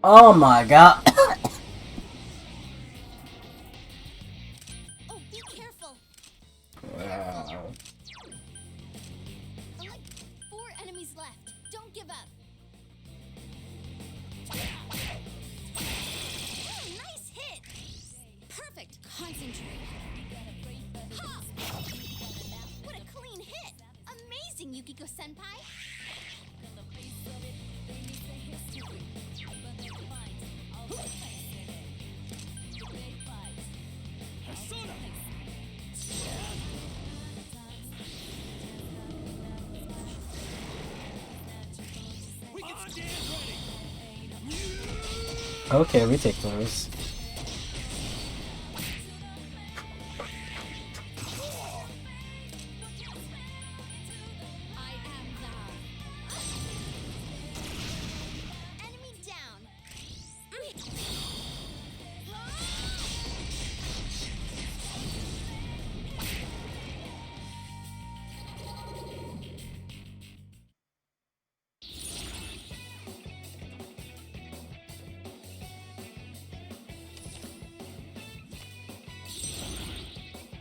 Oh my god. Oh, be careful. Wow. Like 4 enemies left. Don't give up. Nice hit. Perfect. Concentrate. Ha! What a clean hit. Amazing, Yukiko-senpai. Okay, we take those. Enemy down.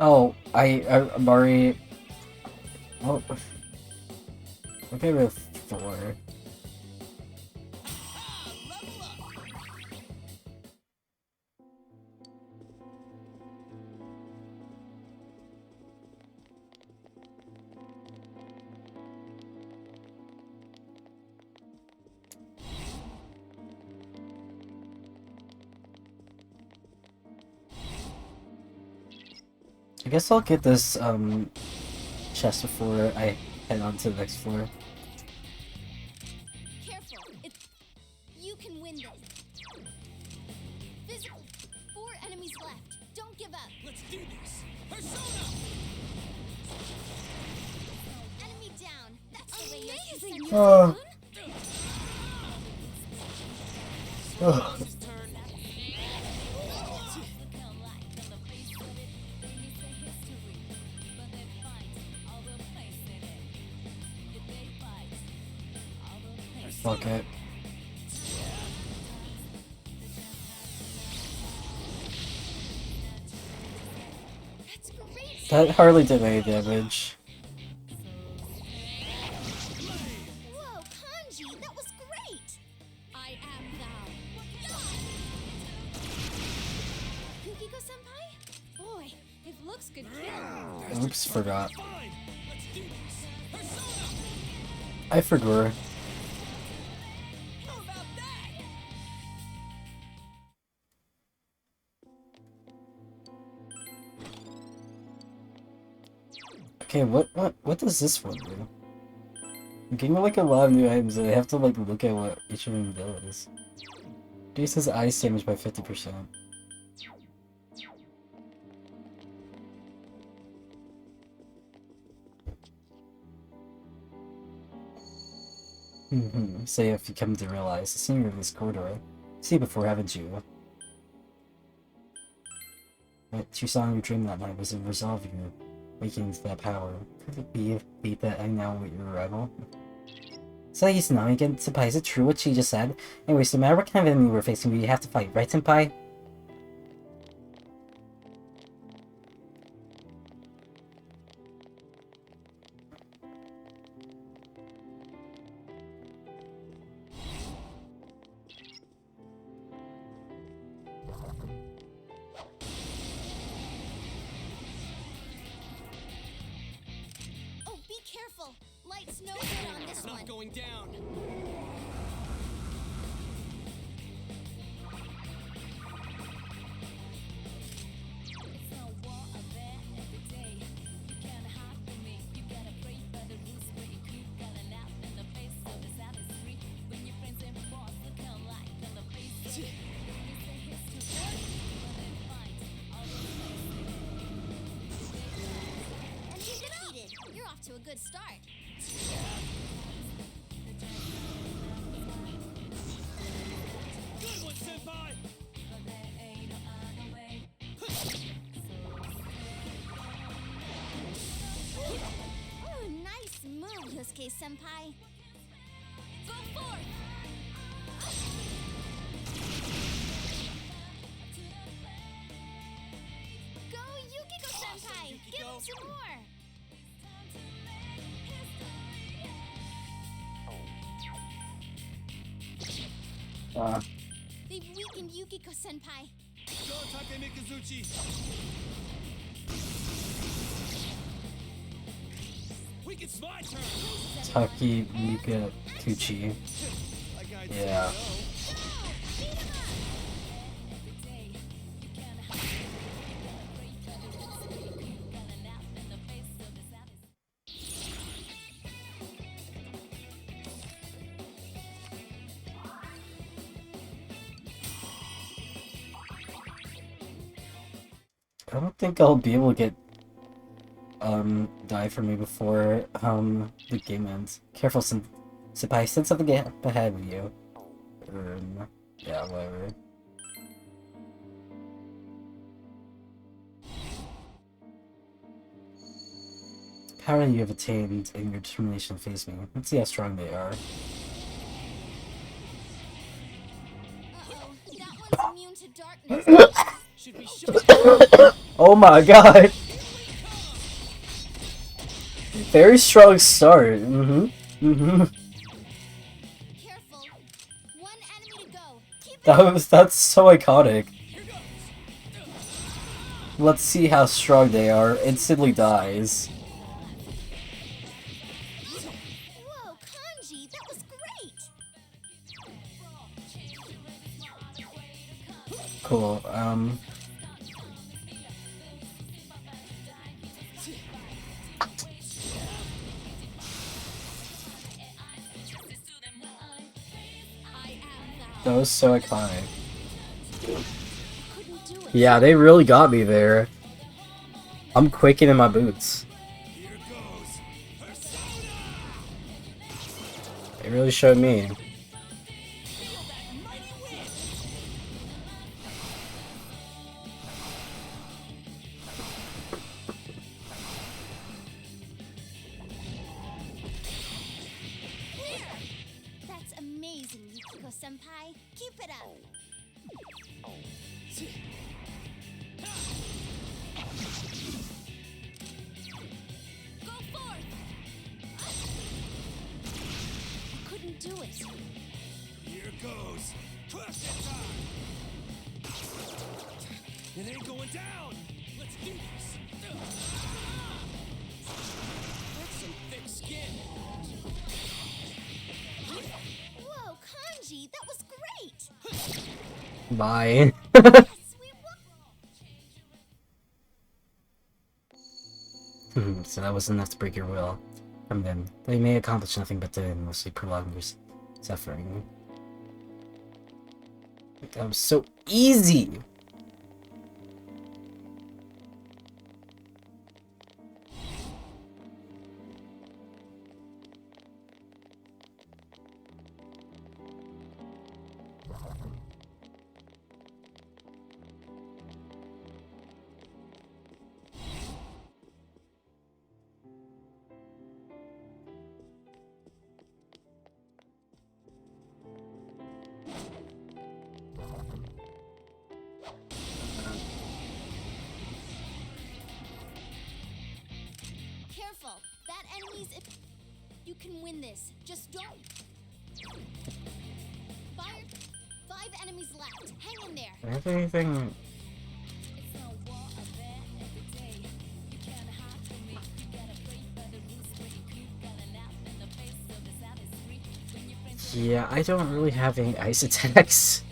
Oh, I'm already. Oh, okay, with 4. I guess I'll get this chest before I head on to the next floor. Careful. You can win this. Physical. 4 enemies left. Don't give up. Let's do this. Persona! Enemy down. That's the way Amazing! Oh. Fuck it. That hardly did any damage. Whoa, Kanji, that was great. I am thou. Yukiko-senpai? Boy, it looks good kill. Oops, forgot. I forgot. Okay, what does this one do? I'm getting like a lot of new items and I have to like look at what each of them does. Decreases ice damage by 50%. Say if you come to realize the senior of this corridor. See before, haven't you? What you saw in your dream that night was a resolve you waking to that power. Could it be that I now with your rival? So he's not again, Senpai. Is it true what she just said? Anyways, no matter what kind of enemy we're facing, we have to fight, right, Senpai? Oh, be careful. Light's no good on this one. Not going down. And you defeated. You're off to a good start. Good one, Senpai! Oh, nice move, Yosuke-senpai. Go forth! some more. They've weakened Yukiko-senpai. Go, Take Mikazuchi! Weak, it's my turn! Taki Mika Kuchi. Yeah. I don't think I'll be able to get die for me before the game ends. Careful, Senpai, send something ahead of you. Yeah, whatever. Power you have attained in your determination to face me. Let's see how strong they are. That one's immune to darkness. Should be shot. Oh my god! Very strong start. Careful. One enemy to go. Keep it That's so iconic. Let's see how strong they are. Instantly dies. Whoa, Kanji, that was great. Cool. That was so iconic. Yeah, they really got me there. I'm quaking in my boots. They really showed me. That's amazing, Yukiko-senpai. Keep it up. Go forth. You couldn't do it. Here goes. Crush it time. It ain't going down. Let's do this. That's some thick skin. Whoa, Kanji, that was great. Bye. So that was enough to break your will. From them, they may accomplish nothing but to mostly prolong your suffering. That was so easy! Careful. That enemy's... You can win this. Just don't... Fire. 5 enemies left. Hang in there. Is there anything... Yeah, I don't really have any ice attacks.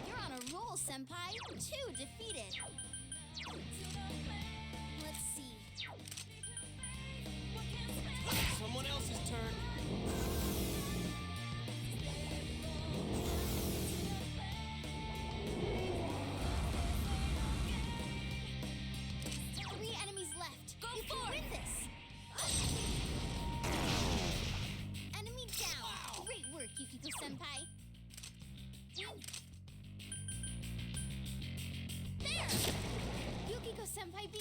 You're on a roll, Senpai. 2 defeated. Let's see. Someone else's turn. Three enemies left. Go you can win this. Enemy down. Wow. Great work, Yukiko-senpai. There! Yukiko-senpai beat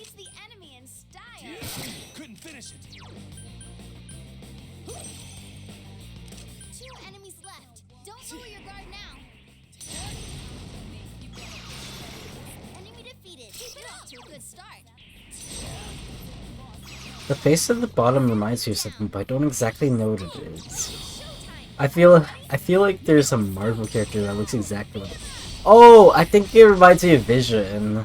finish it. 2 enemies left. Don't lower your guard now. Enemy defeated. Keep it off to a good start. The face at the bottom reminds me of something, but I don't exactly know what it is. I feel like there's a Marvel character that looks exactly like it. Oh, I think it reminds me of Vision.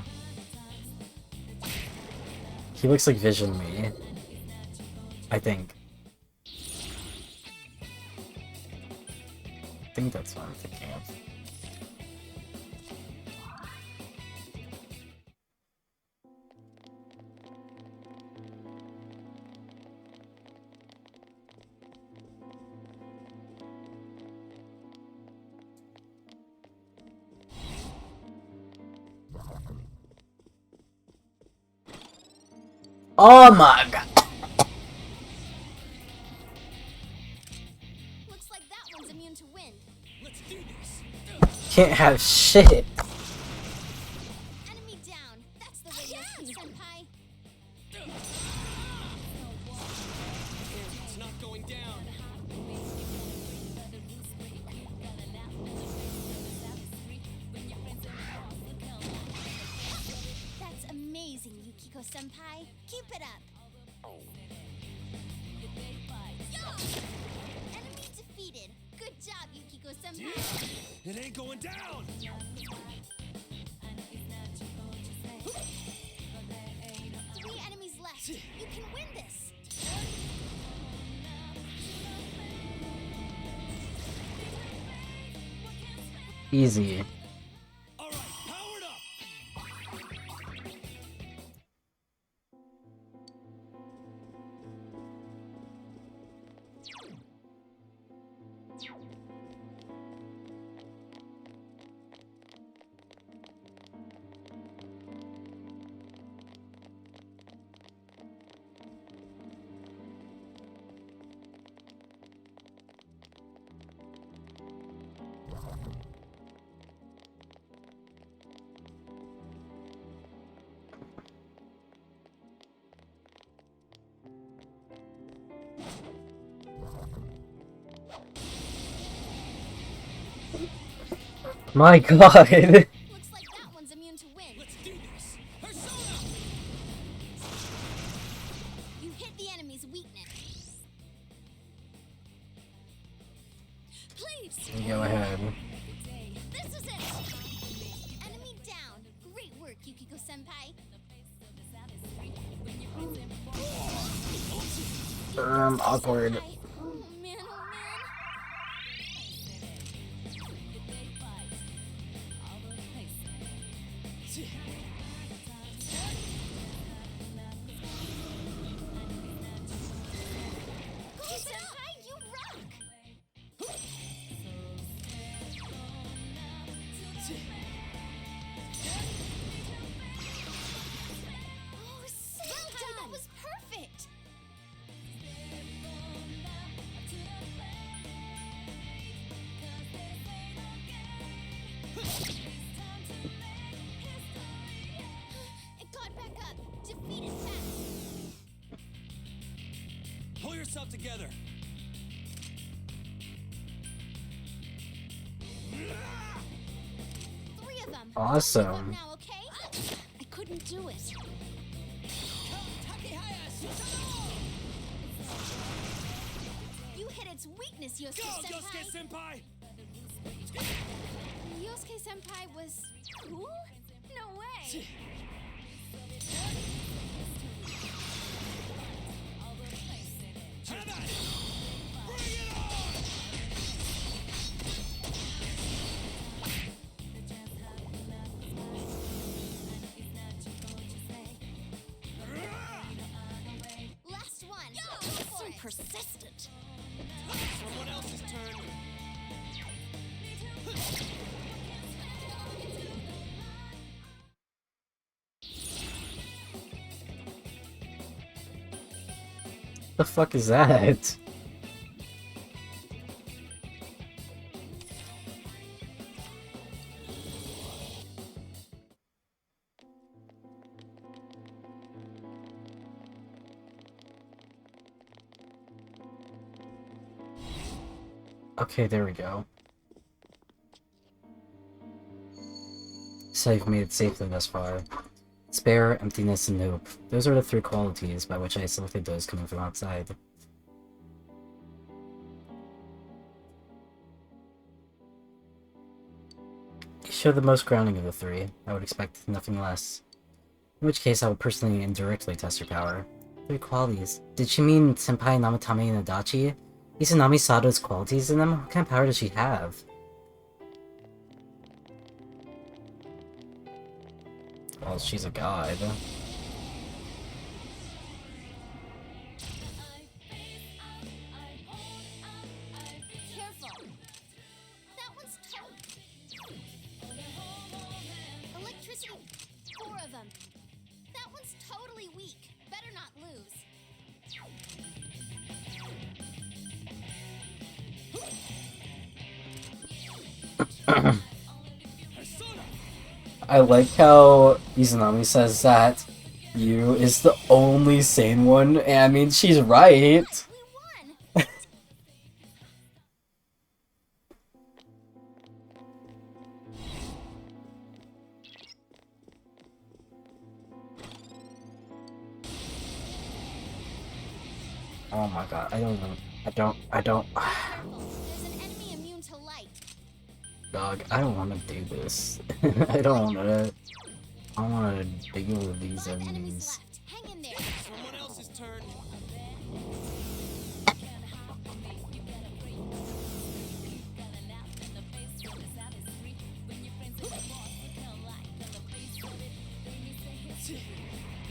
He looks like Vision to me. I think that's what I'm thinking of. Oh my god! Looks like that one's immune to wind. Let's do this. Can't have shit. Enemy down. That's the way, Yosuke-senpai. It's not going down. That's amazing, Yukiko-senpai. Keep it up. Enemy defeated. Good job, Yukiko-senpai. It ain't going down. 3 enemies left. You can win this. Easy. All right, powered up. My god. Looks like that one's immune to wind. Let's do this. Persona! You hit the enemy's weakness. Please. Go ahead. This is it. Enemy down. Great work, Yukiko-senpai. Awkward. Oh man, oh man. Senpai, you rock! Oh, Senpai, that was perfect! It got back up. Defeated fast. Pull yourself together. 3 of them. Awesome. Now, okay? I couldn't do it. You hit its weakness, Go, Yosuke-senpai. Yosuke-senpai! Yosuke-senpai was cool? No way. How about it? Bring it on! Last one. So persistent. Someone else's turn. The fuck is that? Okay, there we go. So you've made it safely thus far. Spare, emptiness, and hope. Those are the 3 qualities by which I selected those coming from outside. You show the most grounding of the 3. I would expect nothing less. In which case, I would personally and directly test her power. 3 qualities. Did she mean Senpai Namatame and Adachi? Izanami saw those qualities in them? What kind of power does she have? Well, she's a god. Careful! That one's electricity! 4 of them! That one's totally weak! Better not lose! I like how Izanami says that Yu is the only sane one, and I mean, she's right. Oh my god, I don't know. I don't. Dog, I don't want to do this. I don't want to deal with these enemies. Someone else's turn.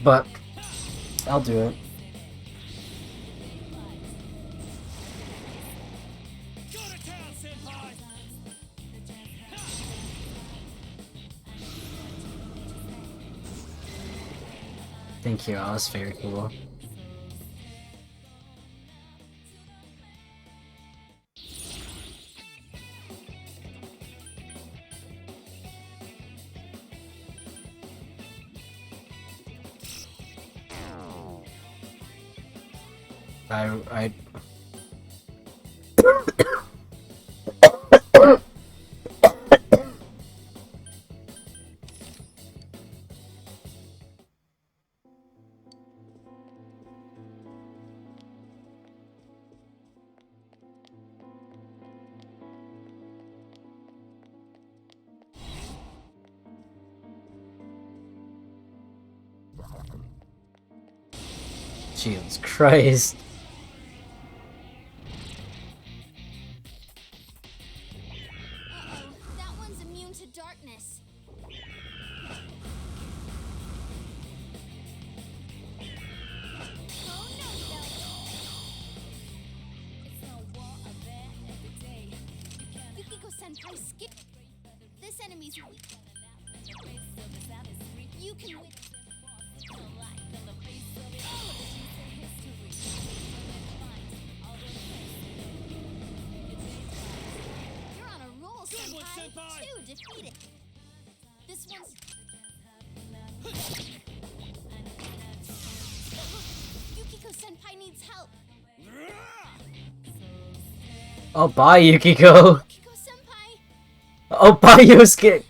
But I'll do it. Thank you, that was very cool. I Jesus Christ. That one's immune to darkness. Oh no, Yukiko-senpai skip. This enemy's weak. You can win. You're on a roll, Senpai. 2 defeated. This one's... Yukiko-senpai needs help. Oh, bye, Yukiko. Oh, bye, Yosuke.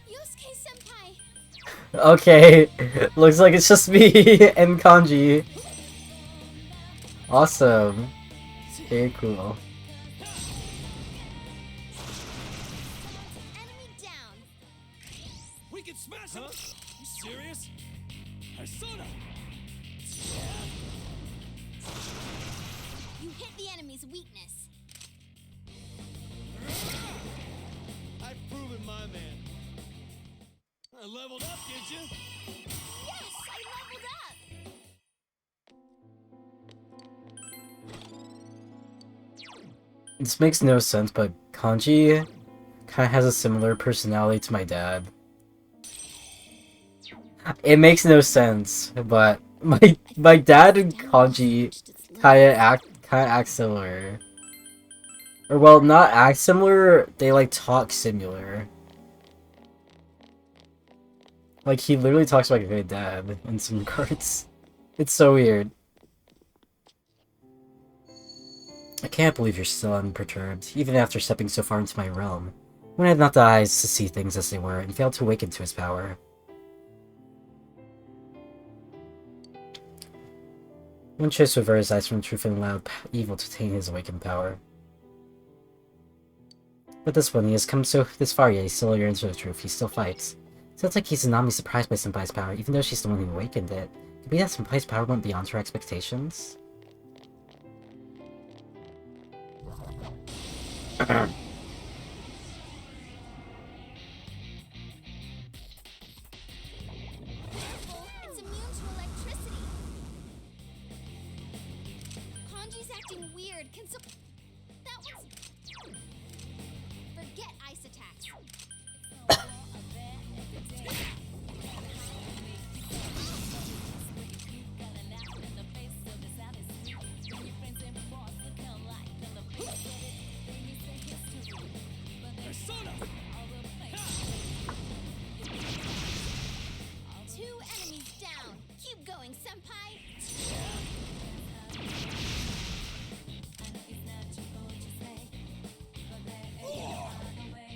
Okay, looks like it's just me and Kanji. Awesome. Very cool. We can smash him! You serious? Persona! You hit the enemy's weakness. I've proven my man. I leveled up, did you? Yes, I leveled up! This makes no sense, but Kanji kind of has a similar personality to my dad. It makes no sense, but my dad and Kanji kind of act similar. Or well, not act similar. They like talk similar. Like he literally talks like my dad in some regards. It's so weird. I can't believe you're still unperturbed, even after stepping so far into my realm. When I had not the eyes to see things as they were, and failed to awaken to his power. One chose to avert his eyes from truth and allowed evil to attain his awakened power. But this one, he has come so this far, yet he still yearns for the truth. He still fights. Sounds like he's not surprised by Senpai's power, even though she's the one who awakened it. Could be that Senpai's power went beyond her expectations? It's immune to electricity. Kanji's acting weird. Can some... That one's... Forget ice attacks. Two enemies down. Keep going, senpai.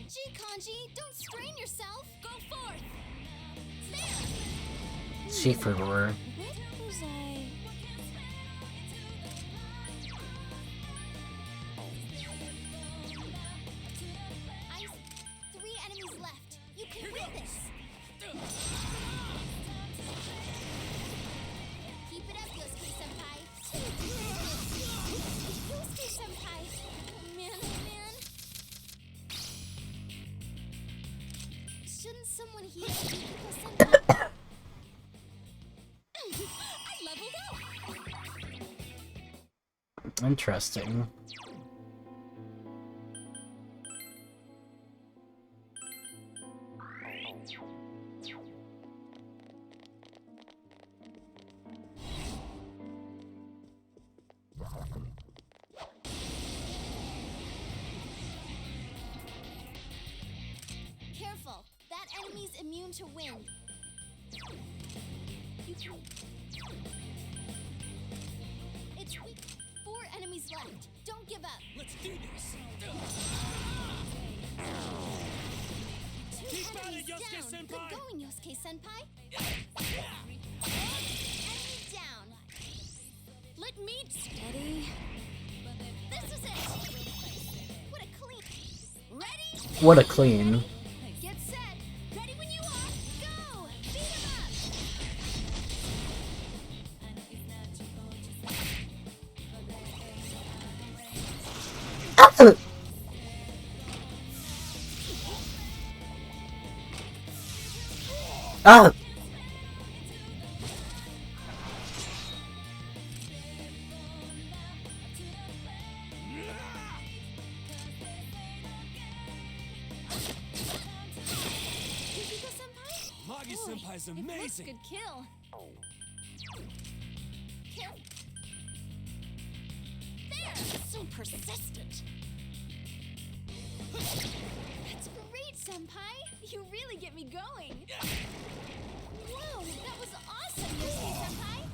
Gee, Kanji, don't strain yourself. Go forth. There. She for roar. What was I? Ice. 3 enemies left. You can win this. Keep it up, Yosuke-senpai. Yosuke-senpai. Oh man, oh man. Shouldn't someone heal Yukiko-senpai? I leveled up. Interesting. Careful. That enemy's immune to wind. You can... It's weak. 4 enemies left. Don't give up. Let's do this. 2 Keep at enemies it, Yosuke down. senpai. Good going, Yosuke-senpai. Enemy down. Let me... Steady. This is it. What a clean... Ready? What a clean. Get set. Ready when you are. Go. Beat him up. Ah! Yukiko-senpai? Magi-senpai's It looks amazing. good kill. Kill. There! So persistent. That's great, senpai. You really get me going. Whoa, that was awesome, Yosuke-senpai.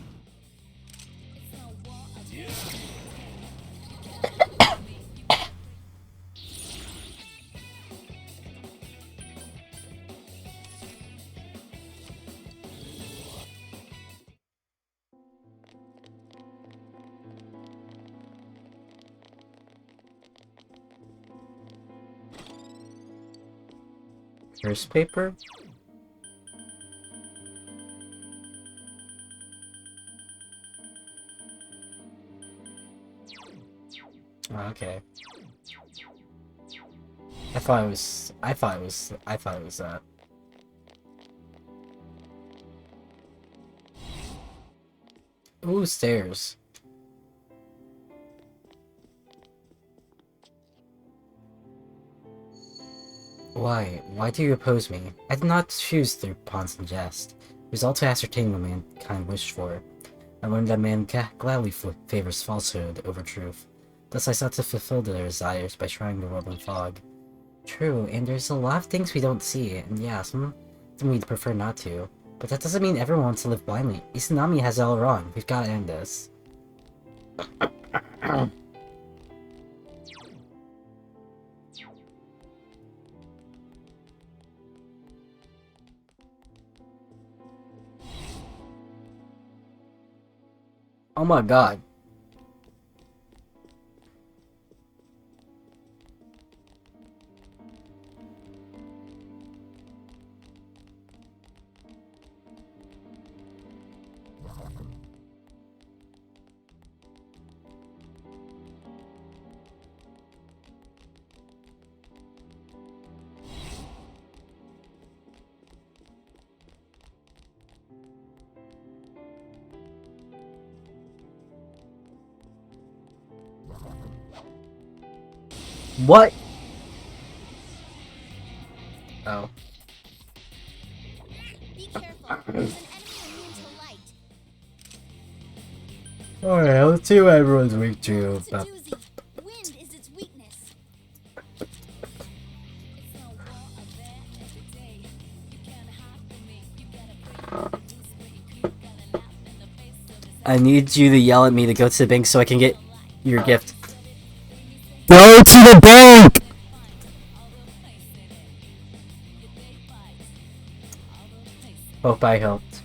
Curse paper? Oh, okay. I thought it was that. Ooh, stairs. Why? Why do you oppose me? I did not choose through pawns and jest. It was all to ascertain what mankind wished for. I learned that man gladly favors falsehood over truth. Thus I sought to fulfill their desires by trying the world in fog. True, and there's a lot of things we don't see, and yeah, some we'd prefer not to. But that doesn't mean everyone wants to live blindly. Izanami has it all wrong. We've got to end this. Oh my god. What? Oh. Be careful. There's an enemy immune to light. Alright, let's see what everyone's weak to. It's a doozy. Wind is its weakness. I need you to yell at me to go to the bank so I can get your gift. Go to the bank! Hope I helped.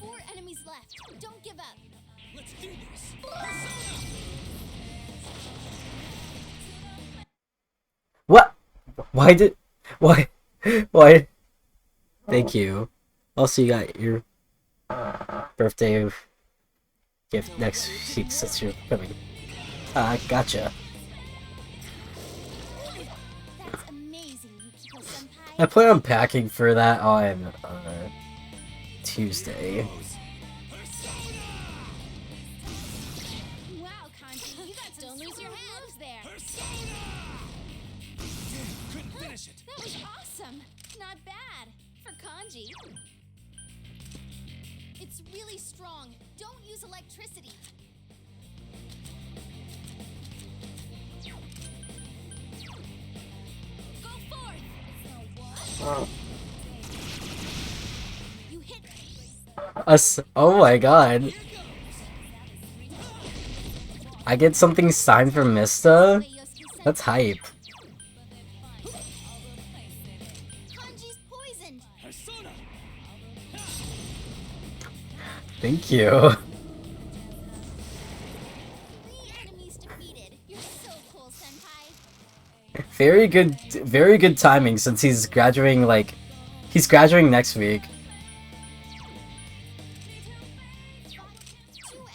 4 enemies left. Don't give up. Let's do this. What? Why did... Why? Why? Thank you. Also, you got your birthday gift next week since you're coming. Gotcha. That's amazing, Yukiko Senpai. I plan on packing for that on Tuesday. Wow, Kanji, you got some. Don't lose your hands there. Couldn't finish it. That was awesome. Not bad for Kanji. It's really strong. Don't use electricity. Go forth. You hit. Oh my god. I get something signed from Mista? That's hype. Kanji's poisoned. Thank you. 3 enemies defeated. You're so cool, Senpai. Very good timing since he's graduating next week. 2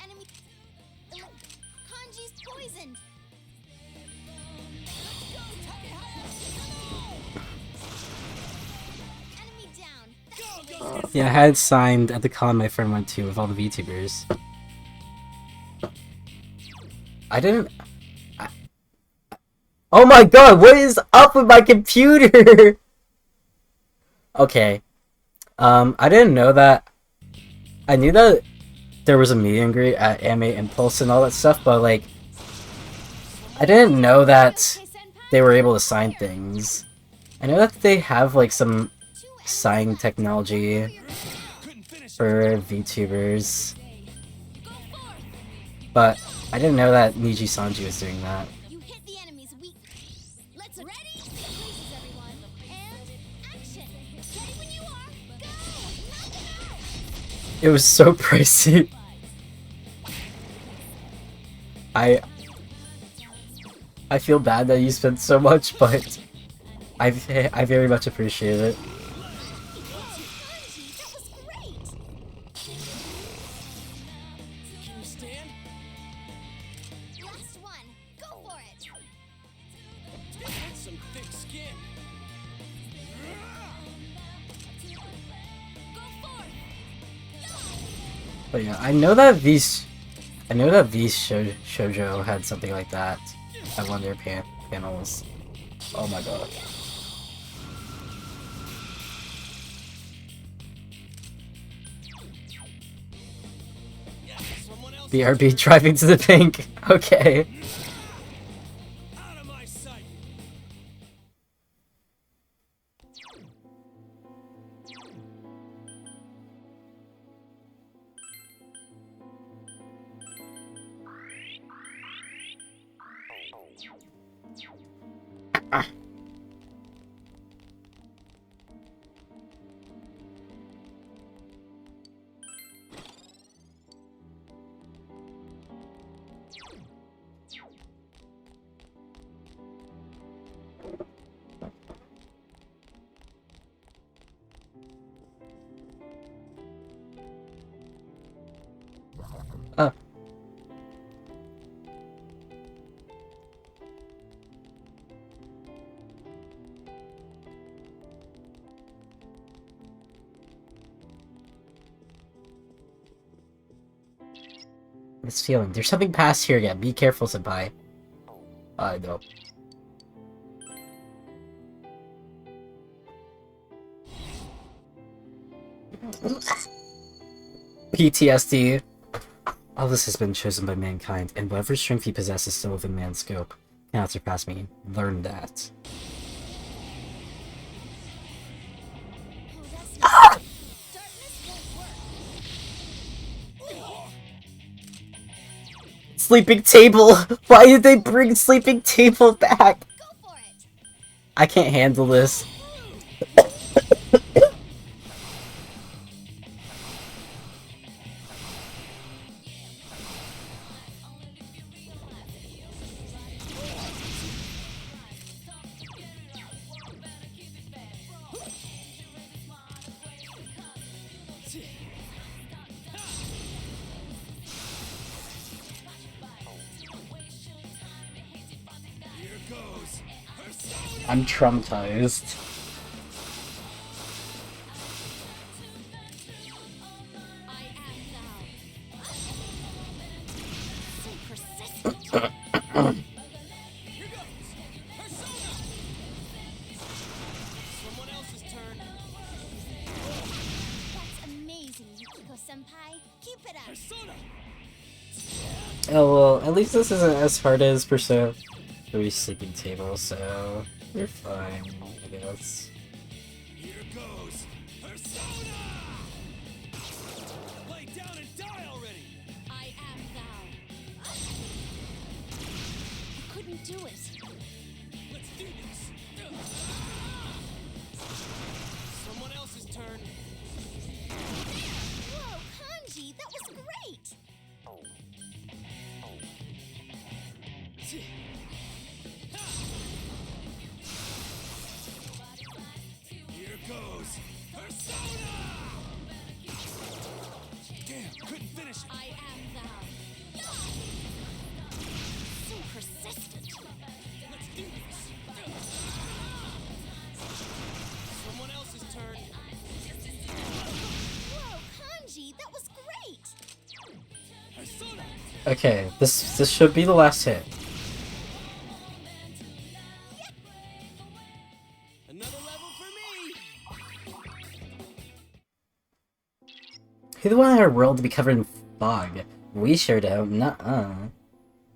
enemies. Kanji's poisoned. Enemy down. Yeah, I had signed at the con my friend went to with all the VTubers. I didn't... Oh my god, what is up with my computer? Okay. I didn't know that. I knew that there was a meet and greet at Anime Impulse and all that stuff, but like... I didn't know that they were able to sign things. I know that they have like some signing technology for VTubers. But I didn't know that Niji Sanji was doing that. You hit the enemy's weak. Let's ready. Places everyone. And action. Ready when you are. Go. Knock them out. It was so pricey. I feel bad that you spent so much, but I very much appreciate it. Kanji, that was great. Can you stand? Last one. Go for it. That's some thick skin. Go forth. But yeah, I know that these shoujo had something like that at one of their panels. Oh my god. BRB driving to the bank. Okay. Out of my sight. Uh. This feeling. There's something past here again. Be careful, senpai. I know. PTSD. All this has been chosen by mankind, and whatever strength he possesses is still within man's scope. Cannot surpass me. Learn that. Ah! Sleeping table! Why did they bring sleeping table back? I can't handle this. I'm traumatized. Someone else's turn. That's amazing, Yukiko-senpai. Keep it up. Persona! Oh well, at least this isn't as hard as Persona 3 Sleeping Table, so you're fine, I guess. Here goes Persona! Lay down and die already! I am thou. I couldn't do it. Let's do this! Someone else's turn. Whoa, Kanji, that was great! Here goes Persona! Damn, couldn't finish it. I am thou. So persistent. Let's do this. Someone else's turn. Whoa, Kanji, that was great! Persona! Okay, this should be the last hit. Another level for me! Who wanted our world to be covered in fog? We sure don't. Nuh-uh.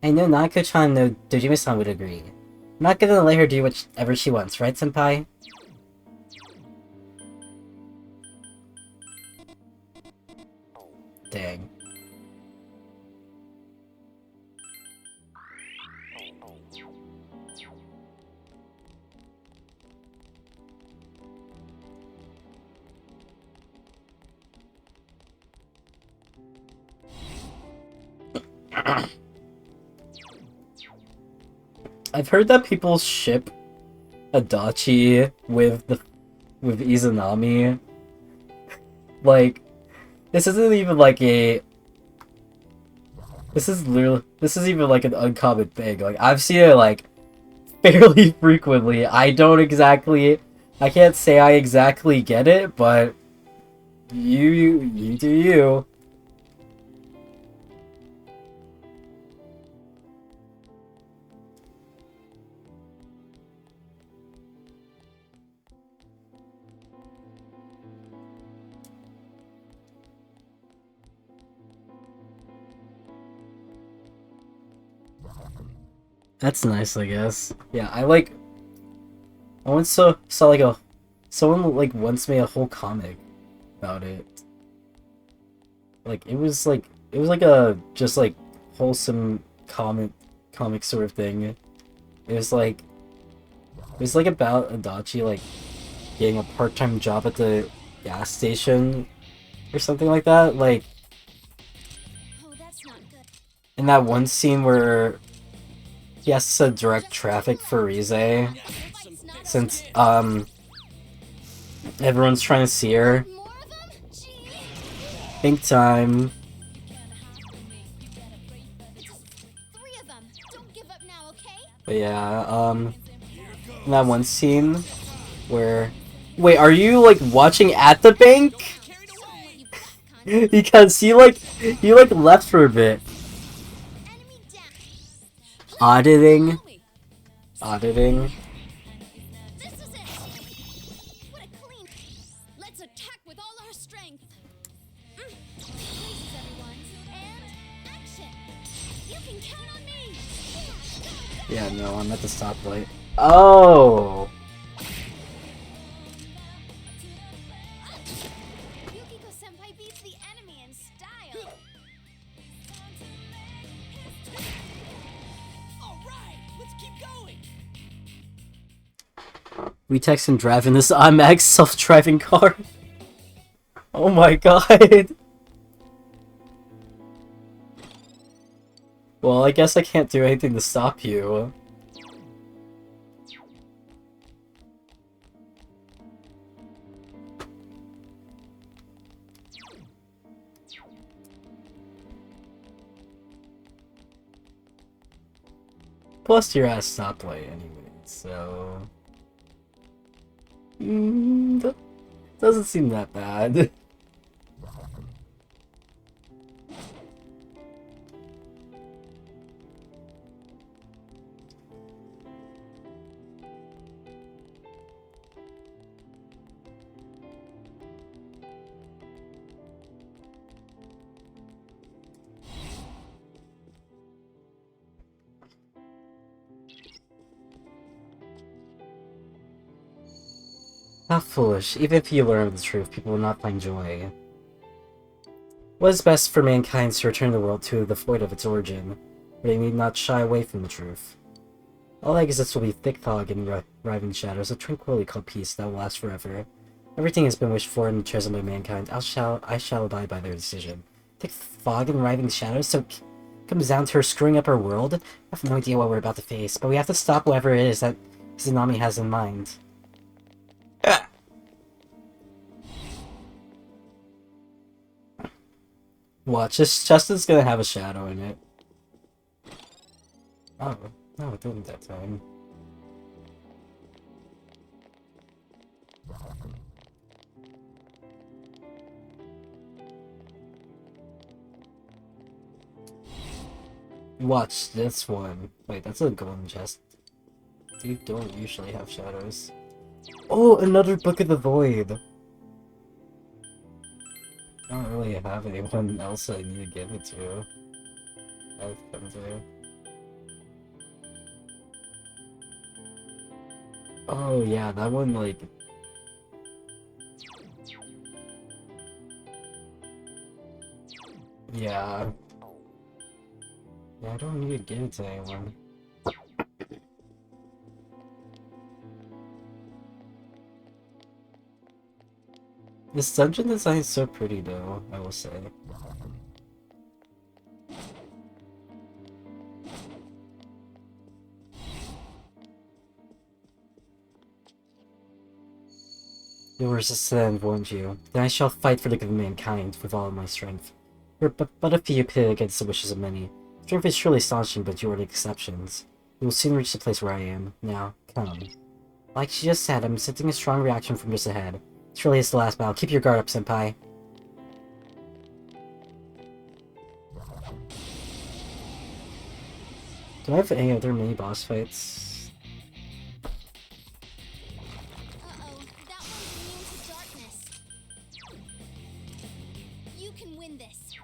I know Nako-chan no Dojima-san would agree. I'm not gonna let her do whatever she wants, right, senpai? Dang. I've heard that people ship Adachi with Izanami. Like, this isn't even like a... This is even like an uncommon thing. Like, I've seen it like fairly frequently. I can't say I exactly get it, but you do you. That's nice, I guess. Yeah, I once saw like someone like once made a whole comic about it. Like it was like a just like wholesome comic sort of thing. It was like about Adachi like getting a part-time job at the gas station or something like that. Like in that one scene where he has to direct traffic for Rize, since everyone's trying to see her. Think time. But yeah, that one scene where, wait, are you like watching at the bank? Because he like left for a bit. Auditing. Auditing. This is it. What a clean. Let's attack with all our strength. Braces, everyone. And action. You can count on me. Yeah, no, I'm at the stoplight. Oh. Yukiko-senpai beats the enemy in style. All right, let's keep going. We text him driving this IMAX self-driving car. Oh my god. Well, I guess I can't do anything to stop you. Plus, you're at a stoplight anyway, so... that doesn't seem that bad. How foolish. Even if you learn the truth, people will not find joy. What is best for mankind is to return the world to the void of its origin, where they need not shy away from the truth. All that exists will be thick fog and writhing shadows, a tranquility called peace that will last forever. Everything has been wished for and chosen by mankind. I shall abide by their decision. Thick fog and writhing shadows, so it comes down to her screwing up our world? I have no idea what we're about to face, but we have to stop whatever it is that Izanami has in mind. Watch, Justin's gonna have a shadow in it. Oh, no, it didn't that time. Watch this one. Wait, that's a golden chest. You don't usually have shadows. Oh, another Book of the Void! I don't really have anyone else I need to give it to. I've come to. Oh yeah, that one like... Yeah. Yeah, I don't need to give it to anyone. This dungeon design is so pretty though, I will say. You will resist the end, won't you? Then I shall fight for the good of mankind with all of my strength. You're but a few pitted against the wishes of many. Strength is surely astonishing, but you are the exceptions. You will soon reach the place where I am. Now, come. Like she just said, I'm sensing a strong reaction from just ahead. Surely it's the last battle. Keep your guard up, senpai. Do I have any other mini boss fights? Uh-oh, that one's immune to darkness. You can win this.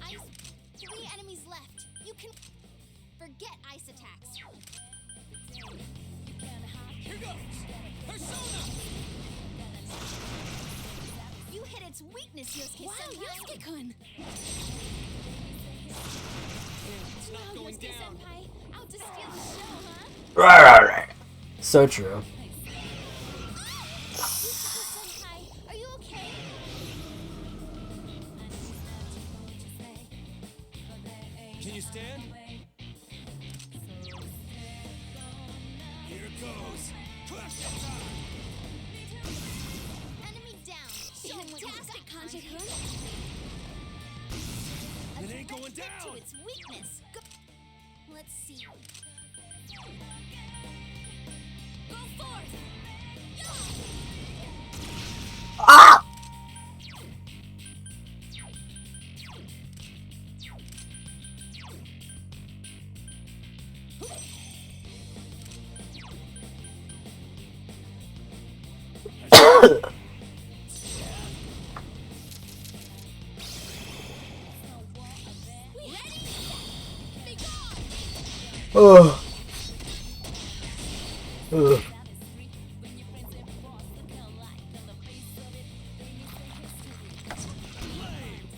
Ice. 3 enemies left. You can forget ice attacks. Here goes! Persona! You hit its weakness, Yosuke-senpai. Wow, Yosuke-kun! It's not going down. Yosuke-senpai, out to steal the show, huh? So true. Yosuke-senpai, are you okay? Can you stand? Here it goes. Crush it! Enemy down. Fantastic, Kanji-kun. It ain't going down. To its weakness. Let's see. Go forth! Ah! Oh. Ugh.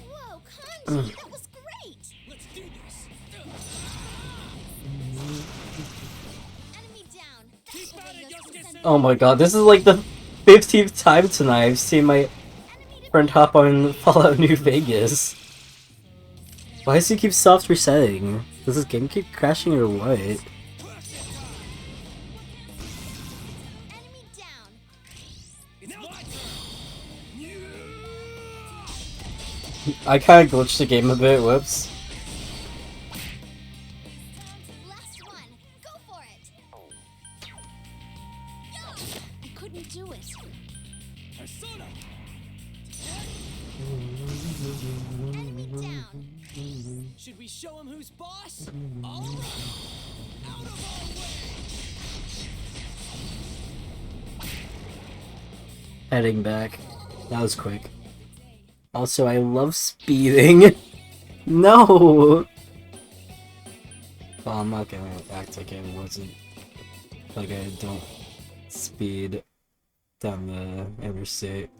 Whoa, Kanji, that was great! Let's do this. Enemy down. That's Keep at it, those Yosuke-sen. Oh my god, this is like the 15th time tonight I've seen my friend hop on Fallout New Vegas. Why does he keep soft resetting? Does this game keep crashing or what? enemy down. It's my turn. I kinda glitched the game a bit, whoops. Last one. Go for it. I couldn't do it. Persona. Enemy down. Should we show him who's boss? All right. Out of our way. Heading back. That was quick. Also, I love speeding. No! Well, I'm not gonna act like I wasn't. Like I don't speed down the interstate.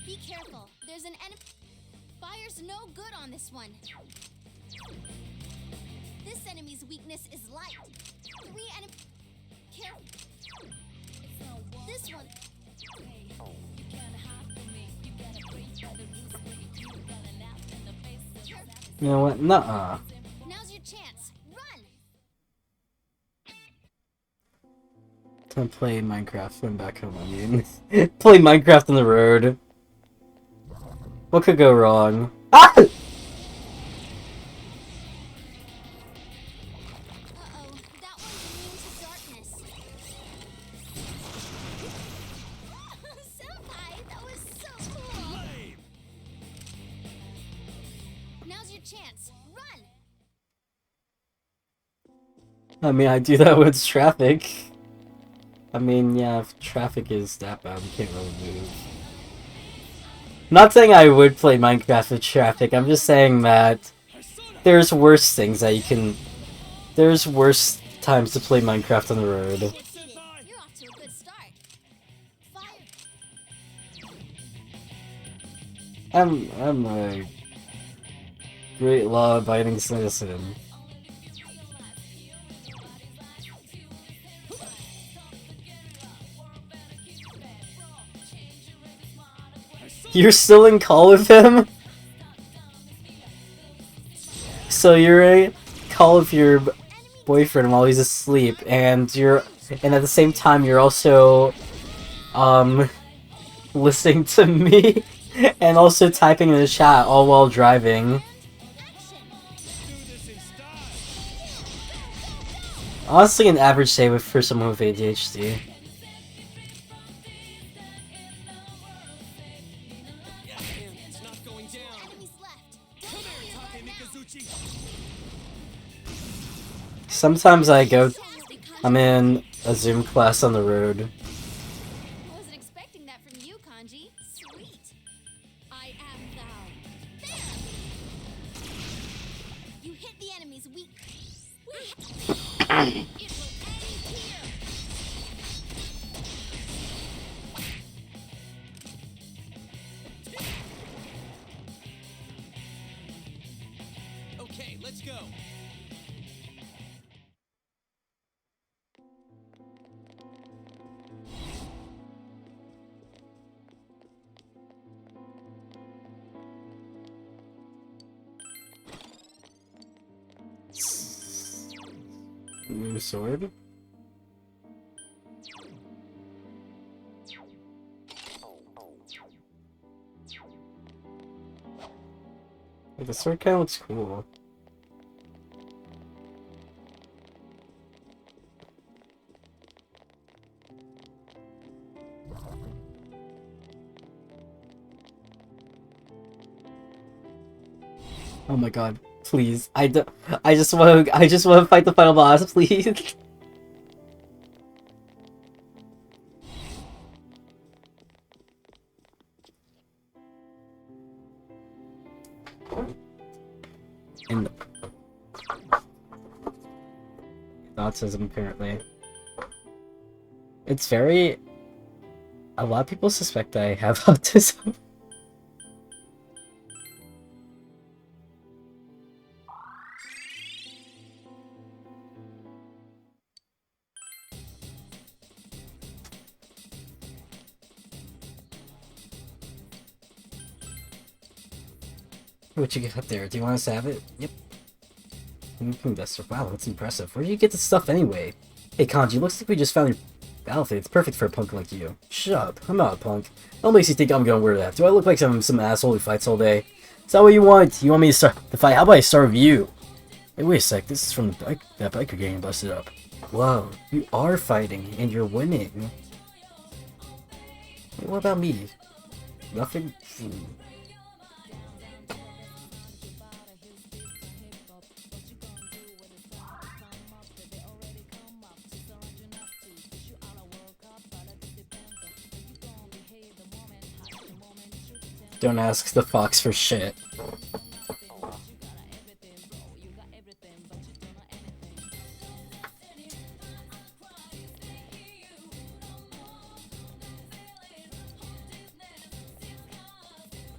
Be careful. There's an enemy. Fire's no good on this one. This enemy's weakness is light. 3 enemy. Careful. This one. You know what? Nuh-uh. Now's your chance. Run. Time to play Minecraft when back home, I mean. Play Minecraft on the road. What could go wrong? Ah! Uh-oh. That one's immune to darkness. Senpai, that was so cool. Now's your chance. Run. I mean, I do that with traffic. I mean, yeah, if traffic is that bad, we can't really move. Not saying I would play Minecraft with traffic, I'm just saying that there's worse things that you can... There's worse times to play Minecraft on the road. You're off to a good start. Fire. I'm a great law-abiding citizen. You're still in call with him? So you're in call with your boyfriend while he's asleep, and at the same time you're also listening to me and also typing in the chat all while driving. Honestly, an average day for someone with ADHD. Sometimes I'm in a Zoom class on the road. Wasn't expecting that from you, Kanji. Sweet. I am thou. There. You hit the enemy's weak. It will end here. Okay, let's go. New sword? Like, the sword kind of looks cool. Oh my god, please. I just want to fight the final boss, please. And autism, apparently. It's very... A lot of people suspect I have autism. What you got there? Do you want us to have it? Yep. Duster. Wow, that's impressive. Where did you get this stuff anyway? Hey Kanji, looks like we just found your battlefield. It's perfect for a punk like you. Shut up. I'm not a punk. What makes you think I'm gonna wear that? Do I look like some asshole who fights all day? Is that what you want? You want me to start the fight? How about I start with you? Hey, wait a sec. This is from the bike. That biker getting busted up. Wow, you are fighting, and you're winning. What about me? Nothing? Don't ask the fox for shit.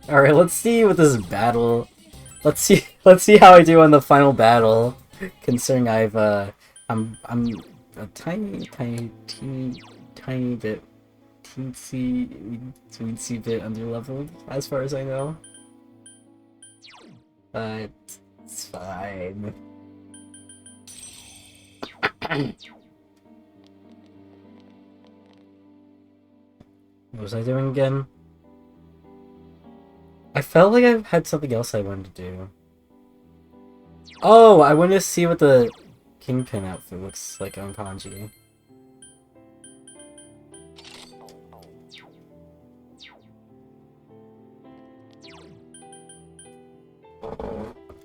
Alright, let's see what this battle... Let's see how I do on the final battle. Considering I'm a tiny bit teensy bit underleveled, as far as I know. But it's fine. What was I doing again? I felt like I had something else I wanted to do. Oh, I wanted to see what the Kingpin outfit looks like on Kanji.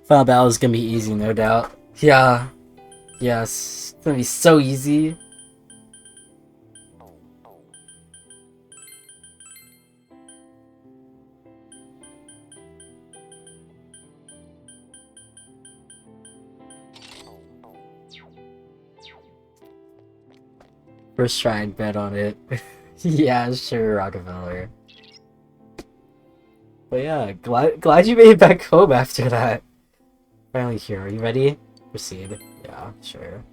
Final battle is gonna be easy, no doubt. Yeah. Yes. It's gonna be so easy. First try and bet on it. Yeah, sure, Rockefeller. But yeah, glad you made it back home after that. Finally here. Are you ready? Proceed. Yeah, sure.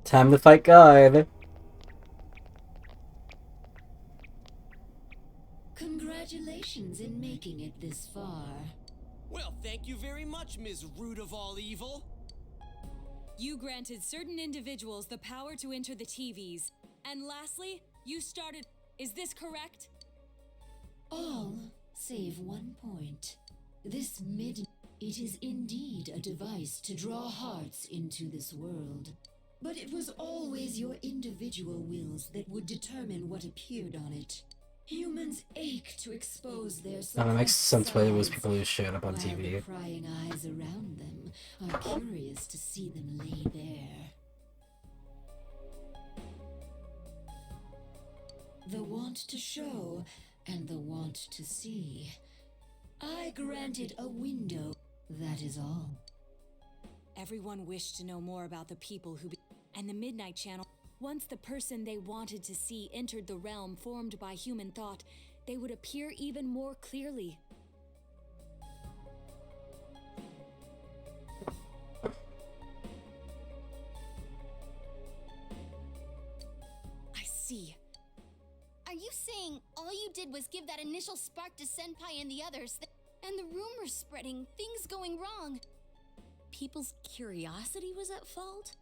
Time to fight God. Congratulations in making it this far. Well, thank you very much, Ms. Root of all evil. You granted certain individuals the power to enter the TVs. And lastly, you started... Is this correct? All save 1 point. This It is indeed a device to draw hearts into this world. But it was always your individual wills that would determine what appeared on it. Humans ache to expose their That makes sense why it was people who showed up on TV. The prying eyes around them are curious to see them lay bare. The want to show and the want to see. I granted a window, that is all. Everyone wished to know more about the people who... And the Midnight Channel... Once the person they wanted to see entered the realm formed by human thought, they would appear even more clearly. I see. Are you saying all you did was give that initial spark to Senpai and the others, and the rumors spreading, things going wrong? people's curiosity was at fault?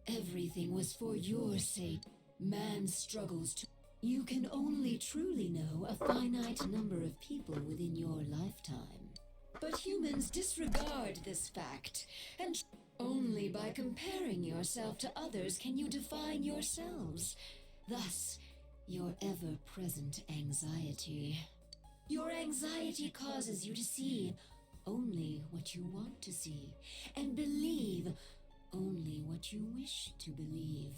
Everything was for your sake. Man struggles to... You can only truly know a finite number of people within your lifetime. But humans disregard this fact, and only by comparing yourself to others can you define yourselves. Thus, your ever-present anxiety. Your anxiety causes you to see only what you want to see, and believe only what you wish to believe.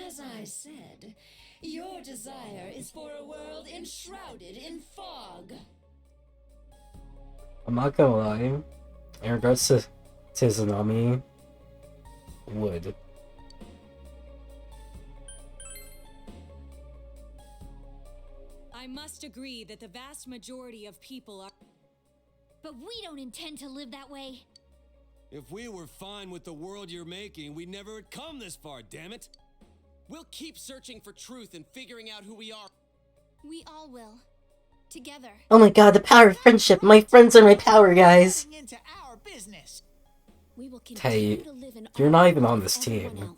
As I said, your desire is for a world enshrouded in fog. I'm not gonna lie. In regards to Tizunami, would. I must agree that the vast majority of people are. But we don't intend to live that way. If we were fine with the world you're making, we never would come this far, damn it! We'll keep searching for truth and figuring out who we are. We all will. Together. Oh my god, the power of friendship. My friends are my power, guys. Into our business. We will Tay, continue to live in you're not even on this team.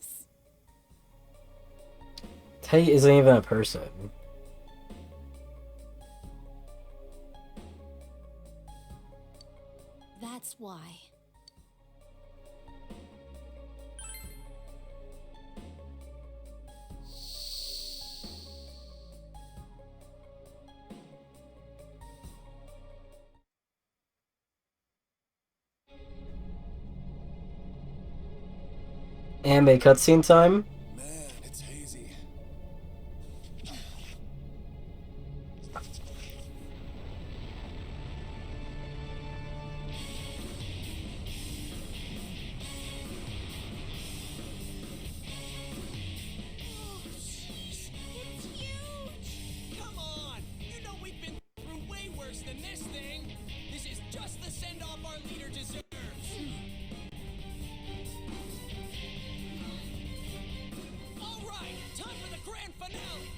Tay isn't even a person. That's why. Anime cutscene time? Man, it's hazy. Come on! You know we've been through way worse than this thing! This is just the send-off our leader deserves! Alright, time for the grand finale!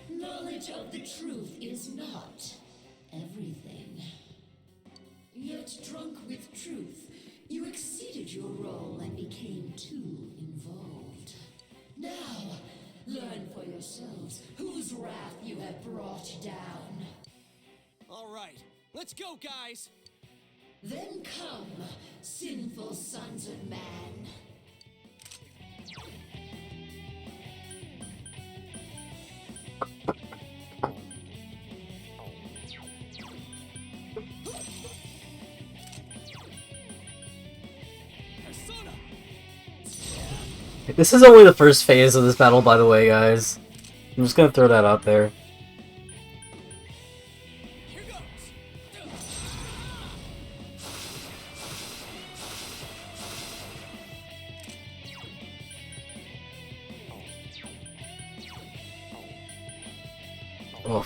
Knowledge of the truth is not everything. Yet drunk with truth, you exceeded your role and became too involved. Now, learn for yourselves whose wrath you have brought down. Alright, let's go, guys! Then come, sinful sons of man. Persona! This is only the first phase of this battle, by the way, guys. I'm just gonna throw that out there. Here goes! Oh.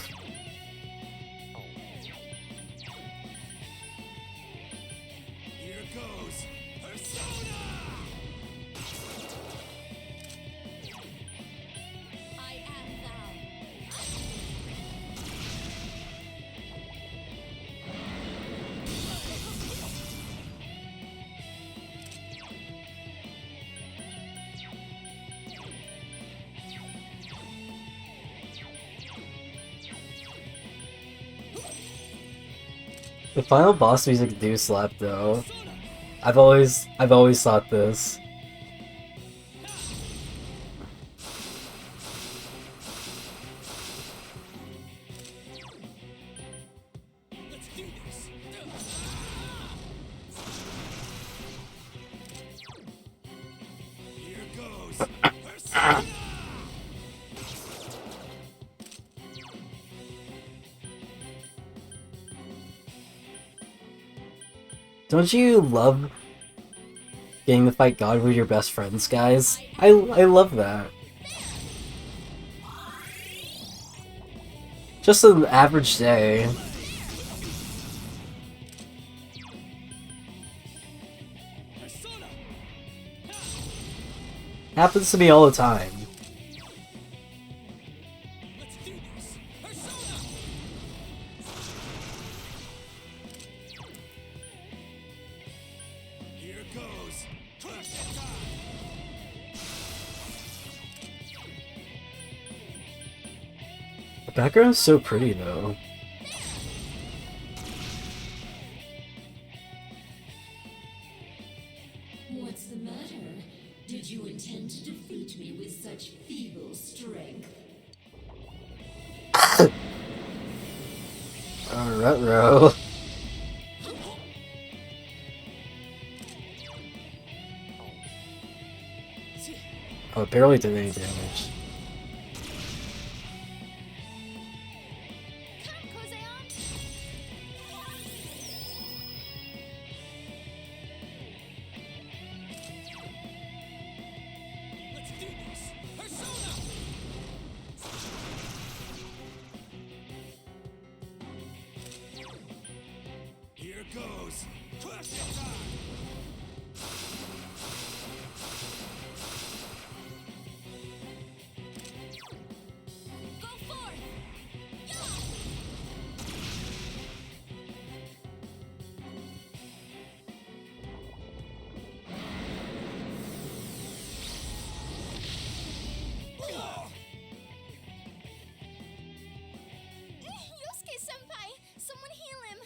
Here goes Persona! I am thou. The final boss music do slap though. I've always thought this. Let's do this! Here goes Persona! Don't you love getting to fight God with your best friends, guys? I love that. Just an average day. Persona! Happens to me all the time. The background's so pretty though. What's the matter? Did you intend to defeat me with such feeble strength? Ruh-roh. Oh, it barely did any damage. Yosuke-senpai! Someone heal him!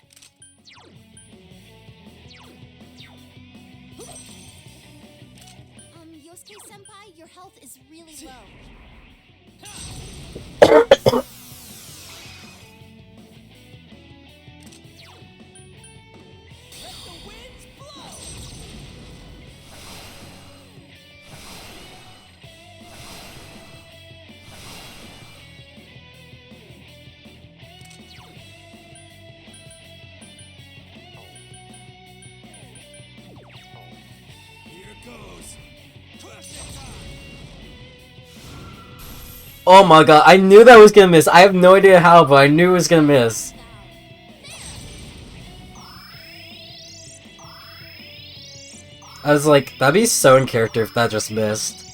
Yosuke-senpai, your health is really low. Oh my god, I knew that was gonna miss. I have no idea how, but I knew it was gonna miss. I was like, that'd be so in character if that just missed.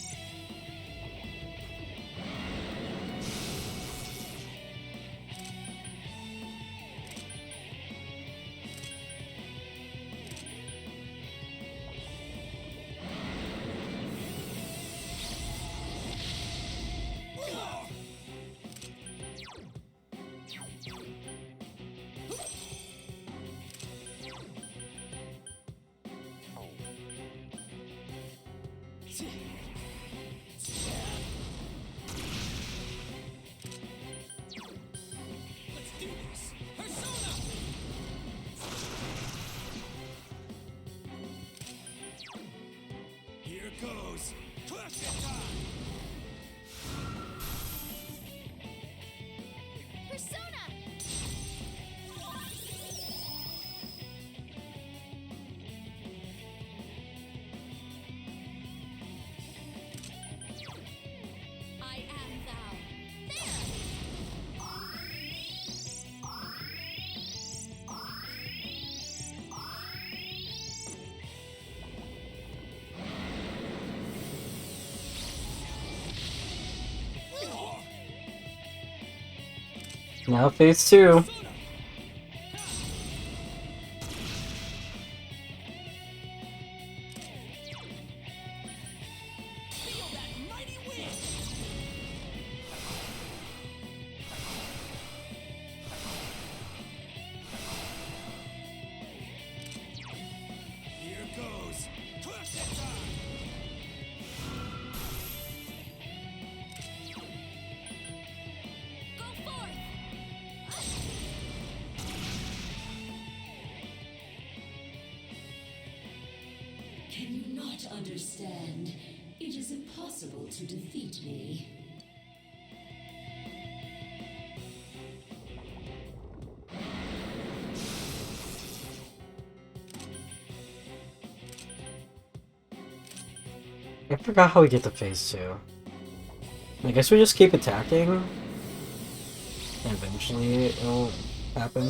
Now phase 2. Can you not understand? It is impossible to defeat me. I forgot how we get to phase 2. I guess we just keep attacking. And eventually it'll happen.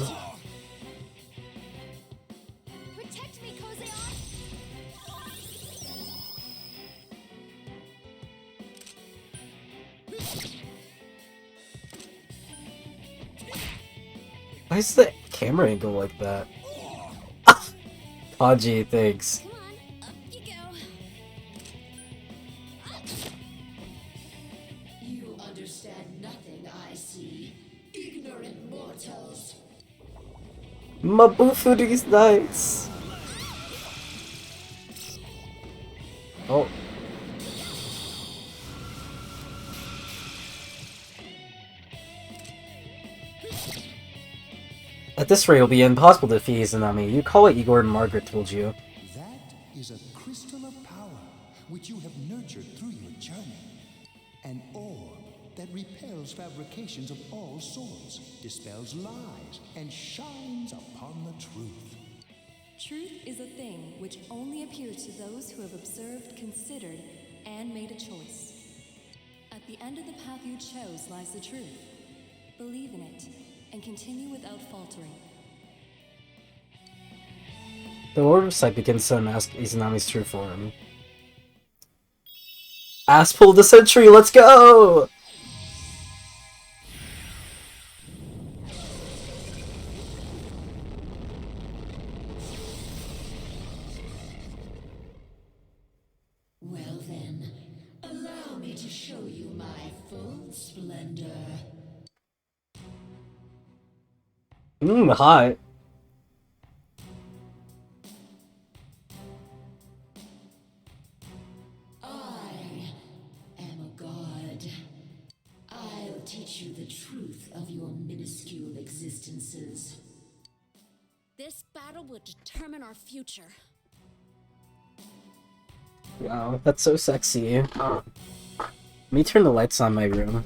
Protect me, Kozeon! Why is the camera angle like that? Kanji, thanks. Come on, up you go. You understand nothing, I see. Ignorant mortals. Mabufu these nights. Oh. At this rate, it'll be impossible to defeat Izanami. You call what Igor and Margaret told you. That is a crystal of power which you have nurtured through your journey. An orb that repels fabrications of all sorts, dispels lies, and shines upon the truth. Truth is a thing which only appears to those who have observed, considered, and made a choice. At the end of the path you chose lies the truth. Believe in it, and continue without faltering. The Orb of Sight begins to unmask Izanami's true form. Ass pull of the century, let's go! Well then, allow me to show you my full splendor. Hot. I am a god. I'll teach you the truth of your minuscule existences. This battle will determine our future. Wow, that's so sexy. Let me turn the lights on my room.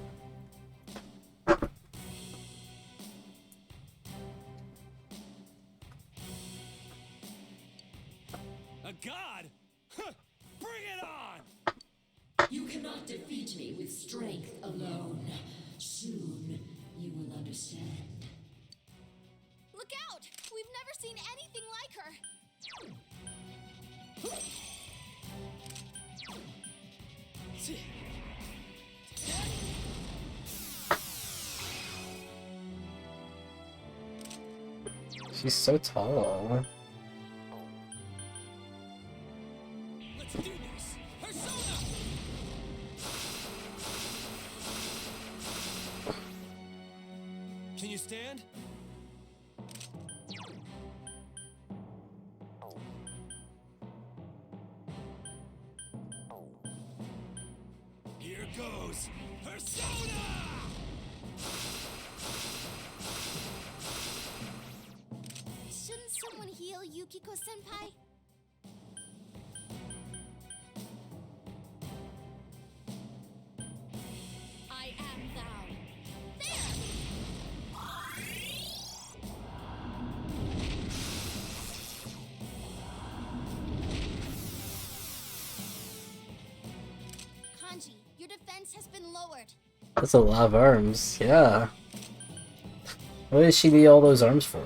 A god? Huh, bring it on! You cannot defeat me with strength alone. Soon, you will understand. Look out! We've never seen anything like her. She's so tall. Let's do this! Persona! Can you stand? Here goes! Persona! Shouldn't someone heal Yukiko-senpai? I am thou. Kanji, your defense has been lowered. That's a lot of arms, yeah. What did she need all those arms for?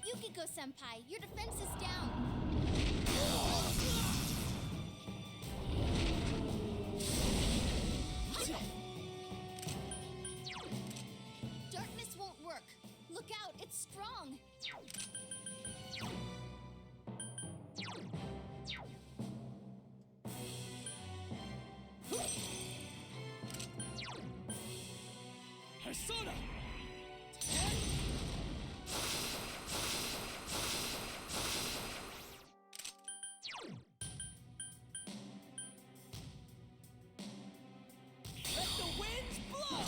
Yukiko-senpai, your defense is down. Darkness won't work. Look out, it's strong. Persona! Let the winds blow!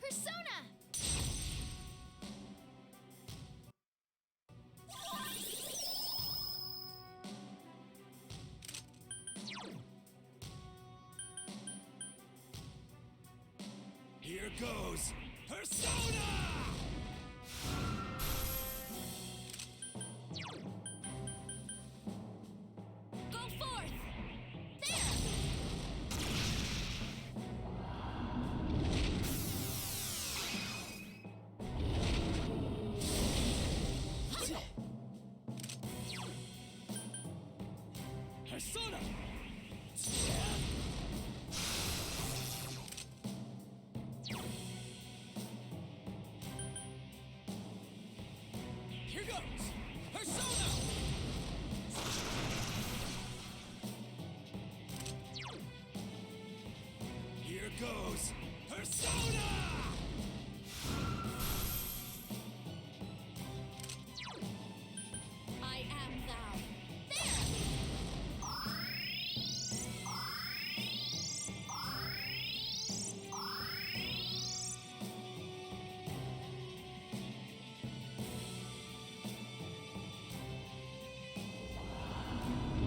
Persona! Here goes Persona! Go forth! goes! Persona! Here goes Persona! I am thou.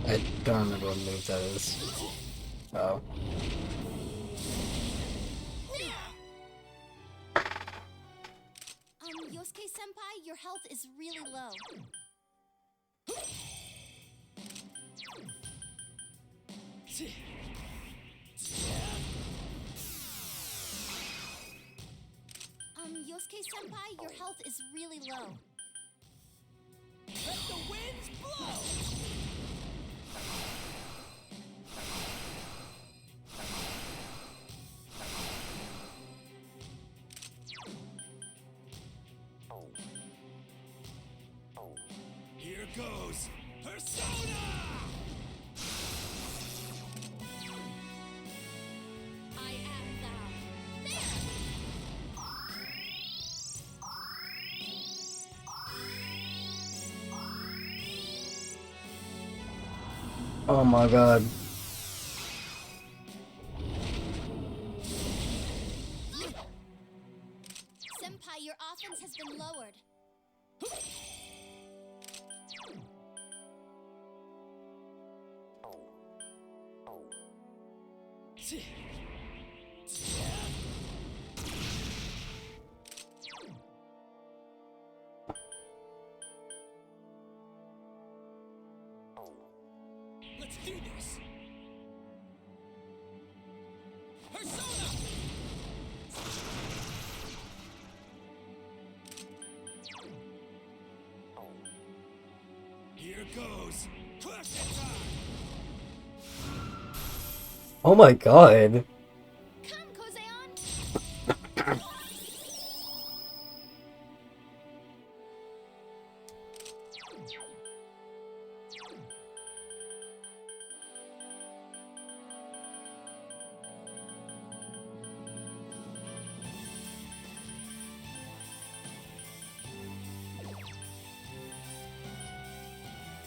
I don't remember what move that is. Oh. Yosuke senpai, your health is really low. Yosuke senpai, your health is really low. Let the winds blow! Here goes Persona! I am thou. Oh my god. Senpai, your offense has been lowered. Let's do this! Persona! Here goes classic time! Oh my god. Come, Kozeon!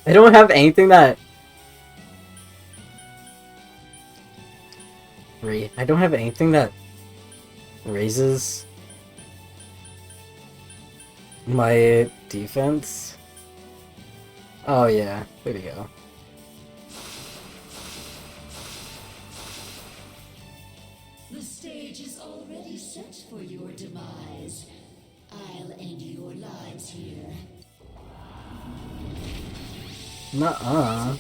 I don't have anything that... I don't have anything that raises my defense. Oh yeah, there we go. The stage is already set for your demise. I'll end your lives here. Nuh-uh.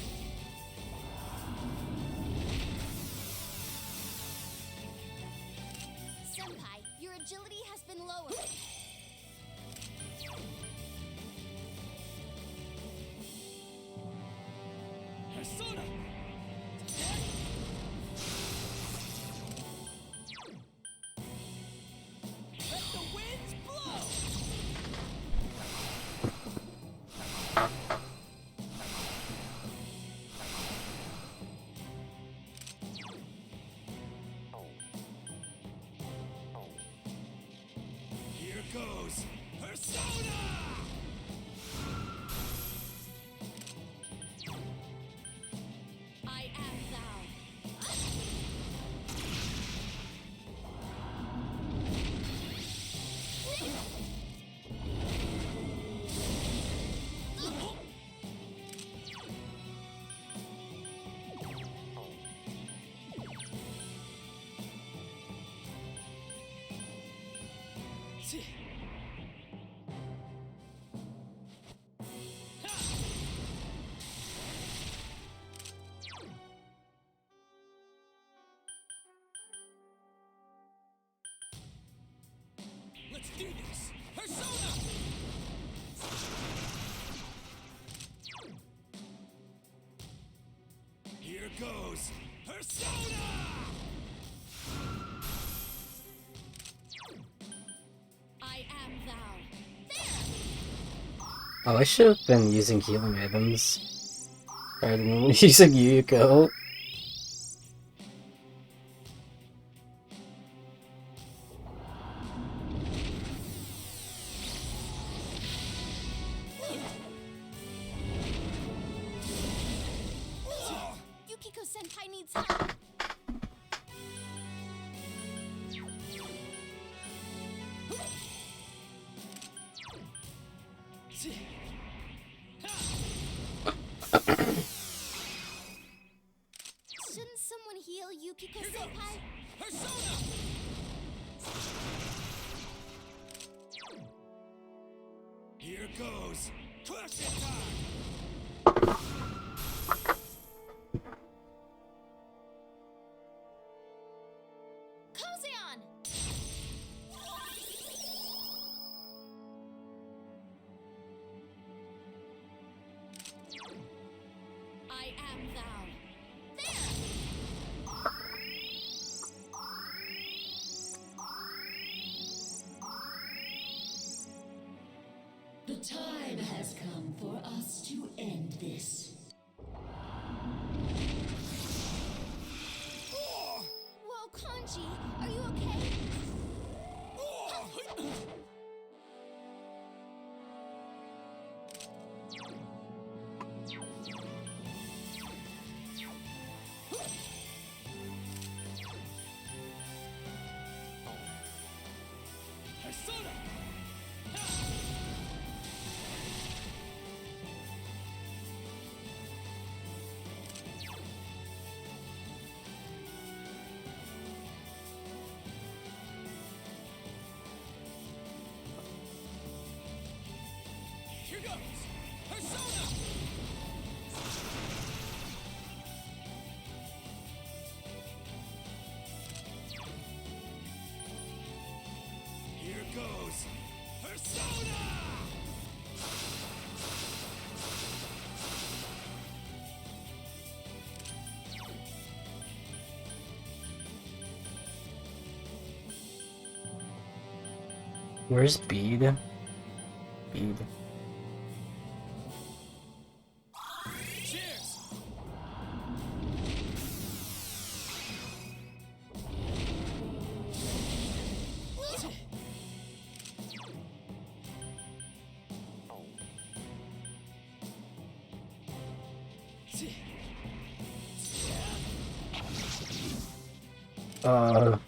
Senpai, your agility has been lowered. Persona! Let the winds blow! Here goes Persona! I am thou. Let's do this! Persona! Here goes Persona! I am thou. Oh, I should have been using healing items rather than using Yuko. Yukiko-senpai needs help. Shouldn't someone heal Yukiko-senpai? Persona! Here goes. Crush it time! Kozeon! I am thou. The time has come for us to end this. Whoa, Kanji, are you okay? Persona! Here goes! Persona! Here goes! Persona! Where's Bead? Bead. Cheers!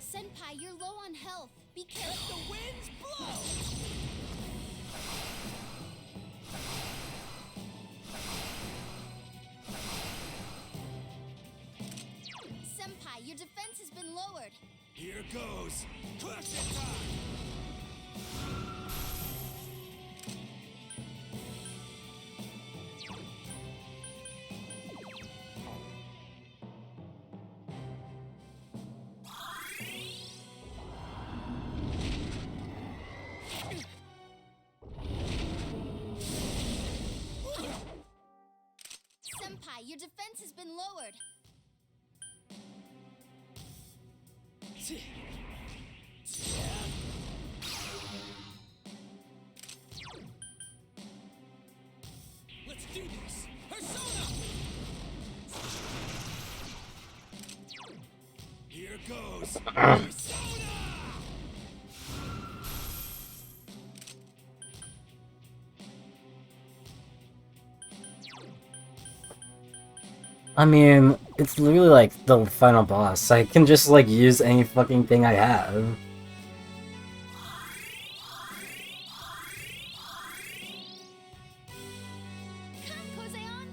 Senpai, you're low on health. Be careful. The winds blow! Senpai, your defense has been lowered. Here goes! Crush it time! Senpai, your defense has been lowered. Let's do this! Persona! Here goes! Persona! I mean, it's literally like the final boss. I can just like use any fucking thing I have. Come, Kozeon!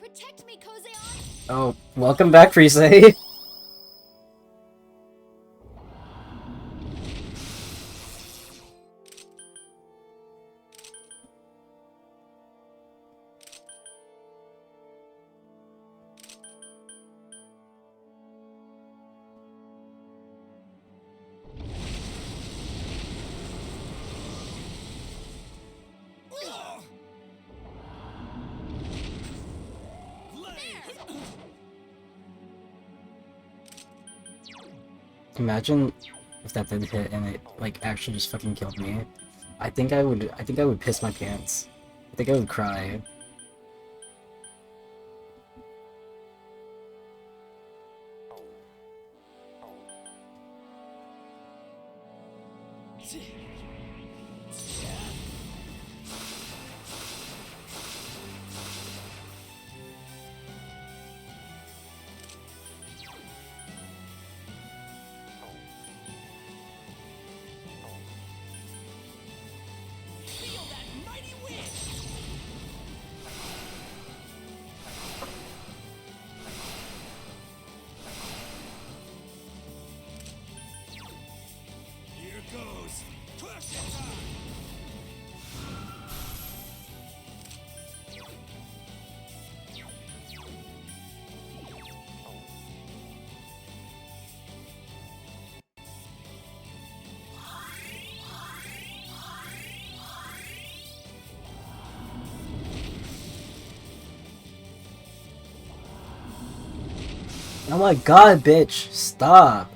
Protect me, Kozeon! Oh, welcome back, Freesay. Imagine if that did hit and it like actually just fucking killed me. I think I would piss my pants. I think I would cry. Oh my god, bitch! Stop!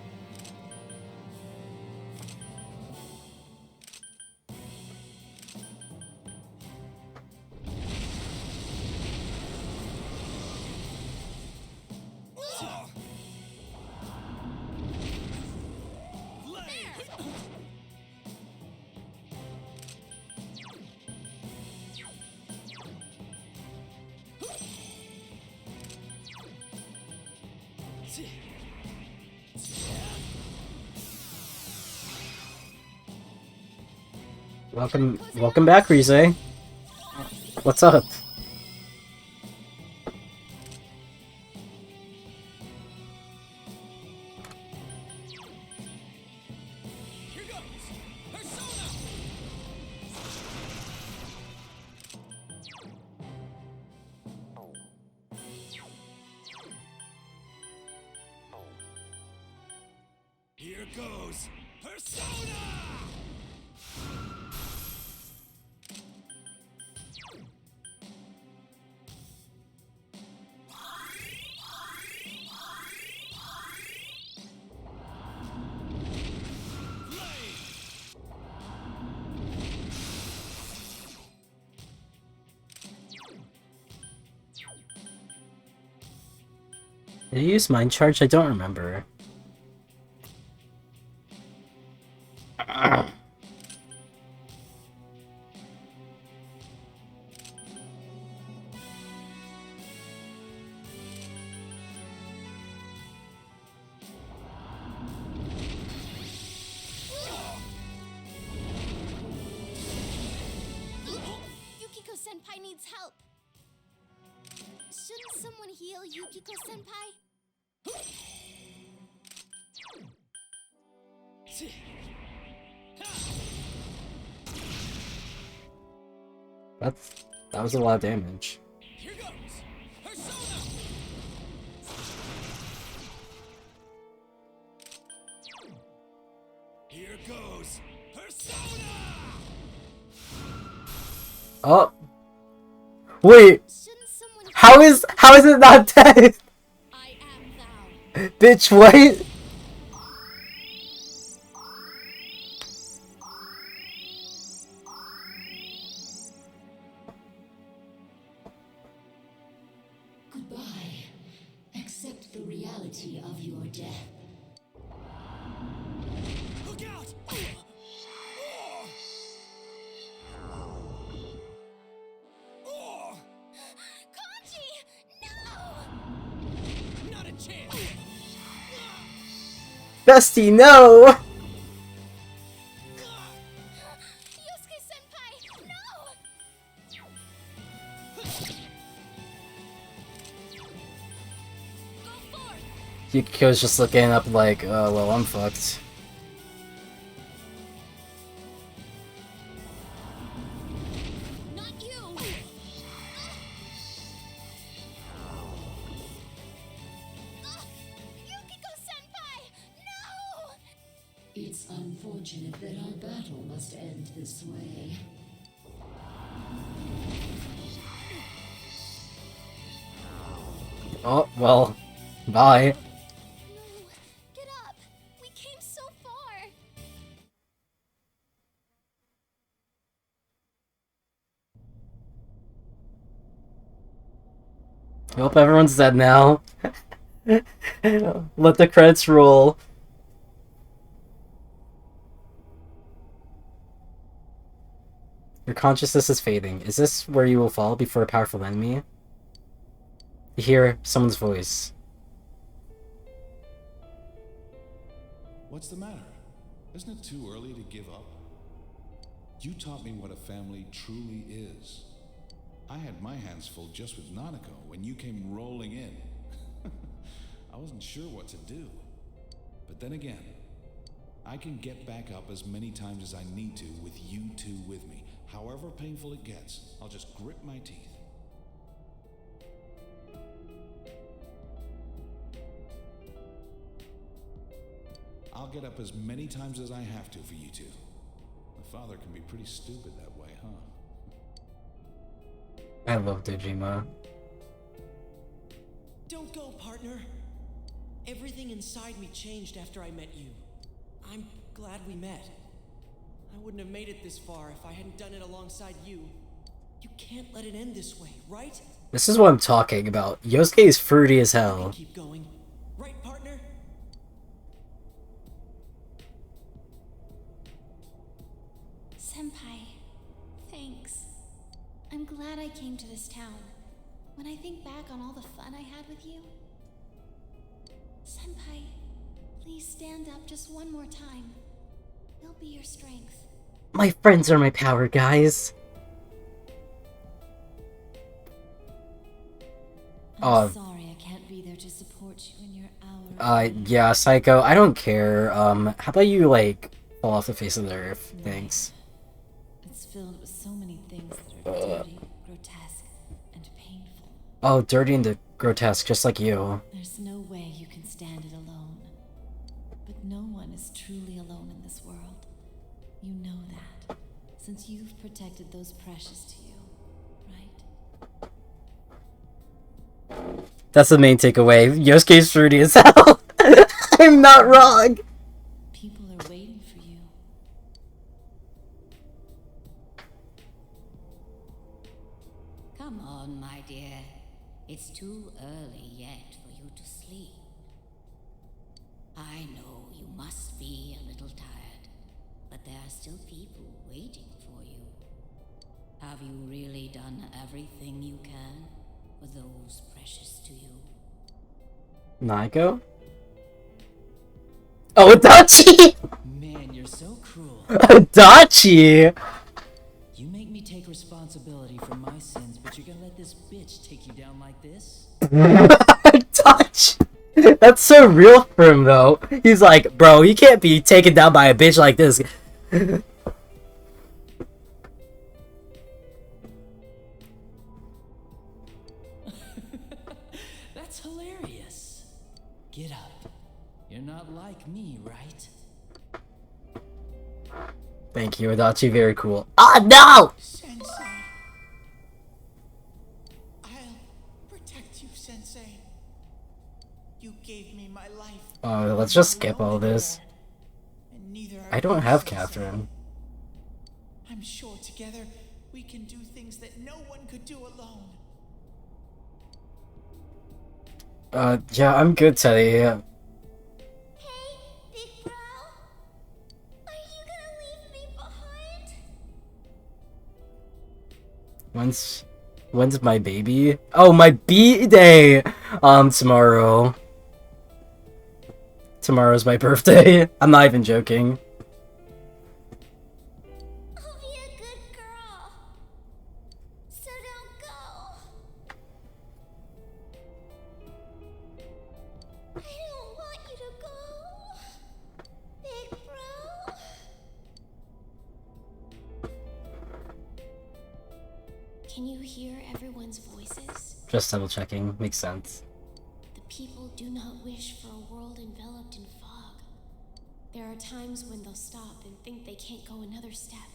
Welcome back, Rize. What's up? Here goes Persona! Did you use Mind Charge? I don't remember. Yukiko-senpai needs help. Shouldn't someone heal Yukiko-senpai? That was a lot of damage. Here goes Persona! Here goes Persona! Oh, wait! How is it not dead? Bitch, what? Goodbye. Accept the reality of your death. Look out! Kanji! No! Not a chance! Bestie, no! Yosuke-senpai! No! Go forth! Yukiko's just looking up like, oh, well, I'm fucked. Not you! Yukiko-senpai! No! It's unfortunate that our battle must end this way. Oh, well, bye. No, get up! We came Hope everyone's dead now. Let the credits roll. Your consciousness is fading. Is this where you will fall before a powerful enemy? You hear someone's voice. What's the matter? Isn't it too early to give up? You taught me what a family truly is. I had my hands full just with Nanako when you came rolling in. I wasn't sure what to do. But then again, I can get back up as many times as I need to with you two with me. However painful it gets, I'll just grit my teeth. I'll get up as many times as I have to for you two. The father can be pretty stupid that way, huh? I love Dojima. Don't go, partner. Everything inside me changed after I met you. I'm glad we met. I wouldn't have made it this far if I hadn't done it alongside you. You can't let it end this way, right? This is what I'm talking about. Yosuke is fruity as hell. Keep going. Right, partner? Senpai, thanks. I'm glad I came to this town. When I think back on all the fun I had with you... Senpai, please stand up just one more time. They'll be your strength. My friends are my power, guys. I'm sorry I can't be there to support you in your hour. Yeah, Psycho, I don't care. How about you, like, fall off the face of the earth? Thanks. It's filled with so many things that are dirty, grotesque, and painful. Oh, dirty and grotesque, just like you. There's no way you can stand it alone. But no one is truly alone in this world. You know that, since you've protected those precious to you, right? That's the main takeaway. Yosuke's fruity as hell. I'm not wrong. People are waiting for you. Come on, my dear. It's too early yet for you to sleep. I know you must be a little tired, but there are still people waiting for you. Have you really done everything you can for those precious to you? Naiko? Oh, Adachi! Man, you're so cruel. Adachi! You make me take responsibility for my sins, but you're gonna let this bitch take you down like this? Adachi! That's so real for him, though. He's like, bro, you can't be taken down by a bitch like this. That's hilarious. Get up. You're not like me, right? Thank you, Adachi. Very cool. Ah, no! Sensei. I'll protect you, Sensei. You gave me my life. Let's just skip all this. And neither are I don't you, have Sensei. Catherine. I'm sure together we can do things that no one could do alone. Yeah, I'm good, Teddy. Hey, big bro. Are you gonna leave me behind? When's my baby? Oh, my B-day! Tomorrow. Tomorrow's my birthday. I'm not even joking. I'll be a good girl. So don't go. I don't want you to go. Big bro. Can you hear everyone's voices? Just double checking. Makes sense. The people do not wish for a world enveloped in fog. There are times when they'll stop and think they can't go another step.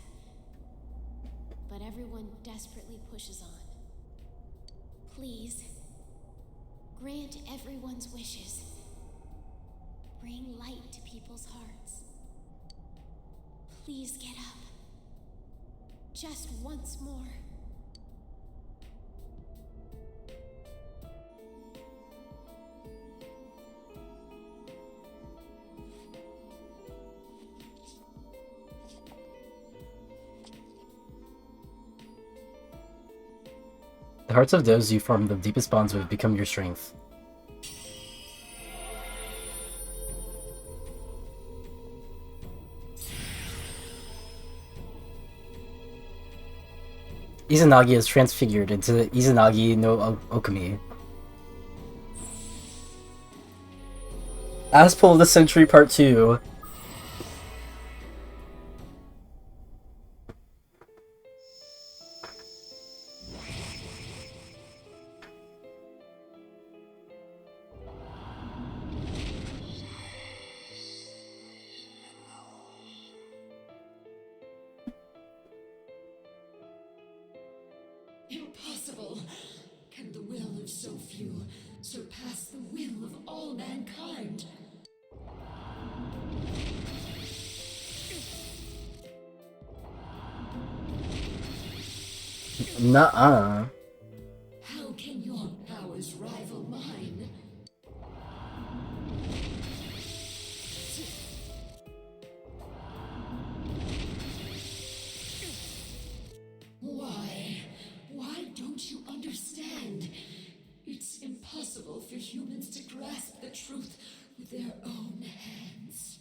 But everyone desperately pushes on. Please, grant everyone's wishes. Bring light to people's hearts. Please get up. Just once more. hearts of those you form the deepest bonds with become your strength. Izanagi is transfigured into Izanagi no Okami. Asshole of the Century Part 2. Impossible! Can the will of so few surpass the will of all mankind? Nuh-uh. How can your powers rival mine? Why? Why don't you understand? It's impossible for humans to grasp the truth with their own hands.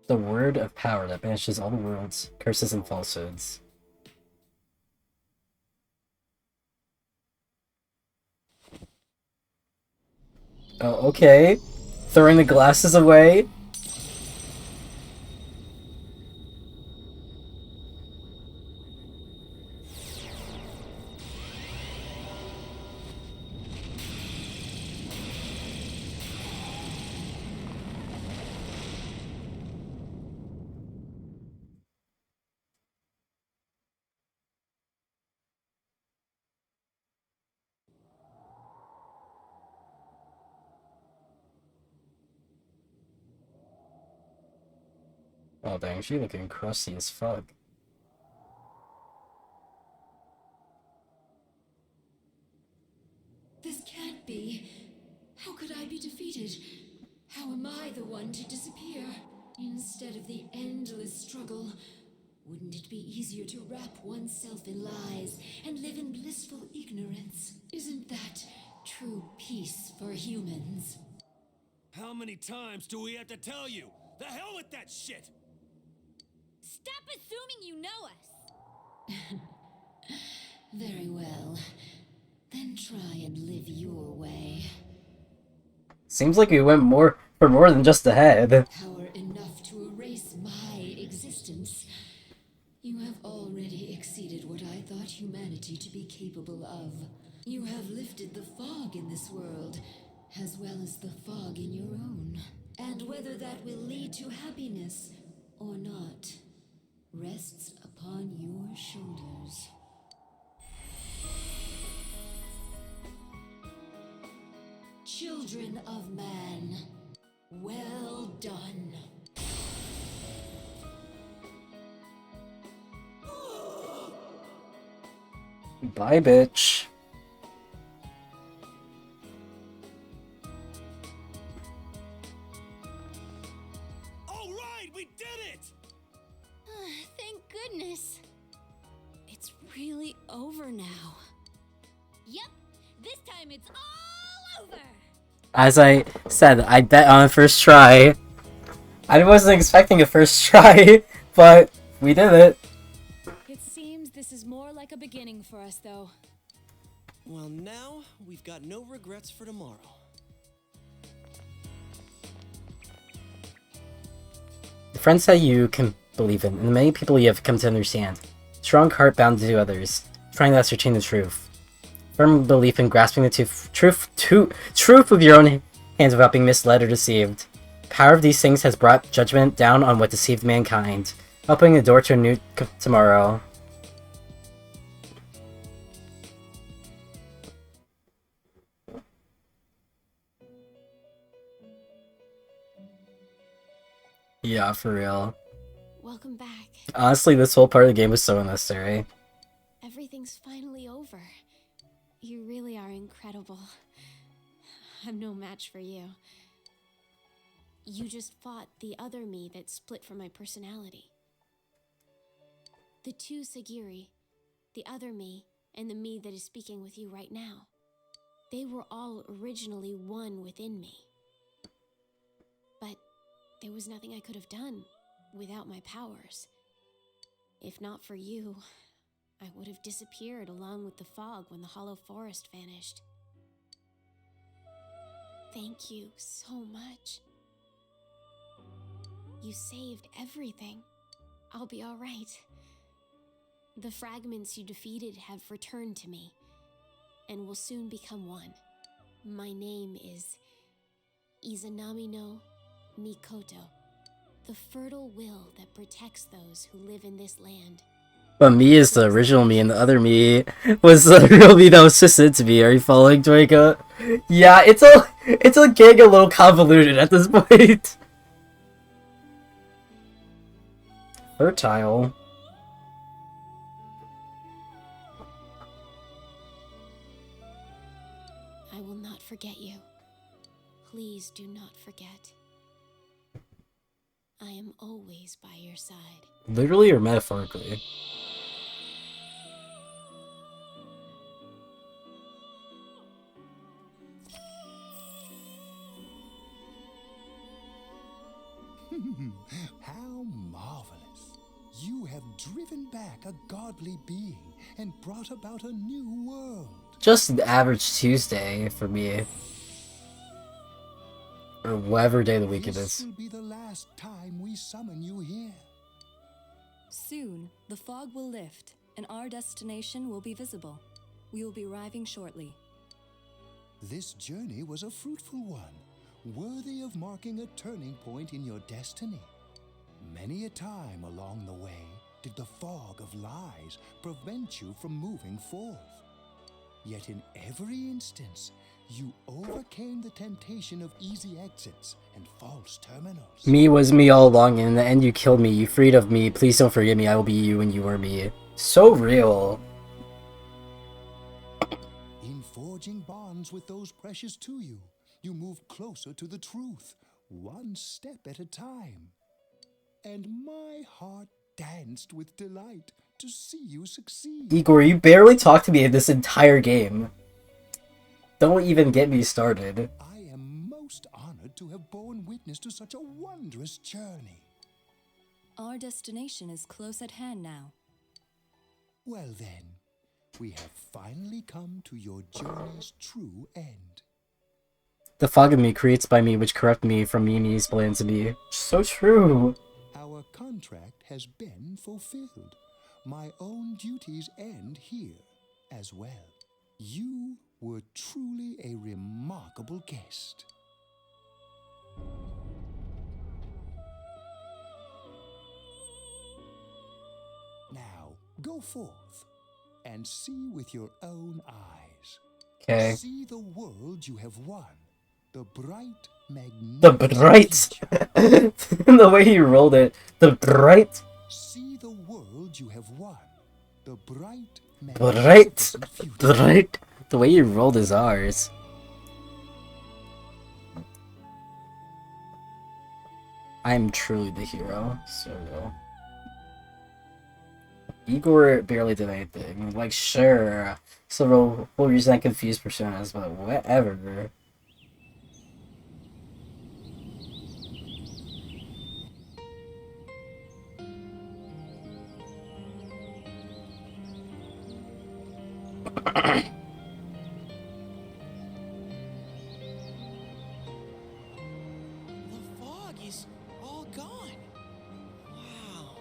The word of power that banishes all the worlds, curses, and falsehoods. Oh, okay. Throwing the glasses away. Oh dang, she looking crusty as fuck. This can't be. How could I be defeated? How am I the one to disappear? Instead of the endless struggle, wouldn't it be easier to wrap oneself in lies and live in blissful ignorance? Isn't that true peace for humans? How many times do we have to tell you? The hell with that shit! Stop assuming you know us! Very well. Then try and live your way. Seems like we went for more than just the head. Power enough to erase my existence. You have already exceeded what I thought humanity to be capable of. You have lifted the fog in this world, as well as the fog in your own. And whether that will lead to happiness or not, rests upon your shoulders. Children of man, well done. Bye, bitch. All right, we did it! Thank goodness. It's really over now. Yep, this time it's all over. As I said, I bet on a first try. I wasn't expecting a first try, but we did it. It seems this is more like a beginning for us, though. Well, now we've got no regrets for tomorrow. The friends that you can believe in, and the many people you have come to understand. Strong heart bound to others, trying to ascertain the truth. Firm belief in grasping the truth with your own hands without being misled or deceived. Power of these things has brought judgment down on what deceived mankind, opening the door to a new tomorrow. Yeah, for real. Welcome back. Honestly, this whole part of the game was so unnecessary. Everything's finally over. You really are incredible. I'm no match for you. You just fought the other me that split from my personality. The two Sagiri, the other me, and the me that is speaking with you right now, they were all originally one within me. But there was nothing I could have done without my powers. If not for you, I would have disappeared along with the fog when the hollow forest vanished. Thank you so much. You saved everything. I'll be all right. The fragments you defeated have returned to me, and will soon become one. My name is Izanami no Mikoto, the fertile will that protects those who live in this land. But me is the original me, and the other me was the real me that was just into me. Are you following, Dwayka? Yeah, it's getting a little convoluted at this point. Fertile. I will not forget you. Please do not forget. I am always by your side. Literally or metaphorically? How marvelous. You have driven back a godly being and brought about a new world. Just an average Tuesday for me. Or whatever day of the week it This is. will be the last time we summon you here. Soon, the fog will lift, and our destination will be visible. We will be arriving shortly. This journey was a fruitful one, worthy of marking a turning point in your destiny. Many a time along the way did the fog of lies prevent you from moving forth. Yet in every instance, you overcame the temptation of easy exits and false terminals. Me was me all along, and in the end you killed me. You freed of me. Please don't forget me. I will be you and you are me. So real. In forging bonds with those precious to you, you moved closer to the truth, one step at a time. And my heart danced with delight to see you succeed. Igor, you barely talked to me in this entire game. Don't even get me started. I am most honored to have borne witness to such a wondrous journey. Our destination is close at hand now. Well then, we have finally come to your journey's true end. The fog of me creates by me, which corrupt me from Mimi's plan to be. So true. Our contract has been fulfilled. My own duties end here as well. You were truly a remarkable guest. Now, go forth and see with your own eyes. Okay. See the world you have won. The bright, The magnificent bright. The way he rolled it. The bright. See the world you have won. The bright, Bright. magnificent future. Bright. The way he rolled his R's. I'm truly the hero. So real. Igor barely did anything. Like, sure. So the whole reason I confused personas, but whatever. The fog is all gone. Wow.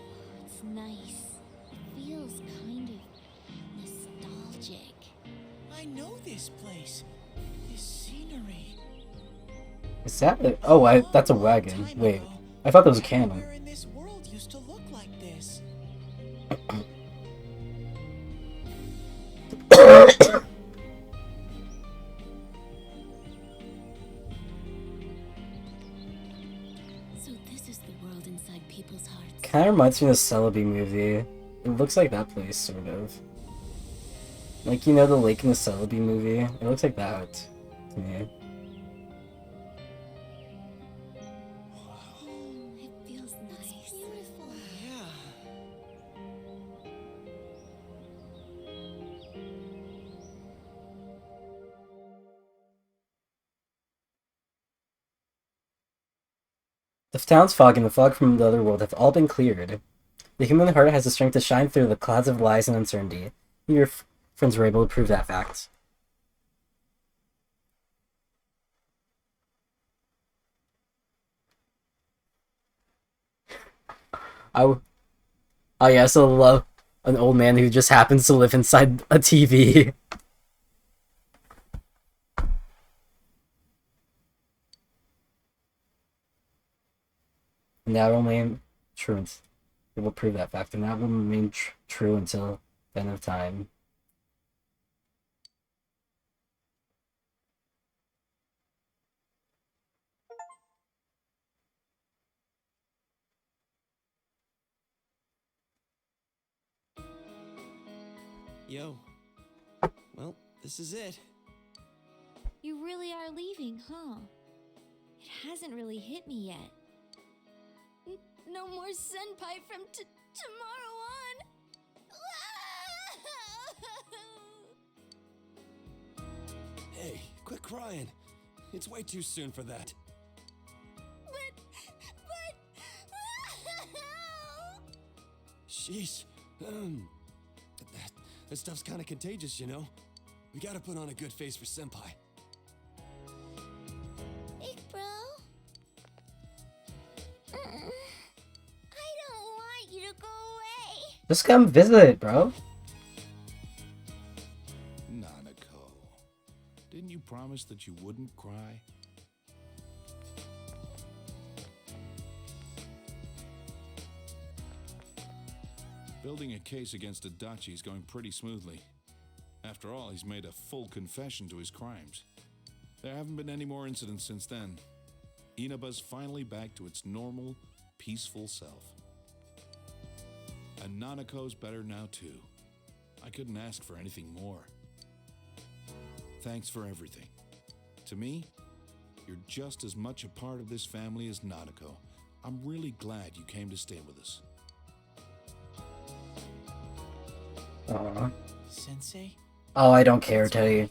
It's nice. It feels kind of nostalgic. I know this place. This scenery. Is that it? Oh, that's a wagon. Wait, I thought that was a cannon. Where in this world used to look like this? So this is the world inside people's hearts. Kind of reminds me of the Celebi movie. It looks like that place, sort of. Like, you know the lake in the Celebi movie? It looks like that to me. It feels nice. Yeah. The town's fog and the fog from the other world have all been cleared. The human heart has the strength to shine through the clouds of lies and uncertainty. Your friends were able to prove that fact. Oh yeah, so an old man who just happens to live inside a TV. And that will remain true. It will prove that fact, and that will remain true until the end of time. Yo. Well, this is it. You really are leaving, huh? It hasn't really hit me yet. No more senpai from tomorrow on. Hey, quit crying. It's way too soon for that. But... Sheesh. That stuff's kind of contagious, you know? We gotta put on a good face for Senpai. Big bro? I don't want you to go away. Just come visit, bro. Nanako, didn't you promise that you wouldn't cry? Building a case against Adachi is going pretty smoothly. After all, he's made a full confession to his crimes. There haven't been any more incidents since then. Inaba's finally back to its normal, peaceful self. And Nanako's better now too. I couldn't ask for anything more. Thanks for everything. To me, you're just as much a part of this family as Nanako. I'm really glad you came to stay with us. Sensei? Oh, I don't care, Teddy.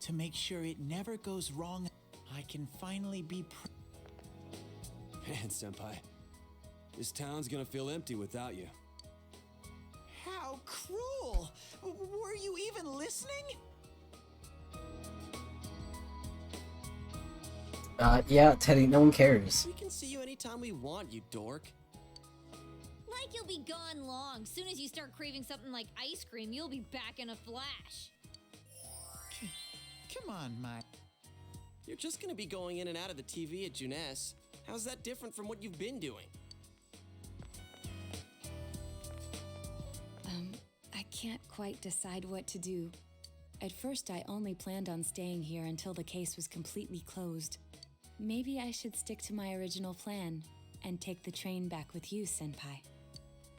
To make sure it never goes wrong, I can finally be Man, Senpai. This town's gonna feel empty without you. How cruel! Were you even listening? Yeah, Teddy, no one cares. We can see you anytime we want, you dork. Like you'll be gone long. Soon as you start craving something like ice cream, you'll be back in a flash. Come on, my... You're just gonna be going in and out of the TV at Junes. How's that different from what you've been doing? I can't quite decide what to do. At first, I only planned on staying here until the case was completely closed. Maybe I should stick to my original plan and take the train back with you, Senpai.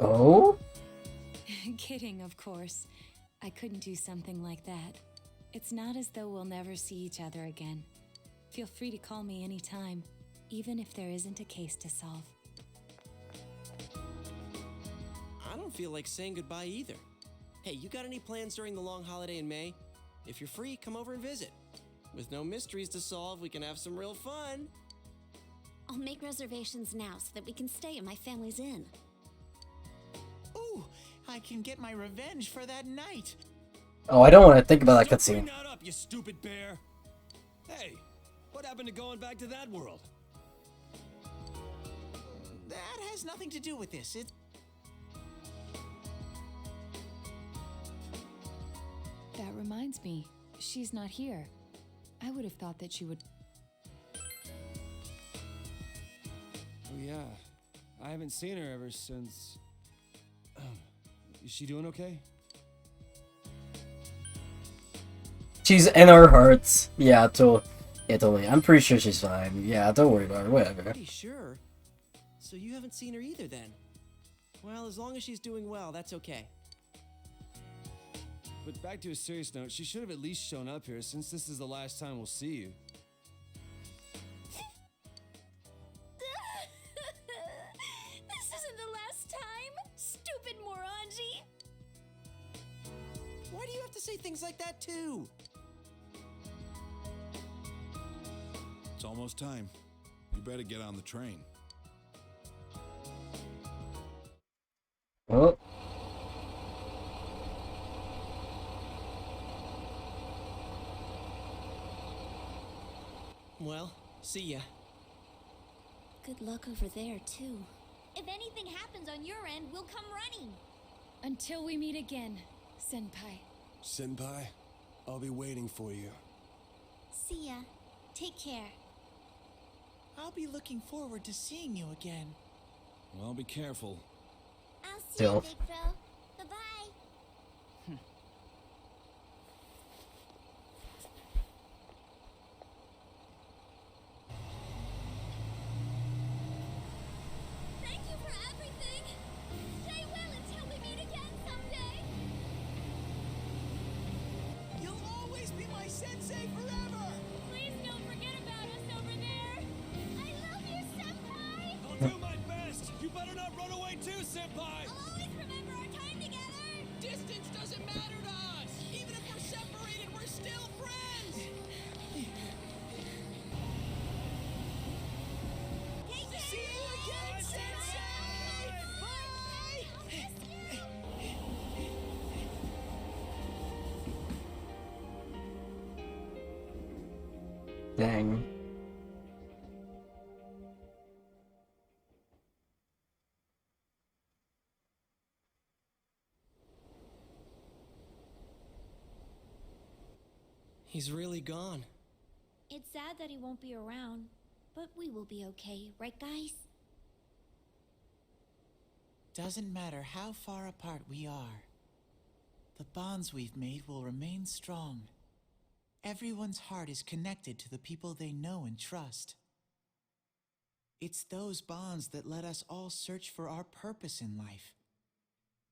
Oh? Kidding, of course. I couldn't do something like that. It's not as though we'll never see each other again. Feel free to call me anytime, even if there isn't a case to solve. I don't feel like saying goodbye either. Hey, you got any plans during the long holiday in May? If you're free, come over and visit. With no mysteries to solve, we can have some real fun. I'll make reservations now so that we can stay in my family's inn. Ooh, I can get my revenge for that night. Oh, I don't want to think about that Bring cutscene. that up, you stupid bear. Hey, what happened to going back to that world? That has nothing to do with this. It's... That reminds me, she's not here. I would have thought that she would... Oh yeah, I haven't seen her ever since... Is she doing okay? She's in our hearts. Yeah, totally. I'm pretty sure she's fine. Yeah, don't worry about her. Whatever. Pretty sure. So you haven't seen her either then? Well, as long as she's doing well, that's okay. But back to a serious note, she should have at least shown up here since this is the last time we'll see you. This isn't the last time, stupid Morangi. Why do you have to say things like that too? It's almost time. You better get on the train. Oh. Well, see ya. Good luck over there, too. If anything happens on your end, we'll come running. Until we meet again, Senpai. Senpai, I'll be waiting for you. See ya. Take care. I'll be looking forward to seeing you again. Well, be careful. I'll see Still. you, Big Bro. Bye-bye. Thank you for everything. Stay well until we meet again someday. You'll always be my sensei forever. Please don't forget about us over there. I love you, Senpai. I'll do my best. You better not run away too, Senpai. I'll always remember our time together. Distance doesn't matter to us. Even if we're separated, we're still friends. See you again, Sensei. Bye. Dang. He's really gone. It's sad that he won't be around, but we will be okay, right, guys? Doesn't matter how far apart we are. The bonds we've made will remain strong. Everyone's heart is connected to the people they know and trust. It's those bonds that let us all search for our purpose in life.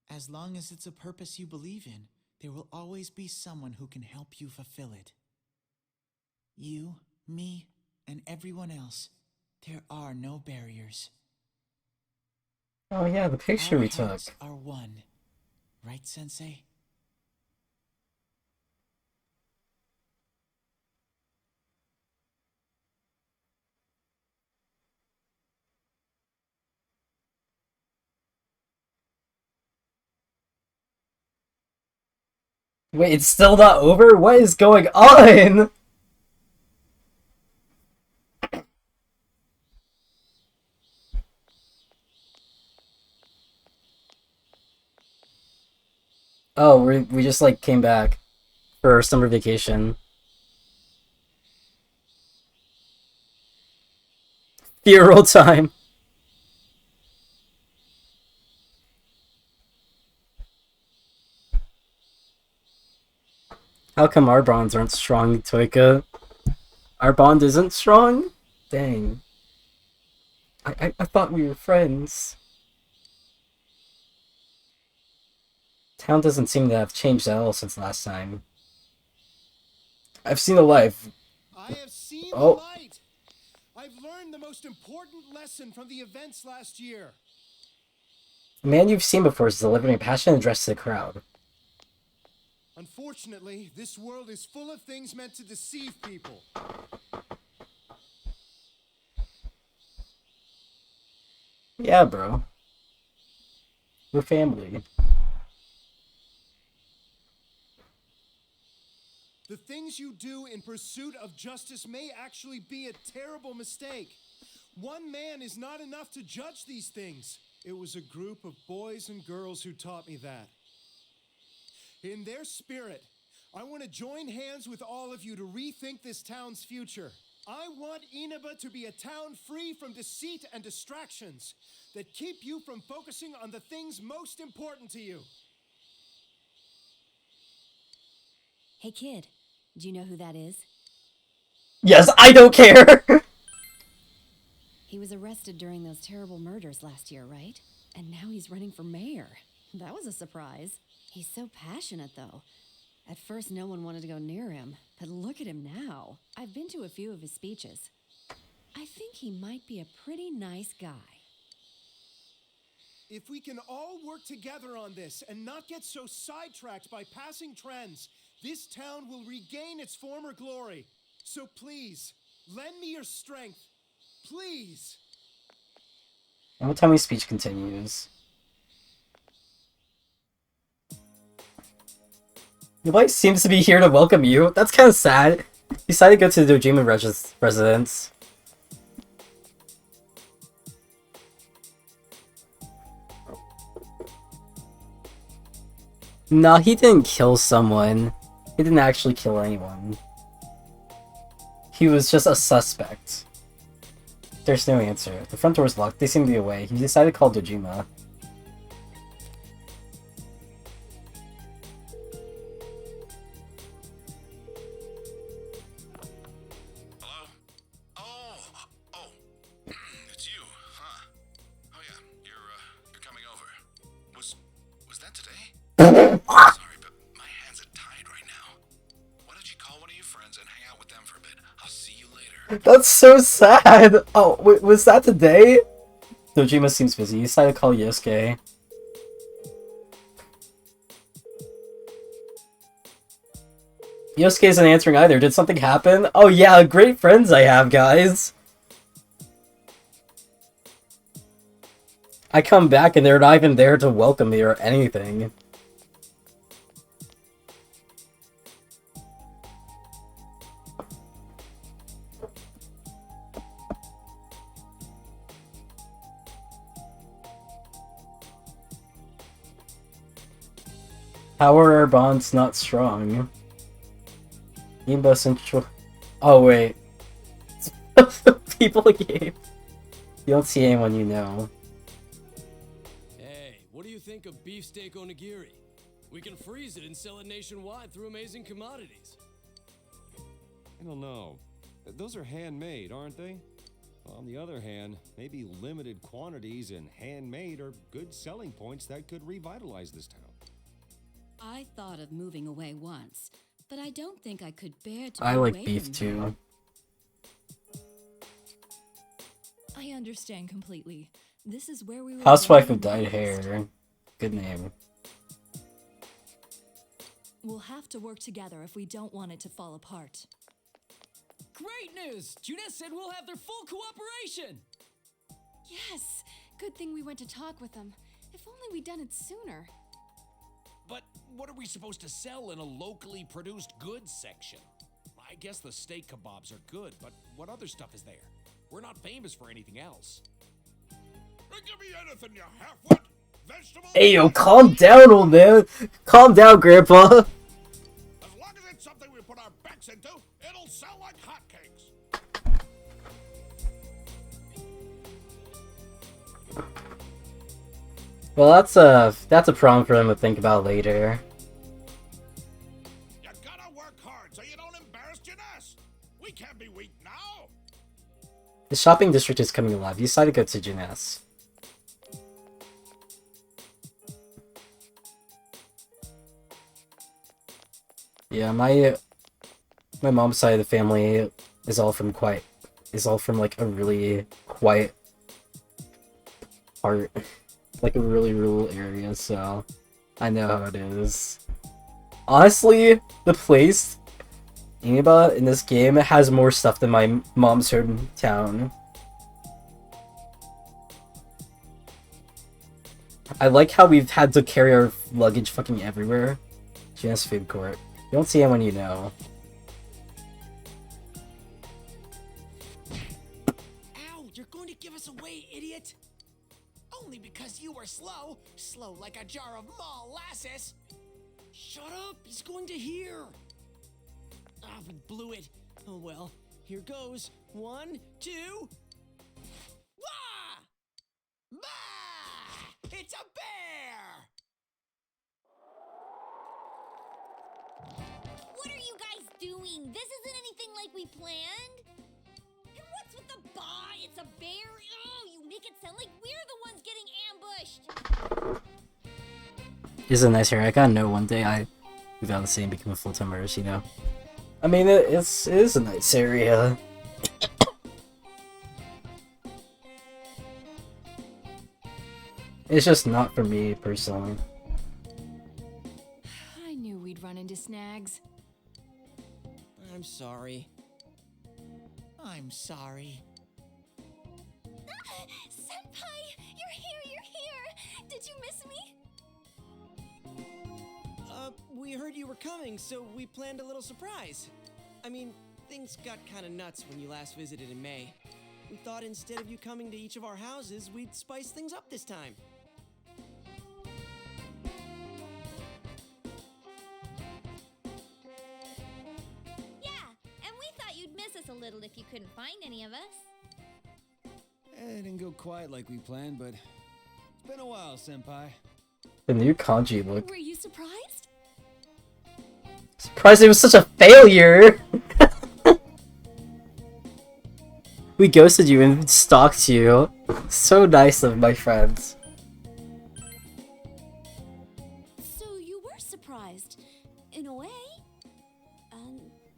As long as it's a purpose you believe in, there will always be someone who can help you fulfill it. You, me, and everyone else. There are no barriers. Oh yeah, the picture Our we took. hearts are one. Right, Sensei? Wait, it's still not over? What is going on? Oh, we just like came back for summer vacation. Funeral time. How come our bonds aren't strong, Toika? Our bond isn't strong? Dang. I thought we were friends. Town doesn't seem to have changed at all since last time. I've seen the light. I have seen Oh. the light. I've learned the most important lesson from the events last year. The man you've seen before is delivering a passionate address to the crowd. Unfortunately, this world is full of things meant to deceive people. Yeah, bro. We're family. The things you do in pursuit of justice may actually be a terrible mistake. One man is not enough to judge these things. It was a group of boys and girls who taught me that. In their spirit, I want to join hands with all of you to rethink this town's future. I want Inaba to be a town free from deceit and distractions that keep you from focusing on the things most important to you. Hey, kid. Do you know who that is? Yes, I don't care! He was arrested during those terrible murders last year, right? And now he's running for mayor. That was a surprise. He's so passionate, though. At first, no one wanted to go near him, but look at him now. I've been to a few of his speeches. I think he might be a pretty nice guy. If we can all work together on this and not get so sidetracked by passing trends, this town will regain its former glory. So please, lend me your strength. Please. And what time his speech continues. Nobody seems to be here to welcome you. That's kind of sad. He decided to go to the Dojima residence. No, he didn't kill someone. He didn't actually kill anyone. He was just a suspect. There's no answer. The front door's locked. They seem to be away. He decided to call Dojima. Hello? Oh, it's you, huh? Oh yeah, you're coming over. Was that today? Sorry, but my hands are tied right now. Why don't you call one of your friends and hang out with them for a bit? I'll see you later. That's so sad! Oh, wait, was that today? Dojima seems busy. He decided to call Yosuke. Yosuke isn't answering either. Did something happen? Oh yeah, great friends I have, guys! I come back and they're not even there to welcome me or anything. How are our bonds not strong? Imbo Central. Oh, wait. People game. You don't see anyone you know. Hey, what do you think of beefsteak onigiri? We can freeze it and sell it nationwide through Amazing Commodities. I don't know. Those are handmade, aren't they? On the other hand, maybe limited quantities and handmade are good selling points that could revitalize this town. I thought of moving away once, but I don't think I could bear to I be like away beef from too. home. I understand completely. This is where we were Housewife born with dyed and raised. hair. Good name. We'll have to work together if we don't want it to fall apart. Great news! Juness said we'll have their full cooperation! Yes! Good thing we went to talk with them. If only we'd done it sooner. But what are we supposed to sell in a locally produced goods section? I guess the steak kebabs are good, but what other stuff is there? We're not famous for anything else. Give me anything, you half-wit! Vegetables? Hey yo, calm down, old man! Calm down, Grandpa! As long as it's something we put our backs into, it'll sell like hotcakes. Well, that's a problem for them to think about later. You gotta work hard so you don't embarrass Janess. We can't be weak now. The shopping district is coming alive. You decided to go to Juness. Yeah, my mom's side of the family is all from like a really quiet part, like a really rural area, so I know how it is. Honestly, the place Inaba in this game has more stuff than my mom's hometown. I like how we've had to carry our luggage fucking everywhere. Janus Food Court. You don't see anyone you know. Ow! You're going to give us away, idiot! Only because you were slow. Slow like a jar of molasses. Shut up! He's going to hear! Ah, we blew it. Oh well. Here goes. 1, 2... Wah! Bah! It's a bear! What are you guys doing? This isn't anything like we planned. And what's with the bah? It's a bear? Oh, you make it sound like we're the ones getting ambushed. This is a nice area. I gotta know one day I move out of the city and become a full-time artist, you know? I mean, it is a nice area. It's just not for me, personally. I knew we'd run into snags. I'm sorry. I'm sorry. Did you miss me? We heard you were coming, so we planned a little surprise. I mean, things got kinda nuts when you last visited in May. We thought instead of you coming to each of our houses, we'd spice things up this time. Yeah, and we thought you'd miss us a little if you couldn't find any of us. It didn't go quite like we planned, but it's been a while, Senpai. The new kanji look. Were you surprised? Surprised it was such a failure! We ghosted you and stalked you. So nice of my friends. So you were surprised, in a way.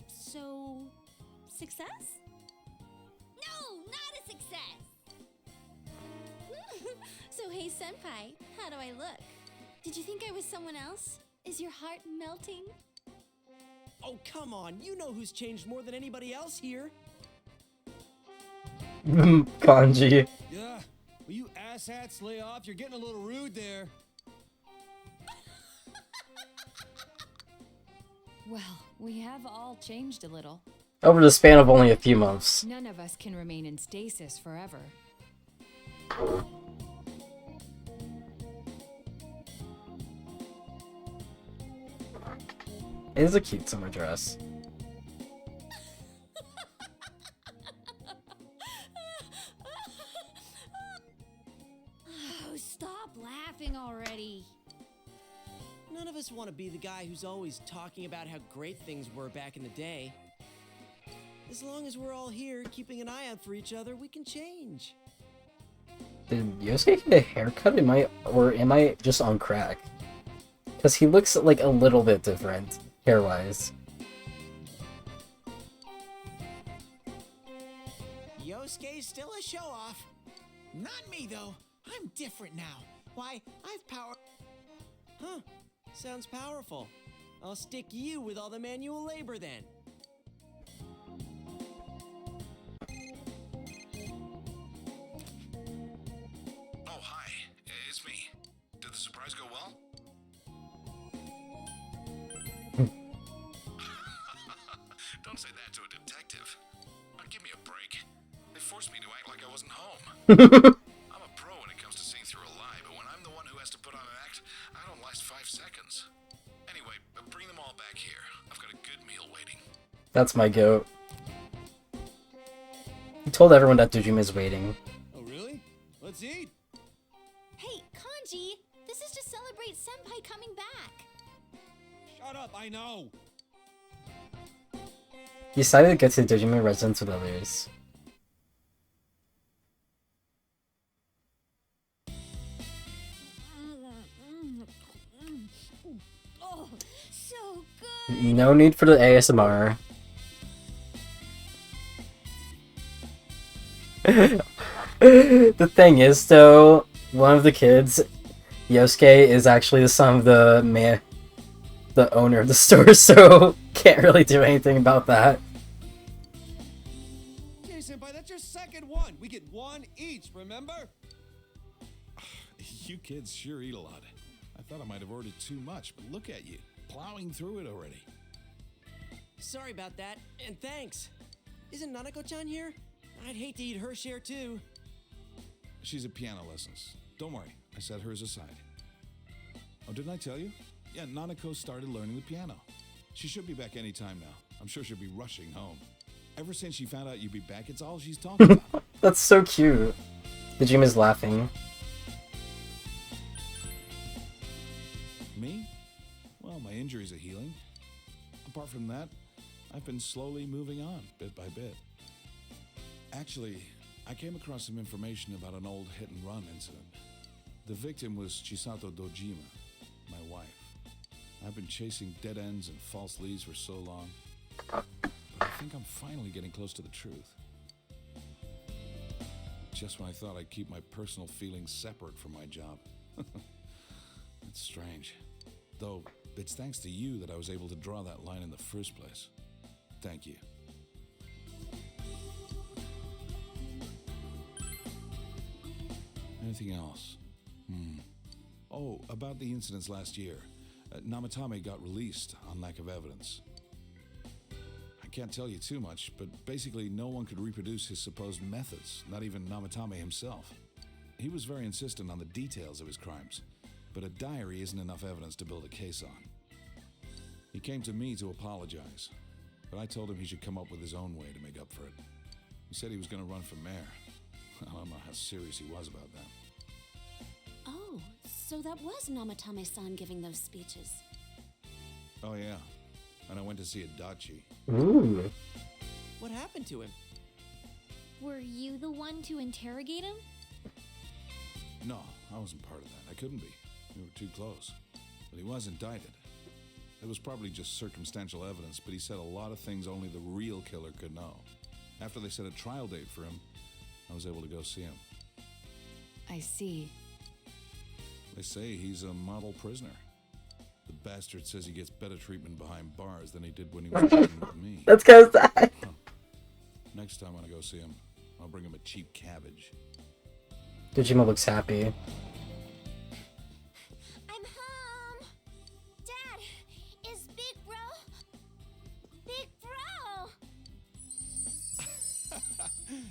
So success? No, not a success. So hey, senpai, how do I look? Did you think I was someone else? Is your heart melting? Oh, come on. You know who's changed more than anybody else here. Kanji. Yeah, will you asshats lay off? You're getting a little rude there. Well, we have all changed a little. Over the span of only a few months. None of us can remain in stasis forever. It is a cute summer dress. Oh, stop laughing already. None of us want to be the guy who's always talking about how great things were back in the day. As long as we're all here keeping an eye out for each other, we can change. Did Yosuke get a haircut? Am I just on crack? Because he looks like a little bit different, hair-wise. Yosuke's still a show-off. Not me, though. I'm different now. Why, I've power... Huh. Sounds powerful. I'll stick you with all the manual labor then. Oh, hi. It's me. Did the surprise go well? Don't say that to a detective. Now give me a break. They forced me to act like I wasn't home. I'm a pro when it comes to seeing through a lie, but when I'm the one who has to put on an act, I don't last 5 seconds. Anyway, bring them all back here. I've got a good meal waiting. That's my goat. He told everyone that Dojima's waiting. Oh, really? Let's eat. Hey, Kanji, this is to celebrate senpai coming back. Shut up, I know. He decided to get to the Dojima residence with others. Oh, so good. No need for the ASMR. The thing is, though, one of the kids, Yosuke, is actually the son of the owner of the store, so can't really do anything about that. Okay, Senpai, that's your second one. We get one each, remember? You kids sure eat a lot. I thought I might have ordered too much, but look at you, plowing through it already. Sorry about that, and thanks. Isn't Nanako-chan here? I'd hate to eat her share too. She's at piano lessons. Don't worry, I set hers aside. Oh, didn't I tell you? Yeah, Nanako started learning the piano. She should be back any time now. I'm sure she'll be rushing home. Ever since she found out you'd be back, it's all she's talking about. That's so cute. Dojima's laughing. Me? Well, my injuries are healing. Apart from that, I've been slowly moving on, bit by bit. Actually, I came across some information about an old hit-and-run incident. The victim was Chisato Dojima, my wife. I've been chasing dead ends and false leads for so long, but I think I'm finally getting close to the truth. Just when I thought I'd keep my personal feelings separate from my job. It's strange. Though, it's thanks to you that I was able to draw that line in the first place. Thank you. Anything else? Oh, about the incidents last year. Namatame got released on lack of evidence. I can't tell you too much, but basically no one could reproduce his supposed methods, not even Namatame himself. He was very insistent on the details of his crimes, but a diary isn't enough evidence to build a case on. He came to me to apologize, but I told him he should come up with his own way to make up for it. He said he was going to run for mayor. I don't know how serious he was about that. Oh, so that was Namatame-san giving those speeches. Oh yeah, and I went to see Adachi. Ooh. What happened to him? Were you the one to interrogate him? No, I wasn't part of that. I couldn't be. We were too close. But he was indicted. It was probably just circumstantial evidence, but he said a lot of things only the real killer could know. After they set a trial date for him, I was able to go see him. I see. They say he's a model prisoner. The bastard says he gets better treatment behind bars than he did when he was working with me. That's kind of sad. Huh. Next time when I go see him, I'll bring him a cheap cabbage. Dojima looks happy. I'm home! Dad, is Big Bro... Big Bro!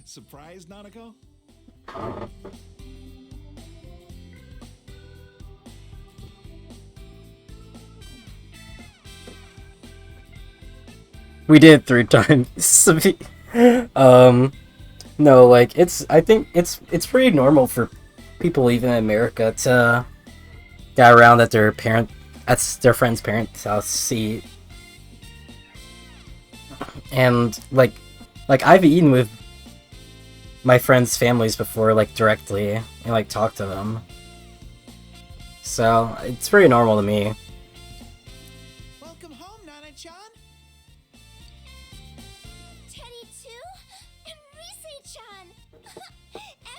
Surprise, Nanako? We did it 3 times. No, like I think it's pretty normal for people even in America to get around at their friend's parents' house seat. And like I've eaten with my friends' families before, like directly, and like talked to them. So it's pretty normal to me. Welcome home, Nana-chan. Teddy too? And Rise-chan!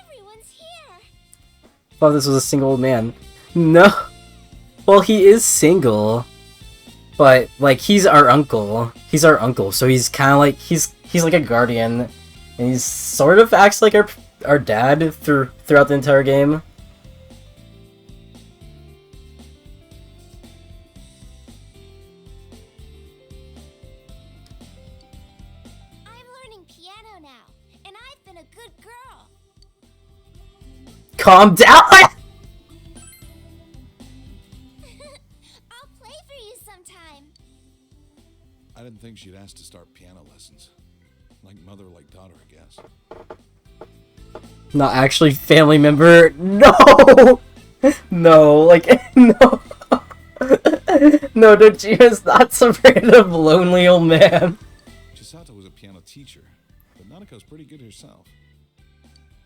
Everyone's here! Thought this was a single old man. No. Well, he is single, but like he's our uncle. He's our uncle, so he's kind of like he's like a guardian, and he sort of acts like our dad throughout the entire game. I'm learning piano now, and I've been a good girl. Calm down. I'll play for you sometime. I didn't think she'd ask to start piano lessons. Like mother, like daughter, I guess. Not actually family member. No. No, like no. No, Dojima's not some random lonely old man. Chisato was a piano teacher, but Nanako's pretty good herself.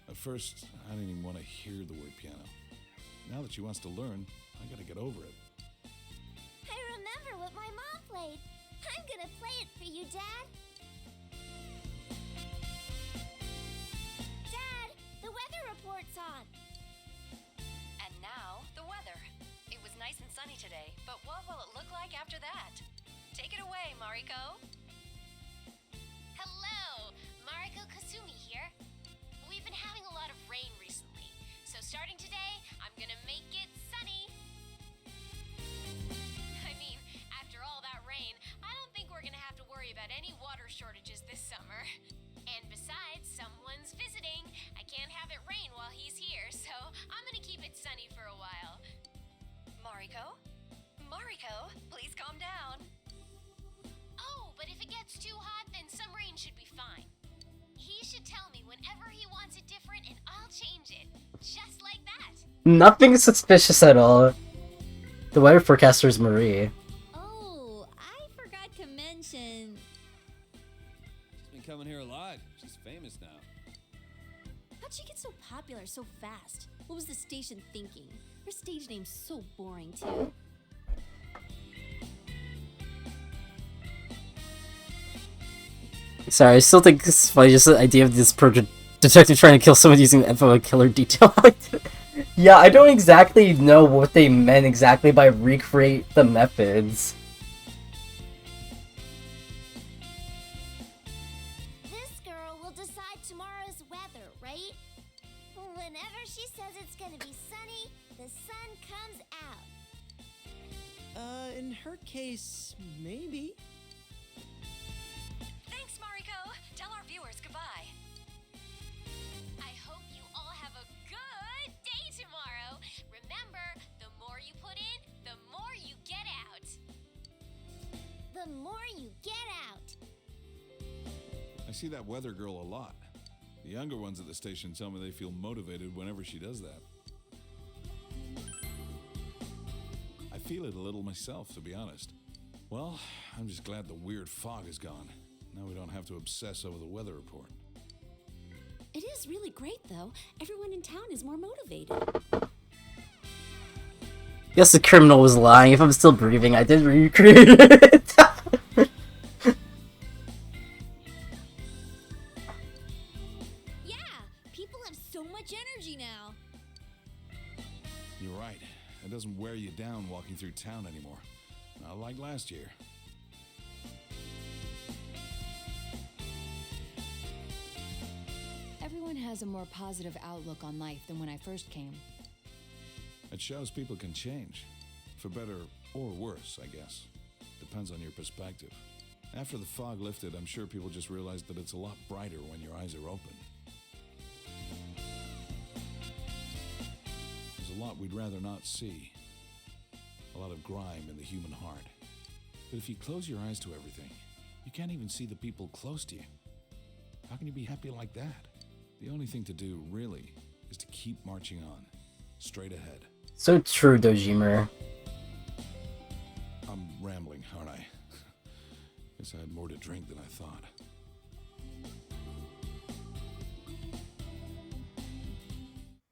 At first, I didn't even want to hear the word piano. Now that she wants to learn, I gotta get over it. I remember what my mom played. I'm gonna play it for you, Dad. Dad, the weather report's on. And now, the weather. It was nice and sunny today, but what will it look like after that? Take it away, Mariko. Hello, Mariko Kasumi here. We've been having a lot of rain recently, so starting today, I'm gonna make it sunny. I mean, after all that rain, I don't think we're gonna have to worry about any water shortages this summer. And besides, someone's visiting. I can't have it rain while he's here, so I'm gonna keep it sunny for a while. Mariko? Mariko, please calm down. Oh, but if it gets too hot, then some rain should be fine. He should tell me whenever he wants it different, and I'll change it. Just like that. Nothing suspicious at all. The weather forecaster is Marie. Oh, I forgot to mention. She's been coming here a lot. She's famous now. How'd she get so popular so fast? What was the station thinking? Her stage name's so boring, too. Sorry, I still think it's funny, just the idea of this detective trying to kill someone using the info killer detail. Yeah, I don't exactly know what they meant exactly by recreate the methods. This girl will decide tomorrow's weather, right? Whenever she says it's gonna be sunny, the sun comes out. In her case, maybe. Thanks, Mariko. Tell our viewers goodbye. I hope you all have a good day tomorrow. Remember, the more you put in, the more you get out. The more you get out. I see that weather girl a lot. The younger ones at the station tell me they feel motivated whenever she does that. I feel it a little myself, to be honest. Well, I'm just glad the weird fog is gone. Now we don't have to obsess over the weather report. It is really great, though. Everyone in town is more motivated. Guess the criminal was lying. If I'm still breathing, I did recreate it. Yeah, people have so much energy now. You're right. It doesn't wear you down walking through town anymore. Not like last year. Everyone has a more positive outlook on life than when I first came. It shows people can change. For better or worse, I guess. Depends on your perspective. After the fog lifted, I'm sure people just realized that it's a lot brighter when your eyes are open. There's a lot we'd rather not see. A lot of grime in the human heart. But if you close your eyes to everything, you can't even see the people close to you. How can you be happy like that? The only thing to do, really, is to keep marching on. Straight ahead. So true, Dojima. I'm rambling, aren't I? Guess I had more to drink than I thought.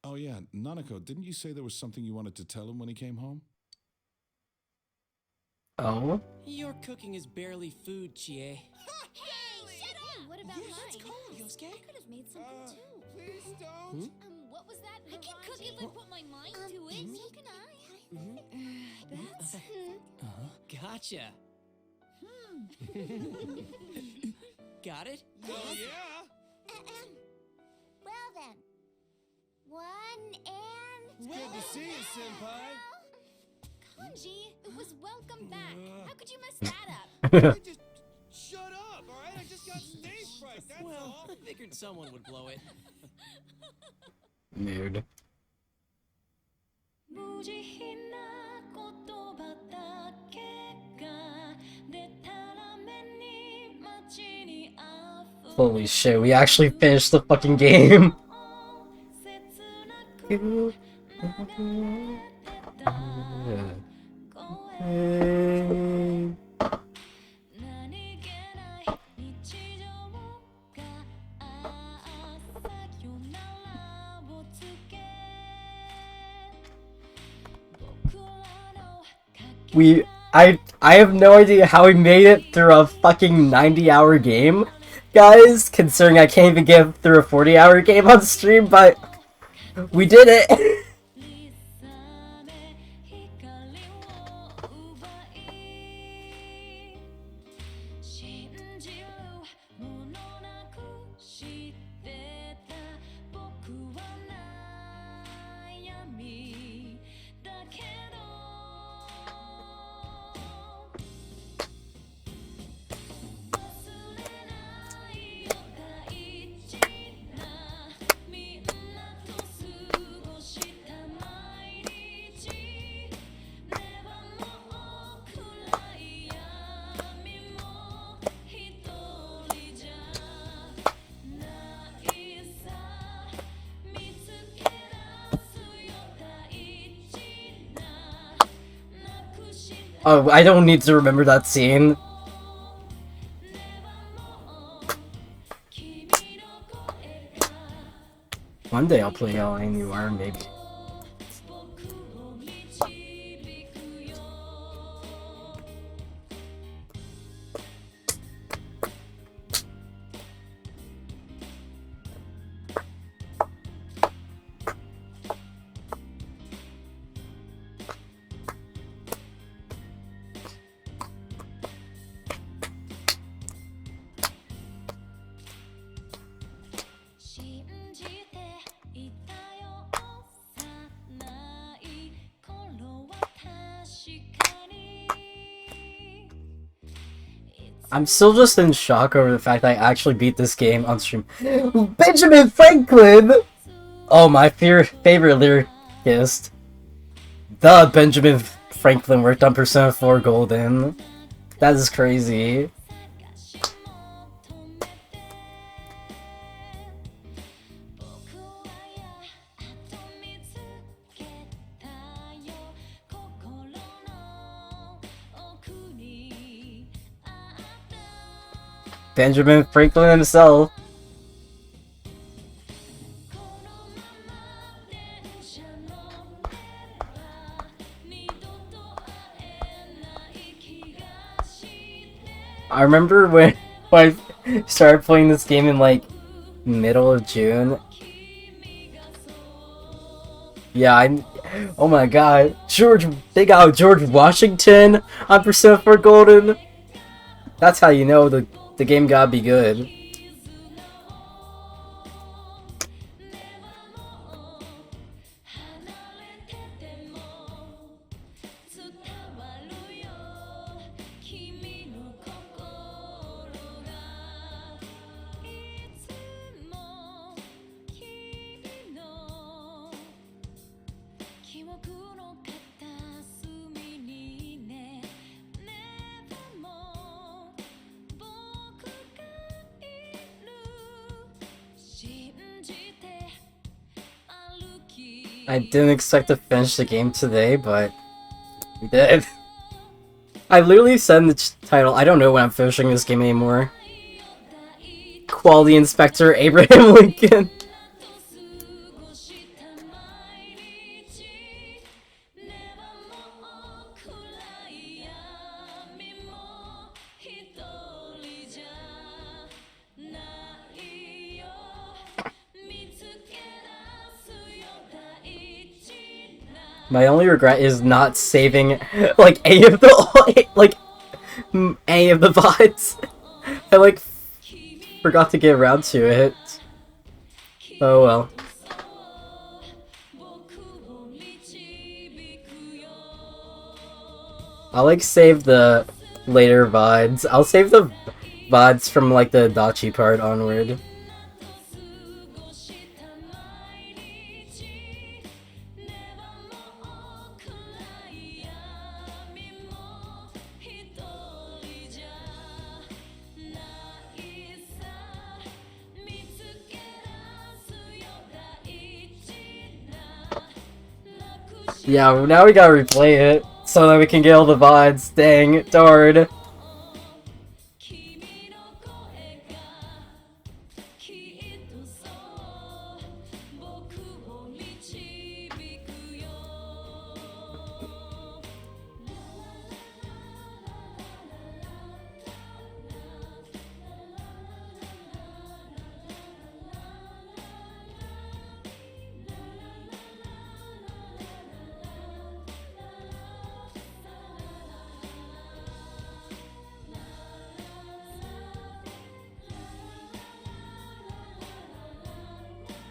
Oh yeah, Nanako, didn't you say there was something you wanted to tell him when he came home? Oh? Your cooking is barely food, Chie. Hey, shut up! What about mine? Yosuke? I could have made something too. Please don't. What was that? I can cook if I put my mind to it. So can I. That's. Gotcha. Got it? Well, yeah. Well then. 1 and... It's good to see you, Senpai. Kanji, it was welcome back. How could you mess that up? Just shut up, alright? I just got stage fright, that's all. I figured someone would blow it. Mood. Holy shit, we actually finished the fucking game. I have no idea how we made it through a fucking 90-hour game, guys, considering I can't even get through a 40-hour game on stream, but we did it! Oh, I don't need to remember that scene. One day I'll play ENVTuber, maybe. I'm still just in shock over the fact that I actually beat this game on stream. Benjamin Franklin! Oh, my favorite lyricist. The Benjamin Franklin worked on Persona 4 Golden. That is crazy. Benjamin Franklin himself. I remember when I started playing this game in like middle of June. Yeah, oh my god, they got George Washington on Persona 4 Golden. That's how you know the game gotta be good. I didn't expect to finish the game today, but we did. I literally said in the title, I don't know when I'm finishing this game anymore. Quality Inspector Abraham Lincoln. My only regret is not saving like any of the any of the VODs. I like forgot to get around to it. Oh well. I'll like save the later VODs. I'll save the VODs from like the Dachi part onward. Yeah, now we gotta replay it so that we can get all the VODs. Dang, darn.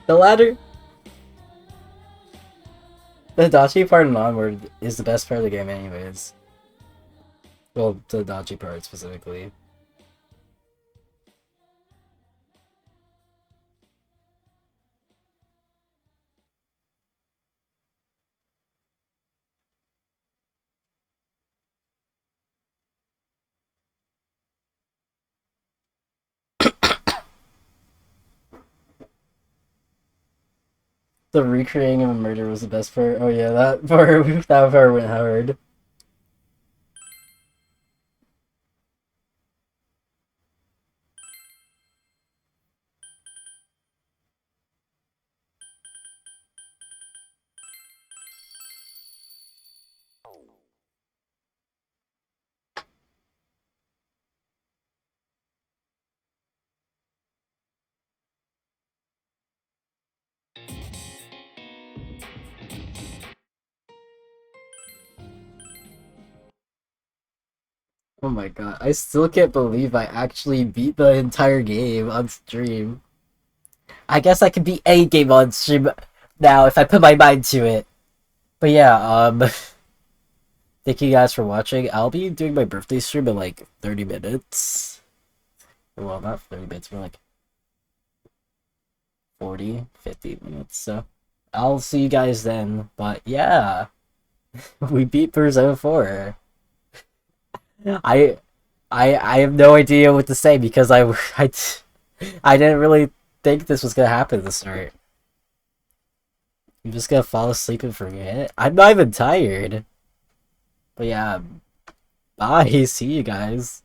The latter, the Dachi part and onward is the best part of the game anyways. Well, the Dachi part specifically. The recreating of a murder was the best part. Oh yeah, that part went hard. Oh my god, I still can't believe I actually beat the entire game on stream. I guess I can beat any game on stream now if I put my mind to it. But yeah, Thank you guys for watching. I'll be doing my birthday stream in like 30 minutes. Well, not 30 minutes, but like 40, 50 minutes. So I'll see you guys then. But yeah, we beat Persona 4. I have no idea what to say because I didn't really think this was gonna happen at the start. I'm just gonna fall asleep and forget. I'm not even tired. But yeah, bye. See you guys.